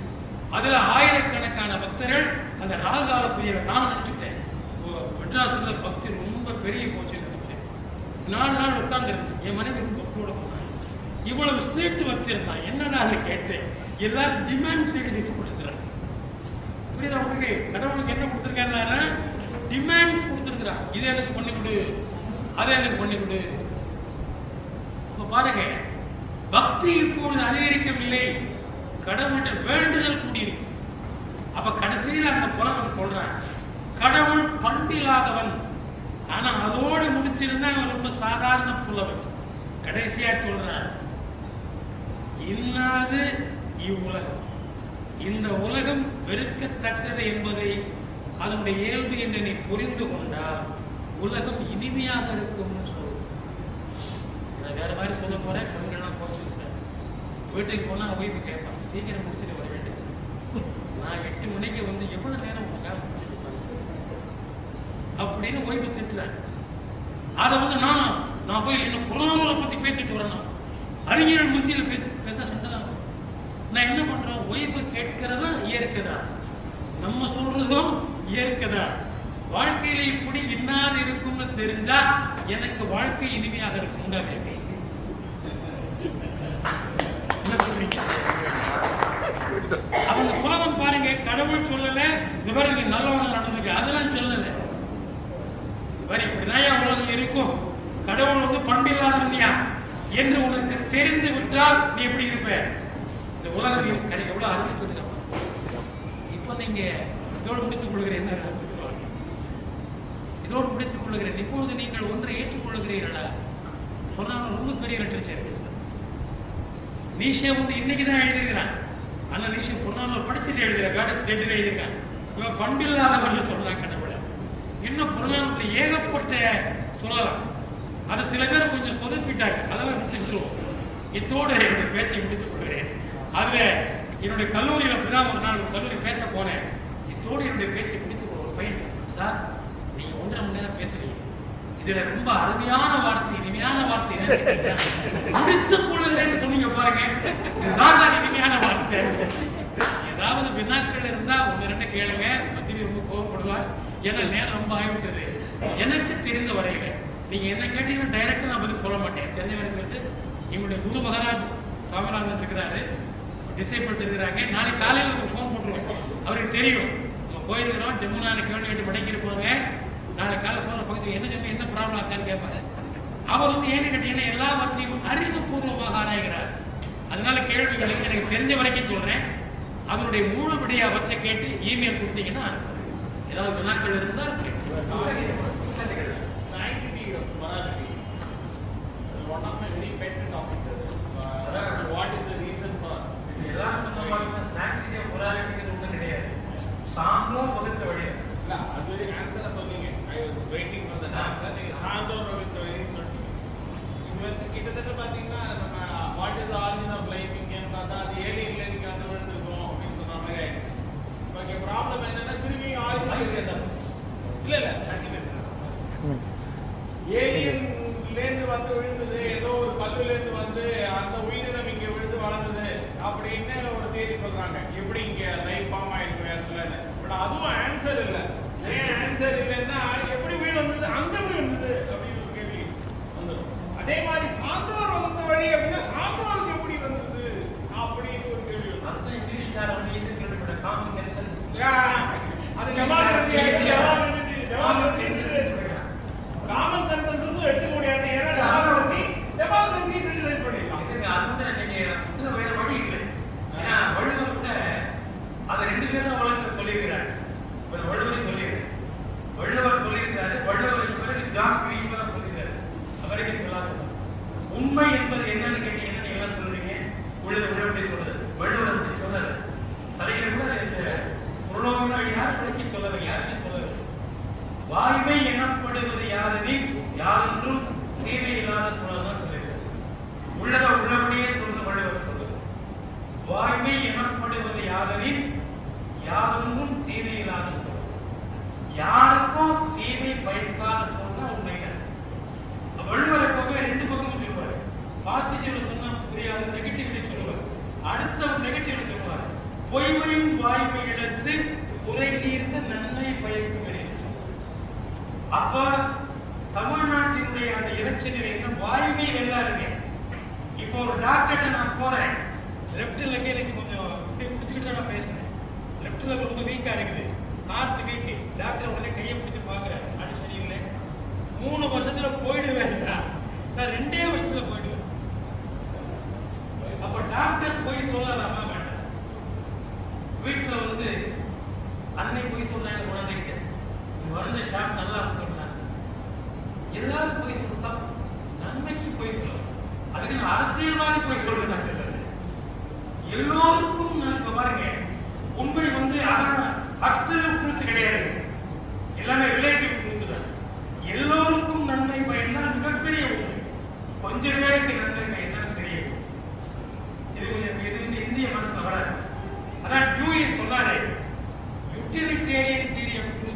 அதுல ஆயிரக்கணக்கான பக்தர்கள் அந்த ராகுகால பூஜையில நான் நினைச்சுட்டேன். மெட்ராஸ்ல பக்தி ரொம்ப பெரிய போச்சு நினைச்சேன். 4 நாள் உட்கார்ந்து இருந்தேன். என் மனைவி பக்தியோட போனாங்க. இவ்வளவு சீட்டு வச்சிருந்தான், என்னடான்னு கேட்டேன். எல்லாரும் டிமாண்ட்ஸ் எழுதி கொடுத்துருக்கிறாங்க. புரியுதா உங்களுக்கு? கடவுளுக்கு என்ன கொடுத்துருக்காரு? டிமாண்ட்ஸ் கொடுத்துருக்கிறான். இதை எனக்கு பண்ணி கொடு, அதை எனக்கு பண்ணி கொடு. இப்ப பாருங்க, பக்தி இப்பொழுது அதிகரிக்கவில்லை, கடவுள்கிட்ட வேண்டுதல் கூடியிருக்கு. அப்ப கடைசியில் அந்த புலவன் சொல்றான், கடவுள் பண்பில்லாதவன். ஆனா அதோடு முடிச்சிருந்தா அவன் ரொம்ப சாதாரண புலவன். கடைசியா சொல்றான், இன்னாது இவ்வுலகம், இந்த உலகம் வெறுக்கத்தக்கது என்பதை அதனுடைய இயல்பு என்று நீ புரிந்து கொண்டால் உலகம் இனிமையாக இருக்கும்னு சொல்லு. நான் வேற மாதிரி சொல்ல போறேன், பெண்கள்லாம் போச்சுட்டேன். வீட்டுக்கு போனா ஒய்ஃபு கேட்பான், சீக்கிரம் முடிச்சுட்டு வர வேண்டியது. நான் 8 மணிக்கு வந்து எவ்வளவு நேரம் உனக்காக முடிச்சுட்டு அப்படின்னு ஒய்ஃபு திட்டுறேன். அதை வந்து நான் போய் என்ன புறநானூரை பத்தி பேசிட்டு வரணும், அறிஞர்கள் மத்தியில் பேச சண்டை தான். நான் என்ன பண்றேன், ஒய்ஃபு கேட்கிறதா இயற்கைதான், நம்ம சொல்றதும் இயற்கைதான். வாழ்க்கையில இப்படி இன்னாது இருக்கும்னு தெரிஞ்சா எனக்கு வாழ்க்கை இனிமையாக இருக்கும். என்ன சொல்றீங்க? அவங்க புலவன் பாருங்க, கடவுள் சொல்லல இந்த மாதிரி நீ நல்லவன நடந்துக்க, அதெல்லாம் சொல்லல. இப்படிதான் உலகம் இருக்கும், கடவுள் வந்து பண்பில்லாதவன்யா என்று உனக்கு தெரிந்து விட்டால் நீ எப்படி இருப்ப? இந்த உலகம் எவ்வளவு அருமை சொல்லுங்க. இப்ப நீங்க இதோடு முடித்துக் கொள்கிறேன், என்ன இதோடு முடித்துக் கொள்கிறேன். இப்பொழுது நீங்கள் ஒன்றை ஏற்றுக்கொள்கிறீர்களா? சொன்னாலும் ரொம்ப பெரிய லிட்டரேச்சர். நீஷே வந்து இன்னைக்குதான் எழுதியிருக்கிறான். ஆனா நீஷே புறநானூறு படிச்சுட்டு எழுதுற, காடஸ் டெட்ல எழுதியிருக்கான். இவன் பண்பில்லாதவர்கள் சொல்லலாம் கடவுளை. இன்னும் புறநானூறுல ஏகப்பட்ட சொல்லலாம். அதை சில பேர் கொஞ்சம் சொதப்பிட்டாங்க, அதெல்லாம் விட்டுருவோம். இத்தோடு என்னுடைய பேச்சை முடித்துக் கொள்கிறேன். அதுல என்னுடைய கல்லூரியில் அப்படிதான் ஒரு நாள் கல்லூரி பேச போனேன். இத்தோடு என்னுடைய பேச்சை முடித்துக் கொள்ள ஒரு பையன் சொன்னான், சார் நீங்க 1.5 மணி நேரம் பேசுறீங்க, இதுல ரொம்ப அருமையான வார்த்தை, இனிமையான வார்த்தை முடித்துக் கொள்ளுகிறேன்னு சொன்னீங்க பாருங்க, இதுதான் சார் இனிமையான வார்த்தை. ஏதாவது வினாக்கள் இருந்தா 1-2 கேளுங்க. மத்திய ரொம்ப கோவப்படுவார், ஏன்னா நேரம் ரொம்ப ஆகிவிட்டது. எனக்கு தெரிந்த வரையில நீங்க என்ன கேட்டீங்கன்னா டைரக்டா நான் பதில் சொல்ல மாட்டேன், தெரிஞ்ச வரை சொல்லிட்டு எங்களுடைய குரு மகாராஜ் சுவாமிநாதன் இருக்கிறாரு, டிசைபிள்ஸ் இருக்கிறாங்க. நாளைக்கு காலையில் ஒரு ஃபோன் போட்டுருவோம், அவருக்கு தெரியும் நம்ம போயிருக்கிறோம். ஜமுனான கேள்வி கேட்டு மடக்கிருப்பாங்க. நாளைக்கு காலை ஃபோன் பக்கத்து என்ன ஜம்மு என்ன ப்ராப்ளம் ஆச்சான்னு கேட்பாரு. அவர் வந்து ஏன்னு கேட்டீங்கன்னா எல்லாவற்றையும் அறிவுபூர்வமாக ஆராய்கிறார். அதனால கேள்விகளுக்கு எனக்கு தெரிஞ்ச வரைக்கும் சொல்றேன். அதனுடைய முழுபடியை அவற்றை கேட்டு இமெயில் கொடுத்தீங்கன்னா ஏதாவது வினாக்கள் இருந்தால் சான்றோர் வகுத்த வழி இல்ல, அது ஆன்சரா சொன்னீங்க. I was waiting for the answer. நீங்க சான்றோர் வகுத்த வழின்னு சொல்லிட்டீங்க. இது வந்து கிட்டத்தட்ட பாத்தீங்கன்னா நம்ம what is the origin of life இங்கன்னு பார்த்தா அது ஏலியன்ல இருந்து வந்து விழுந்திருக்கும் அப்படின்னு சொன்ன மாதிரி ஆயிடுச்சு. ஓகே, ப்ராப்ளம் என்னன்னா திரும்பி ஆரிஜின் இல்ல ஏலியன்ல இருந்து வந்து விழுந்தது, ஏதோ ஒரு கல்லுல இருந்து வந்து அந்த உயிரினம் இங்க விழுந்து வளர்ந்தது அப்படின்னு ஒரு தியரி சொல்றாங்க. எப்படி இங்க லைஃப் ஃபார்ம் ஆயிருக்கு இடத்துல. பட் அதுவும் ஆன்சர் இல்லை. ஏன் ஆன்சர் இல்லைன்னா எப்படி வீடு வந்தது, அங்க போய் வந்தது அப்படின்னு ஒரு கேள்வி வந்துடும். அதே மாதிரி சான்றோர் வகுத்த வழி அப்படின்னா சான்றோருக்கு எப்படி வந்தது அப்படின்னு ஒரு கேள்வி வரும். அந்த இங்கிலீஷ்கார அது காமன் கன்சென்சஸ் எடுக்க முடியாது. ஏன்னா டெமோக்ரசி கிரிட்டிசைஸ் பண்ணிடலாம். அதுதான் நீங்க வேற வழி இல்லை. ஏன்னா வள்ளுவர் கூட அதை 2 பேரும் உலகத்தில் சொல்லியிருக்கிறார். வள்ளுவரை சொல்லியிருக்கிறார், வள்ளுவர் சொல்லியிருக்கிறாரு. வள்ளுவருக்கு பிறகு ஜான் கிரீப்பர் சொல்லியிருக்காரு, அமெரிக்கன் பிலாசபர். உண்மை என்பது என்னன்னு கேட்டீங்கன்னா நீங்க எல்லாம் சொல்றீங்க, உள்ளபடி சொல்றது. வள்ளுவர் அப்படி சொல்லல. தலைவர் கூட புறநானூறு யார் விளக்கி சொல்லல, யாருமே சொல்லல. வாய்மை எனப்படுவது யாரெனில் யாரென்றும் தீமை இல்லாத சொல்லதான் சொல்லியிருக்காரு. உள்ளதை உள்ளபடியே சொல்ல வள்ளுவர் சொல்லுது. வாய்மை எனப்படுவது யாரெனில் யாரென்றும் தீமை இல்லாத சொல், யாருக்கும் தீமை பயக்காத சொன்னா உண்மைகள். வள்ளுவர் எப்பவுமே 2 பக்கமும் சொல்லுவார். பாசிட்டிவ்ல சொன்னா புரியாது, நெகட்டிவ்ல சொல்லுவார். அடுத்த ஒரு நெகட்டிவ்ல சொல்லுவார், பொய்மையும் வாய்மை எடுத்து குறை தீர்ந்த நன்மை பயக்கும் என்று சொல்லுவார். அப்ப தமிழ்நாட்டினுடைய அந்த இலட்சியம் என்ன, வாய்மை வெல்லாருங்க. இப்போ ஒரு டாக்டர்கிட்ட நான் போறேன், லெஃப்ட் லெக் எனக்கு கொஞ்சம் இப்படி பிடிச்சிக்கிட்டு தான் நான் பேசுறேன். லெஃப்ட் லெக் ரொம்ப வீக்கா இருக்குது, ஹார்ட் வீக். டாக்டர் உடனே கையை பிடிச்சி பார்க்குறாரு, அது சரியில்லை. 3 வருஷத்துல போயிடுவேன், நான் 2 வருஷத்துல போயிடுவேன். அப்ப டாக்டர் போய் சொல்லலாமா வேண்டாம்? வீட்டுல வந்து அன்னை போய் சொல்றாங்க குழந்தைகிட்ட, மருந்து ஷாப் நல்லா இருக்குன்னா எல்லாரும் போய் சொல்ல, நன்மைக்கு போய் சொல்லலாம். அதுக்கு நான் அரசியல்வாதி போய் சொல்றேன். எல்லோருக்கும் நான் பாருங்க, உண்மை வந்து அப்சல்யூட் ட்ரூத் கிடையாது, எல்லாமே ரிலேட்டிவ் ட்ரூத் தான். எல்லோருக்கும் நன்மை பயன்தான் மிகப்பெரிய உண்மை, கொஞ்சம் பேருக்கு நன்மை பயன்தான் சரிய. இது வந்து இந்திய மனசுல வராது. அதான் டியூயி சொன்னாரு, utilitarian theory of truth.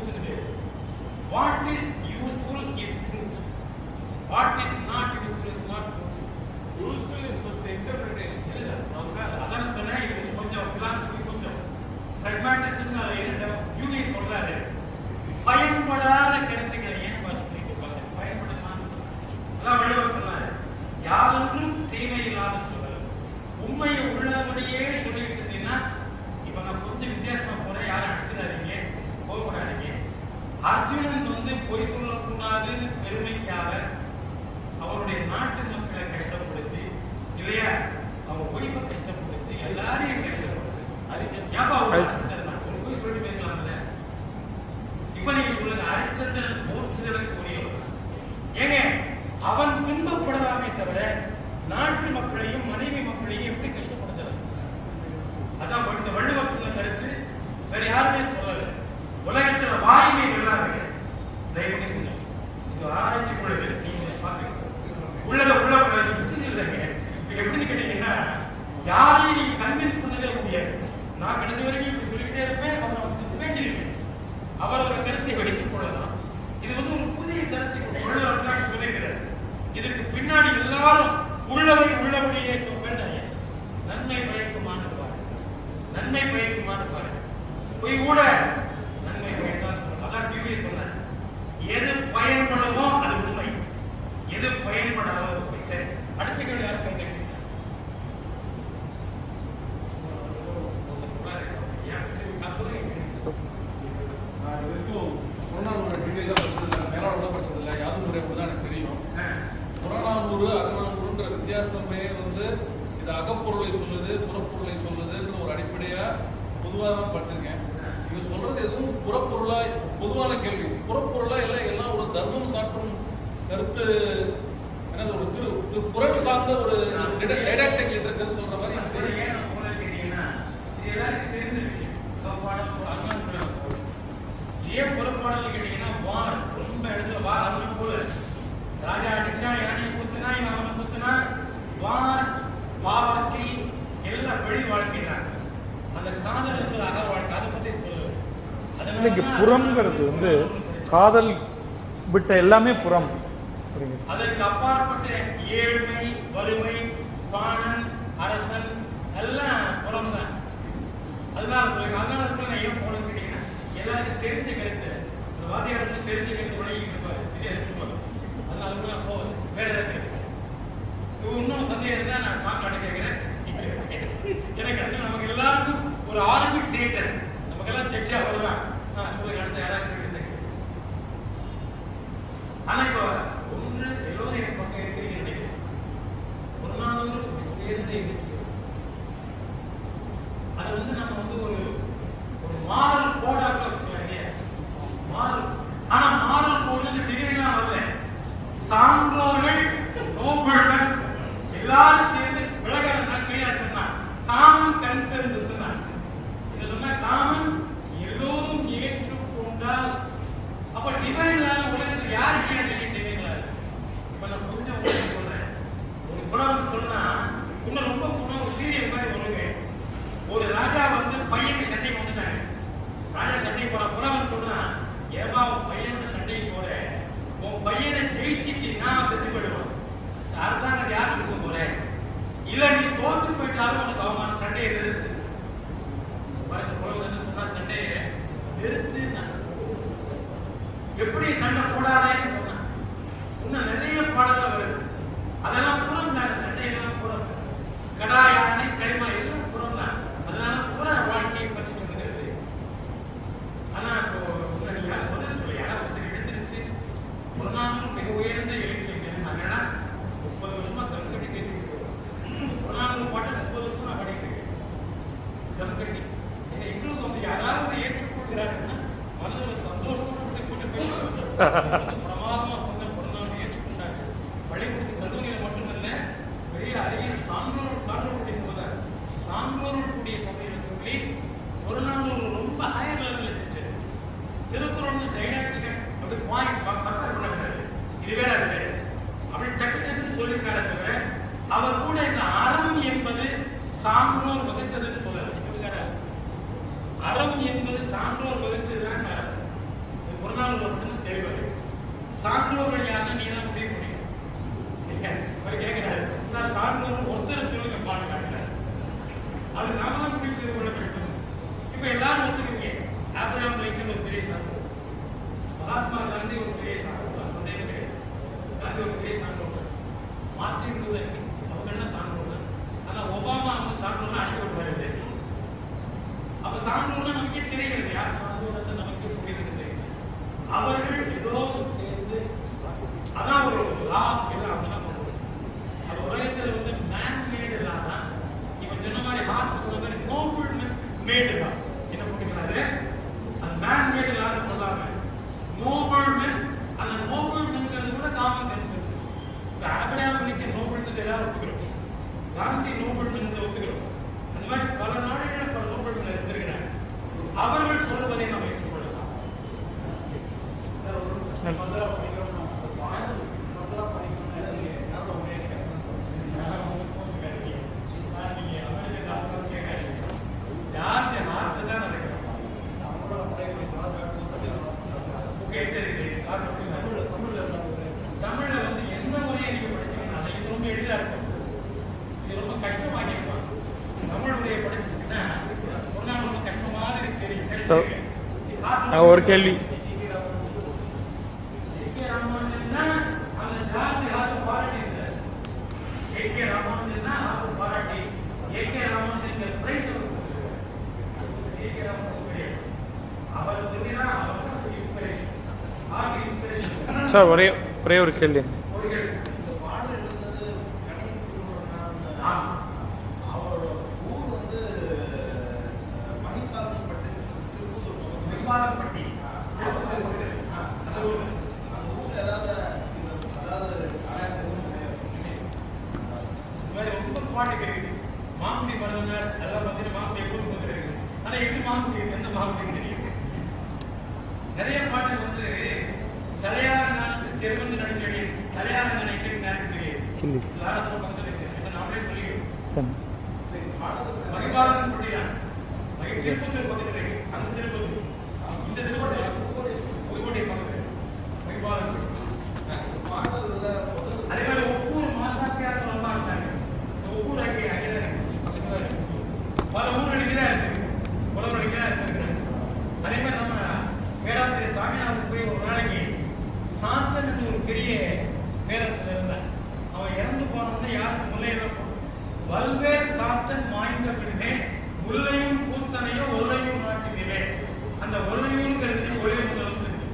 What is useful is truth, what is not useful is not truth. Useful is for the interpretation. அதான் சொன்னேன், இது கொஞ்சம் பிலாசபி, கொஞ்சம் பிராக்மேட்டிசம். என்ன டியூயி சொல்றாரு, பயன்படாத கருத்துக்களை ஏன் சொல்லிட்டு பயன்படுத்தாம. அதான் வள்ளுவர் சொன்னாரு, யாரென்றும் தீமை இல்லாத சொல்லல், உண்மையை உள்ளபடியே சொல்லிட்டு இருந்தீங்கன்னா. இப்ப நான் கொஞ்சம் வித்தியாசமா போறேன், யாரும் அடிச்சிடாதீங்க, போகக்கூடாதீங்க. அர்ஜுனன் வந்து பொய் சொல்லக்கூடாதுன்னு பெருமைக்காக அவருடைய நாட்டு மக்களை கஷ்டப்படுத்தி, இல்லையா, அவங்க பொய்ப்பை கஷ்டப்படுத்தி எல்லாரையும் கஷ்டப்படுத்தி, பொய் சொல்லிட்டு போயிருக்கலாம்ல. இப்ப நீங்க சொல்லுங்க, அரிச்சந்திரன் போற்றுதலுக்கு உரியவன். ஏங்க, அவன் துன்பப்படலாமே தவிர நாட்டு மக்களையும் மனைவி மக்களையும் எப்படி கஷ்டப்படுத்தலாம்? அதான் வள்ளுவர் சொன்ன கருத்து, வேற யாருமே சொல்லல. உலகத்துல வாய்மை இல்லாத தயவுங்க, இது ஆராய்ச்சி பொழுது நீங்க பாத்துக்கணும். உள்ளத உள்ள புத்தி இல்லைங்க. எப்படின்னு கேட்டீங்கன்னா, யாரையும் நீங்க கன்வின்ஸ் பண்ணவே முடியாது. நான் கடைசி வரைக்கும் இப்படி சொல்லிக்கிட்டே இருப்பேன், அவரை பேஞ்சிருப்பேன், அவரோட கருத்தை வைத்துக் கொள்ளலாம். இது வந்து ஒரு புதிய கருத்தை வள்ளுவர் சொல்லியிருக்கிறார். இதுக்கு பின்னாடி எல்லாரும் உள்ளதை உள்ளபடியே வேண்டாம். நன்மை பயக்குமான்னு பாரு, நன்மை பயக்குமான்னு பாரு. போய் கூட நன்மை பயன்தான் சொல்லணும். அதான் டிவி சொன்னார், எது பயன்படுமோ அது உண்மை, எது பயன்படாத உண்மை. சரி, அடுத்த கேள்வி யாரும் கை கட்டிட்டீங்க? நான் சொல்றேன், நான் இது வரைக்கும் புறநானூறு டீட்டெயிலாக படிச்சதில்லை, மேலாளோட படிச்சதில்லை, யாரும் முறை தான் எனக்கு தெரியும். புறநானூறு அகநானூறுன்ற வித்தியாசமே வந்து இது அகப்பொருளை சொல்லுது, புறப்பொருளை சொல்லுதுன்ற ஒரு அடிப்படையா பொதுவாக தான் படிச்சிருக்கேன். நீங்க சொல்றது எதுவும் புறப்பொருளா, பொதுவான கேள்வி, புறப்பொருளா எல்லாம் ஒரு தர்மம் சாற்றும் கருத்து, என்னது ஒரு புறம் சார்ந்த ஒரு டைடாக்டிக் லிட்டரேச்சர் சொல்ற மாதிரி. ஏன் கேட்டீங்கன்னா, இது எல்லாருக்கும் தெரிஞ்ச விஷயம். ஏன் புறப்பாடல் கேட்டீங்கன்னா, வார் ரொம்ப இடத்துல வார் அண்ணன் போல, ராஜா அடிச்சா யானையை குத்துனா இவன் அவனை குத்துனா, வார் பாவர்த்தி எல்லாம் வெளி வாழ்க்கை தான். அந்த காதல் என்பது அக வாழ்க்கை, அதை பத்தி சொல்லுவேன். இன்னைக்கு புறம்ங்கிறது வந்து காதல் விட்ட எல்லாமே புறம். அதற்கு அப்பாற்பட்ட ஏழ்மை, வறுமை, பாணன், அரசன் எல்லாம் புறம் தான். அதனால சொல்லுங்க, அதனால நான் ஏன் போனேன்னு கேட்டீங்கன்னா, எல்லாருக்கும் தெரிஞ்ச கருத்து, இந்த வாத்தியாருக்கு தெரிஞ்ச கருத்து விளங்கிட்டு இருப்பாரு, தெரியாது. அதனால நான் போவேன், வேற ஏதாவது கேட்கிறேன். இன்னும் சந்தேகம் இருந்தா நான் சாப்பாடு கேட்கிறேன். எனக்கு அடுத்து நமக்கு எல்லாருக்கும் ஒரு ஆர்மி தியேட்டர், நமக்கெல்லாம் தெரிஞ்சு அவ்வளவுதான். சொல்லுங்க, அடுத்த யாராவது ஆனா இப்போ ஒன்று எல்லோரும் என் பக்கம் இருக்கிறீங்க நினைக்கிறேன். ஒரு நாள் உயர்ந்த இது அதை வந்து நம்ம வந்து ஒரு மாரல் கோடாக வச்சுக்கலாம் இல்லையா? மாரல், ஆனா மாரல் கோடு டிகிரிலாம் வரல. சான்றோர்கள், நோபல்கள் எல்லாரும் சேர்ந்து விலகாத நாட்களே சொன்னா காமன் கன்சென்சஸ் சொன்னா காமன் எல்லோரும் ஏற்றுக்கொண்டால் அப்ப டிவைன்லான உலகத்துக்கு யாருக்கு டிவைன்ல? இப்ப நான் கொஞ்சம் சொல்றேன், ஒரு குணம் சொன்னா இன்னும் ரொம்ப குணம் ஒரு சீரியல் மாதிரி வருங்க. ஒரு ராஜா வந்து பையனுக்கு சண்டைக்கு வந்துட்டாங்க, ராஜா சண்டைக்கு போற குணம் சொன்னா, ஏமா உன் பையனோட சண்டைக்கு போற, உன் பையனை ஜெயிச்சிட்டு நான் செத்து போயிடுவான், அரசாங்கத்தை யார் கொடுக்க போற, இல்ல நீ தோத்து போயிட்டாலும் உனக்கு அவமான சண்டையை நிறுத்து. சொன்னா சண்டையை நிறுத்து, எப்படி சண்டை போடாதேன்னு சொன்னான். இன்னும் நிறைய பாடல்கள் வருது, அதெல்லாம் புறம் தாங்க, சண்டையெல்லாம் புறம். மிக உயர்ந்த இலக்கியம் என்னன்னா 30 வருஷமா ஜம்கட்டி பேசிக்கிட்டு இருக்கோம். புறநானூறு பாட்டு 30 வருஷமா நான் படிக்கிட்டு இருக்கேன். ஜம்கட்டி ஏன்னா எங்களுக்கு வந்து யாராவது ஏற்றுக்கொள்கிறாருன்னா மனதில் சந்தோஷத்தோட போட்டு பேசுவாங்க. பிரமாதமா சொன்ன புறநானூறு ஏற்றுக்கொண்டாங்க. பள்ளிக்கூடத்து கல்லூரியில மட்டுமல்ல, பெரிய அறிஞர் சான்றோர்களுடைய சமுதாயம், சான்றோர்களுடைய சபையில் சொல்லி புறநானூறு ரொம்ப higher level literature. Thirukkural didactic அப்படி பாயிண்ட் கம்பேர் பண்ணக்கூடாது. இது வேற அது வேற அப்படி டக்கு டக்குன்னு சொல்லியிருக்காரு தவிர அவர் கூட இந்த அறம் என்பது சான்றோர் வகுத்ததுன்னு சொல்லல. சொல்லுகிறார் அறம் என்பது சான்றோர் வகுத்ததுதான் அறம். புறநானூறு மட்டும் தெளிவாக சான்றோர்கள் யாருன்னு நீ தான் முடிவு பண்ணிக்கணும். அவர் கேட்கிறாரு, சார் சான்றோர் ஒருத்தர் சொல்லுங்க பாருங்க, அது நாம தான் முடிவு செய்து கொள்ள வேண்டும். இப்ப எல்லாரும் ஒத்துக்குவீங்க, ஆபிரகாம் லிங்கன் ஒரு பெரிய சான்றோர், மகாத்மா காந்தி ஒரு பெரிய சான்றோர், சந்தேகம் கிடையாது. காந்தி ஒரு பெரிய சான்றோர், மார்ட்டின் லூதர் கிங் அவங்க என்ன சான்றோர். ஆனா ஒபாமா வந்து சான்றோர்லாம் அனுப்பி விடுவாரு. அப்ப சான்றோர்லாம் நமக்கே தெரிகிறது, யார் சான்றோர் நமக்கு புரிகிறது. அவர்கள் எல்லோரும் சேர்ந்து அதான் ஒரு லா எல்லாம் அப்படிதான் பண்ணுவோம். அது உலகத்தில் வந்து மேன் மேடு இல்லாம இவன் சொன்ன மாதிரி ஹார்ட் சொன்ன மாதிரி நோபல் மேடு தான் என்ன பண்ணிக்கிறாரு. அந்த மேன் மேடு இல்லாம சொல்லாம நோபல் மேன், அந்த நோபல் மேன்ங்கிறது கூட காமன் கன்சென்சஸ். இப்போ ஆபிரகாம் லிங்கன் நோபல் மேன் எல்லாரும் ஒத்துக்கிறோம், காந்தி நோபல் மேன் ஒத்துக்கிறோம். அந்த மாதிரி பல நாடுகளில் பல நோபல் மேன் இருந்திருக்கிறாங்க. அவர்கள் சொல்வதை நாம் ஏற்றுக்கொள்ளலாம். தமிழ்ல வந்து எந்த முறையை நீங்க படிச்சீங்கன்னா இது ரொம்ப எளிதா இருக்கும், இது ரொம்ப கஷ்டமா இருக்கும். தமிழ் முறையை படிச்சீங்கன்னா ரொம்ப கஷ்டமா தெரியும். ஒரு கேள்வி, சார் ஒரே ஒரு கேள்வி. மாங்குடி மருந்தனார் அதெல்லாம் பார்த்தீங்கன்னா மாங்குடி எப்போது இருக்குது. ஆனால் 8 மாங்குடி இருக்கு, எந்த மாங்குடின்னு தெரியும். நிறைய பாட்டு வந்து தலையாளங்கானத்து செருவந்து நடுங்கடி தலையாளங்கனை யாருக்கு தெரியும், எல்லாரும் பக்கத்தில் இருக்கு, நாமளே சொல்லிடுவோம். மகிபாலன் பட்டிதான் திருப்பத்தூர் பக்கத்தில் இருக்கு, அந்த திருப்பத்தூர் இந்த திருப்பத்தூர் புதுக்கோட்டை பக்கத்தில் மகிபாலன் பட்டி. அதே மாதிரி ஒவ்வொரு மாசாத்தியார் ரொம்ப இருந்தாங்க. ஒவ்வொரு பல ஊர்களுக்கு தான் இருக்கு, புலவர்களுக்கு தான் இருக்கிறாங்க. அதே மாதிரி நம்ம பேராசிரியர் சாமிநாதன் போய் ஒரு நாளைக்கு சாத்தன் என்று ஒரு பெரிய பேரரசர் இருந்தார். அவன் இறந்து போனோம்னா யாருக்கு முல்லையில வல்வேல் சாத்தன் மாய்ந்த பின்னே முல்லையும் கூத்தனையும் ஒல்லையும் நாட்டினே. அந்த ஒல்லையூருங்கிறது ஒளிய முதல் இருக்குது.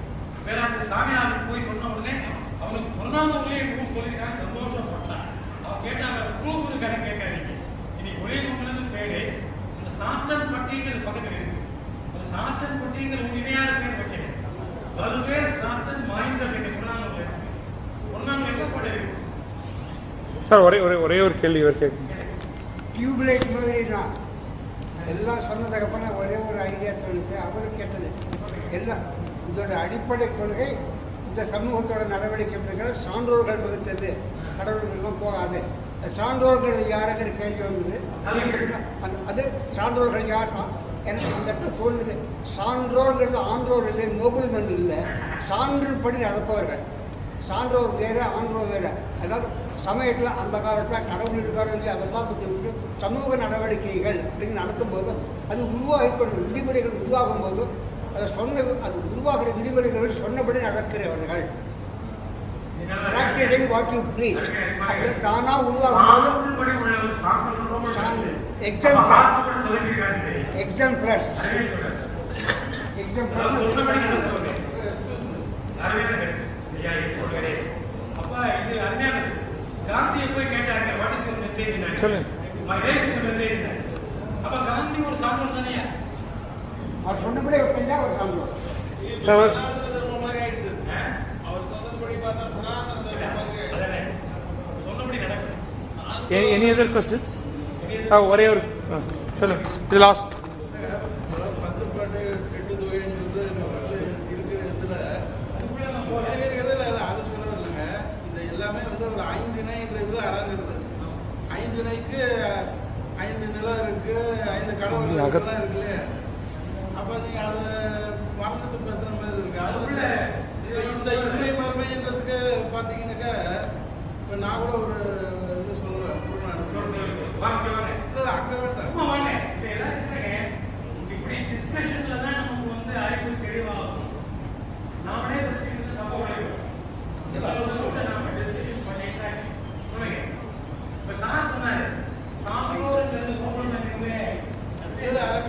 பேராசிரியர் சாமிநாதன் போய் சொன்ன உடனே அவனுக்கு புறநானூறுலேயே ரூல் சொல்லியிருக்காங்க, சந்தோஷப்பட்டான். அவன் கேட்டாங்க, ரூபுக்கு கடை கேட்காதீங்க, இன்னைக்கு ஒளியமுங்கன்னு பேரு அந்த சாத்தன் பட்டிங்கிற பக்கத்தில் இருக்கு. அந்த சாத்தன் பட்டிங்கிற உண்மையான பேர் வைக்கணும். வல்வேல் சாத்தன் மாய்ந்த பின்னே புறநானூறுல இருக்கு. புறநானூறு என்ன பாட்டு இருக்கு சார்? ஒரே ஒரு கேள்வி இவர் கேட்குங்க. டியூப்லைட் மாதிரி தான் எல்லாம் சொன்னதுக்கப்புறம் ஒரே ஒரு ஐடியா தோணுச்சு, அவரும் கேட்டது எல்லாம். இதோட அடிப்படை கொள்கை இந்த சமூகத்தோட நடவடிக்கை சான்றோர்கள் வகுத்தது, கடவுள்களுக்கும் போகாது. சான்றோர்கள் யாருங்கிற கேள்வி வந்தது. அது சான்றோர்கள் யார்? எனக்கு அந்த இடத்துல தோணுது, சான்றோர்கிறது ஆன்றோர் இல்லை, நோபல் மண் இல்லை, சான்று படி நடப்பவர்கள். சான்றோர் வேறு, ஆன்றோர் வேறு. அதாவது சமயத்தில் அந்த காலத்தில் கடவுள் இருக்காரோ இல்லை அதெல்லாம் பற்றி விட்டு சமூக நடவடிக்கைகள் அப்படின்னு நடத்தும் போது அது உருவாகிக்கொண்டு விதிமுறைகள் உருவாகும் போது அதை அது உருவாகிற விதிமுறைகள் சொன்னபடி நடக்கிறவர்கள் தானா உருவாகும் போது எக்ஸாம்பிளர் நிறைய சொல்லுங்க. அப்ப காந்தி ஒரு சான்றோர் தானே? அவர் சொன்னபடி செஞ்சா ஒரு சான்றோர். சொன்னபடி நடக்கும். Any other questions? ஒரே ஒரு சொல்லுங்க. இது லாஸ்ட். பத்துப்பாட்டு கெட்டு தொகைன்றது இருக்கிற இடத்துல அது சொல்லவில்லைங்க. இந்த எல்லாமே வந்து ஒரு 5 இணைன்ற இதில் அடங்குறது. 5 இணைக்கு 5 நிலம் இருக்கு, 5 கடவுள் இதெல்லாம் இருக்குல்ல. அப்போ நீங்கள் அதை மறந்துட்டு பேசுகிற மாதிரி இருக்கு. அது வந்து இந்த இன்மை மறுமைன்றதுக்கு பார்த்தீங்கன்னாக்கா இப்போ நான் கூட ஒரு இது சொல்லுவேன். அங்கே வேண்டாம். இப்படி டிஸ்கஷன்ல தான் நமக்கு வந்து அறிவு தெளிவாகும். நாமளே வச்சுக்கிட்டு தப்பா உழைப்போம். நாம டிஸ்கஷன் பண்ணிட்டா சொல்லுங்க. இப்ப சார் சொன்னாரு சாமியோருங்கிறது சோழனுமே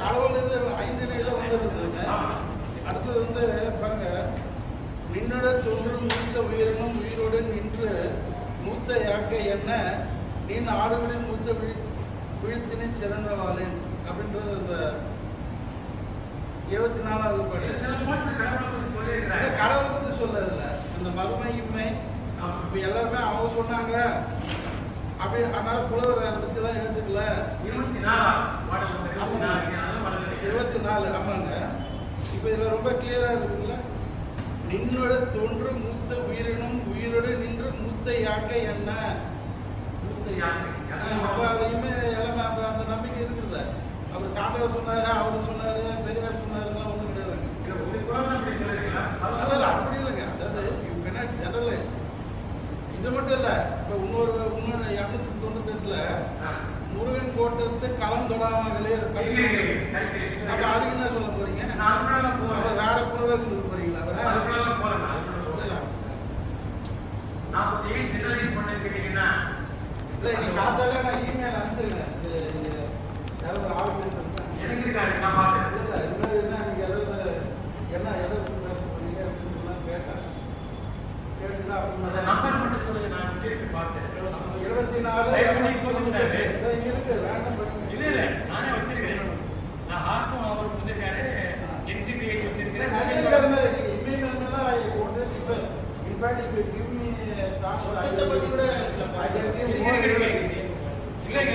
கடவுள் இது 5 நிலையில வந்துருக்குங்க. அடுத்தது வந்து பாருங்க, நின்னோட தொன்று மூத்த உயிரினும் உயிரோடு நின்று மூத்த யாக்கை என்ன நீ ஆடுகளின் மூத்த வீழ்த்தினை சிறந்தவாளேன் அப்படின்றது இந்த 24வது பாடல். கடவுளை பற்றி சொல்லதில்ல, இந்த மறுமை இன்மை இப்போ எல்லாருமே அவங்க சொன்னாங்க அப்படி. அதனால புலவர் அதை பற்றிலாம் எழுதுக்கல. 24 ஆமாங்க. இப்போ இதில் ரொம்ப கிளியராக இருக்குங்களா? நின்னோட தோன்று மூத்த உயிரினும் உயிரோடு நின்று மூத்த யாக்கை என்ன. அப்போ அதையுமே எல்லாமே அப்போ அந்த நம்பிக்கை இருக்குல்ல. அவர் சான்றவர் சொன்னாரு, அவர் சொன்னாரு, பெரியார் சொன்னாருலாம் ஒன்றும் கிடையாதுங்க. அதாவது அப்படி இல்லைங்க. அதாவது யூ cannot generalize. இது மட்டும் இல்லை, இப்போ இன்னொரு 298 முருகன் கோட்டத்து களம் தொடாமல் வெளியேற. அப்போ அதுக்கு என்ன சொல்ல போறீங்க? அப்போ வேற புலவர் சொல்ல போறீங்களா? இல்லை, நீ காத்தால நான் இமெயில் அனுப்பிச்சிருக்கேன். யாராவது ஆள் பேசுறேன் என்ன நீங்க எதாவது என்ன எதை பேச போறீங்க அப்படின்னு சொன்னா கேட்டேன். கேட்டுனா மட்டும் சொல்லுங்க. நான் திருப்பி பார்த்தேன். 24 இருக்கு வேண்டாம் பண்ணுங்க. இல்ல நானே வச்சிருக்கிறேன். நான் ஹார்க்கும் அவர் கொடுத்திருக்காரு, NCPH வச்சிருக்கிறேன். In fact if you give me chance இதை பத்தி கூட இல்லைங்க.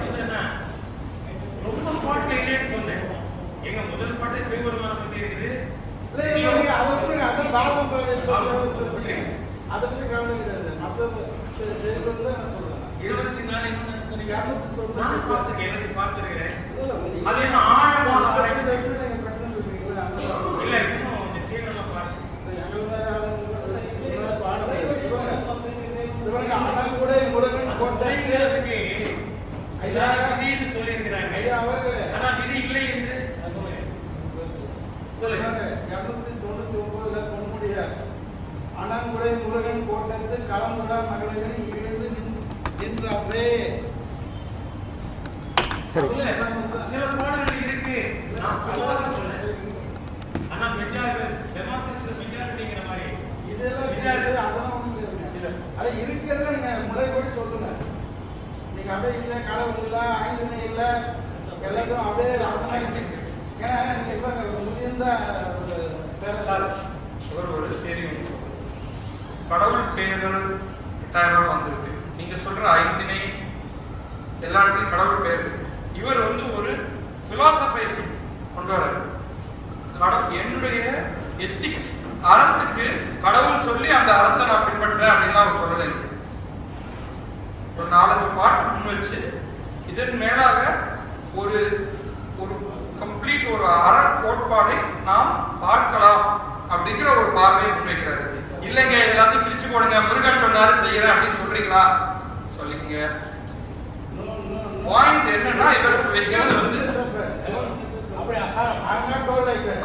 சொன்னா ரொம்ப பாட்டுல இல்லைன்னு சொன்னேன். எங்க முதல் பாட்டை சிவபெருமானை பத்தி இருக்குது. அதை பற்றி கவலை கிடையாது. மற்ற 24 இன்னும் சொன்னீங்க. 290 எனக்கு பார்த்துருக்கிறேன். அது என்ன ஆழமாக இல்ல, இன்னும் இந்த தீவிரமா பார்த்து விதின்னு சொல்லியிருக்கிறாங்க. ஆனா விதி இல்லை என்று சொல்லுங்க. 299 பொன்முடிய அனங்குடை முருகன் கோட்டத்து களம்புடா மகளிரை இழுந்து நின்றாவே. சரி. சில பாடல்கள் இருக்கு. நான் பொதுவாக சொன்னேன். ஆனா மெஜாரிட்டிங்கிற மாதிரி இதெல்லாம் அதெல்லாம் ஒன்றும் இல்லை. அது இருக்கிறத முறைப்படி சொல்லுங்க. நீங்க அப்படியே இல்லை, கடவுள் இல்லை, ஆயுதனை இல்லை, எல்லாத்தையும் அப்படியே ஏன்னா நீங்க இப்போ முதிர்ந்த ஒரு தெரியும். கடவுள் பெயர்கள் 8000 வந்திருக்கு. நீங்க சொல்ற 5 எல்லா இடத்துலையும் கடவுள் பெயர். இவர் வந்து ஒரு பிலாசபைசிங் கொண்டு வர்றாரு. என்னுடைய எத்திக்ஸ் அறத்துக்கு கடவுள் சொல்லி அந்த அறத்தை நான் பின்பற்றேன் அப்படின்னு அவர் சொல்லலை. ஒரு 4-5 பாட்டு முன் வச்சு இதன் மேலாக ஒரு ஒரு கம்ப்ளீட் ஒரு அற கோட்பாடை நாம் பார்க்கலாம் அப்படிங்கிற ஒரு பார்வையை முன்வைக்கிறாரு. இல்லைங்க எல்லாத்தையும் பிரிச்சு போடுங்க, முருகன் சொன்னாரு செய்யறேன் அப்படின்னு சொல்றீங்களா? சொல்லிக்கங்க. பாயிண்ட் என்னன்னா இவர் வைக்கிறது வந்து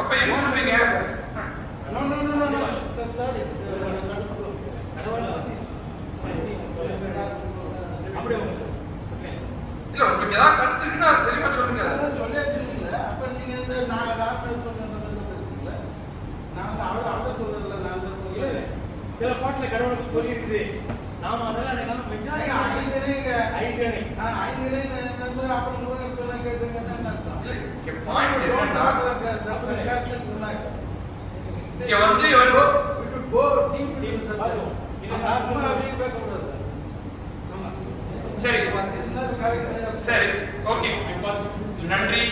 அப்ப என்ன சொல்றீங்க? இல்ல உங்களுக்கு ஏதாவது கருத்து இருக்குன்னா அது தெளிவா சொல்லுங்க. சொல்லியாச்சு. அப்ப நீங்க இந்த நான் டாக்டர் சொன்ன நான் அவரை சொல்றதில்ல, நான் தான் சொல்றேன். சில பாட்டுல கடவுளுக்கு சொல்லி இருக்குது. நாம அதெல்லாம் நினைக்காம நீங்க ஐந்திணைங்க. ஐந்திணை. ஐந்திணைன்னு வந்து அப்புறம் முருகன் சொன்னா கேட்டுங்கன்னா என்ன அர்த்தம்? இங்க point என்னன்னா, That's sarcastic remarks. இங்க வந்து இவர் We should go deep into the பாருங்க. ஆமா, சும்மா அப்படியே பேசக்கூடாது. ஆமா. சரி This is not correct. சரி ஓகே நன்றி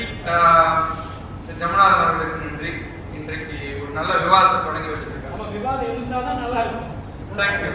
ஜமுனாதன் அவர்களுக்கு நன்றி. இன்றைக்கு ஒரு நல்ல விவாதத்தை தொடங்கி வச்சிருக்காங்க. நம்ம விவாதம் இருந்தாதான் நல்லா இருக்கும். தேங்க்யூ.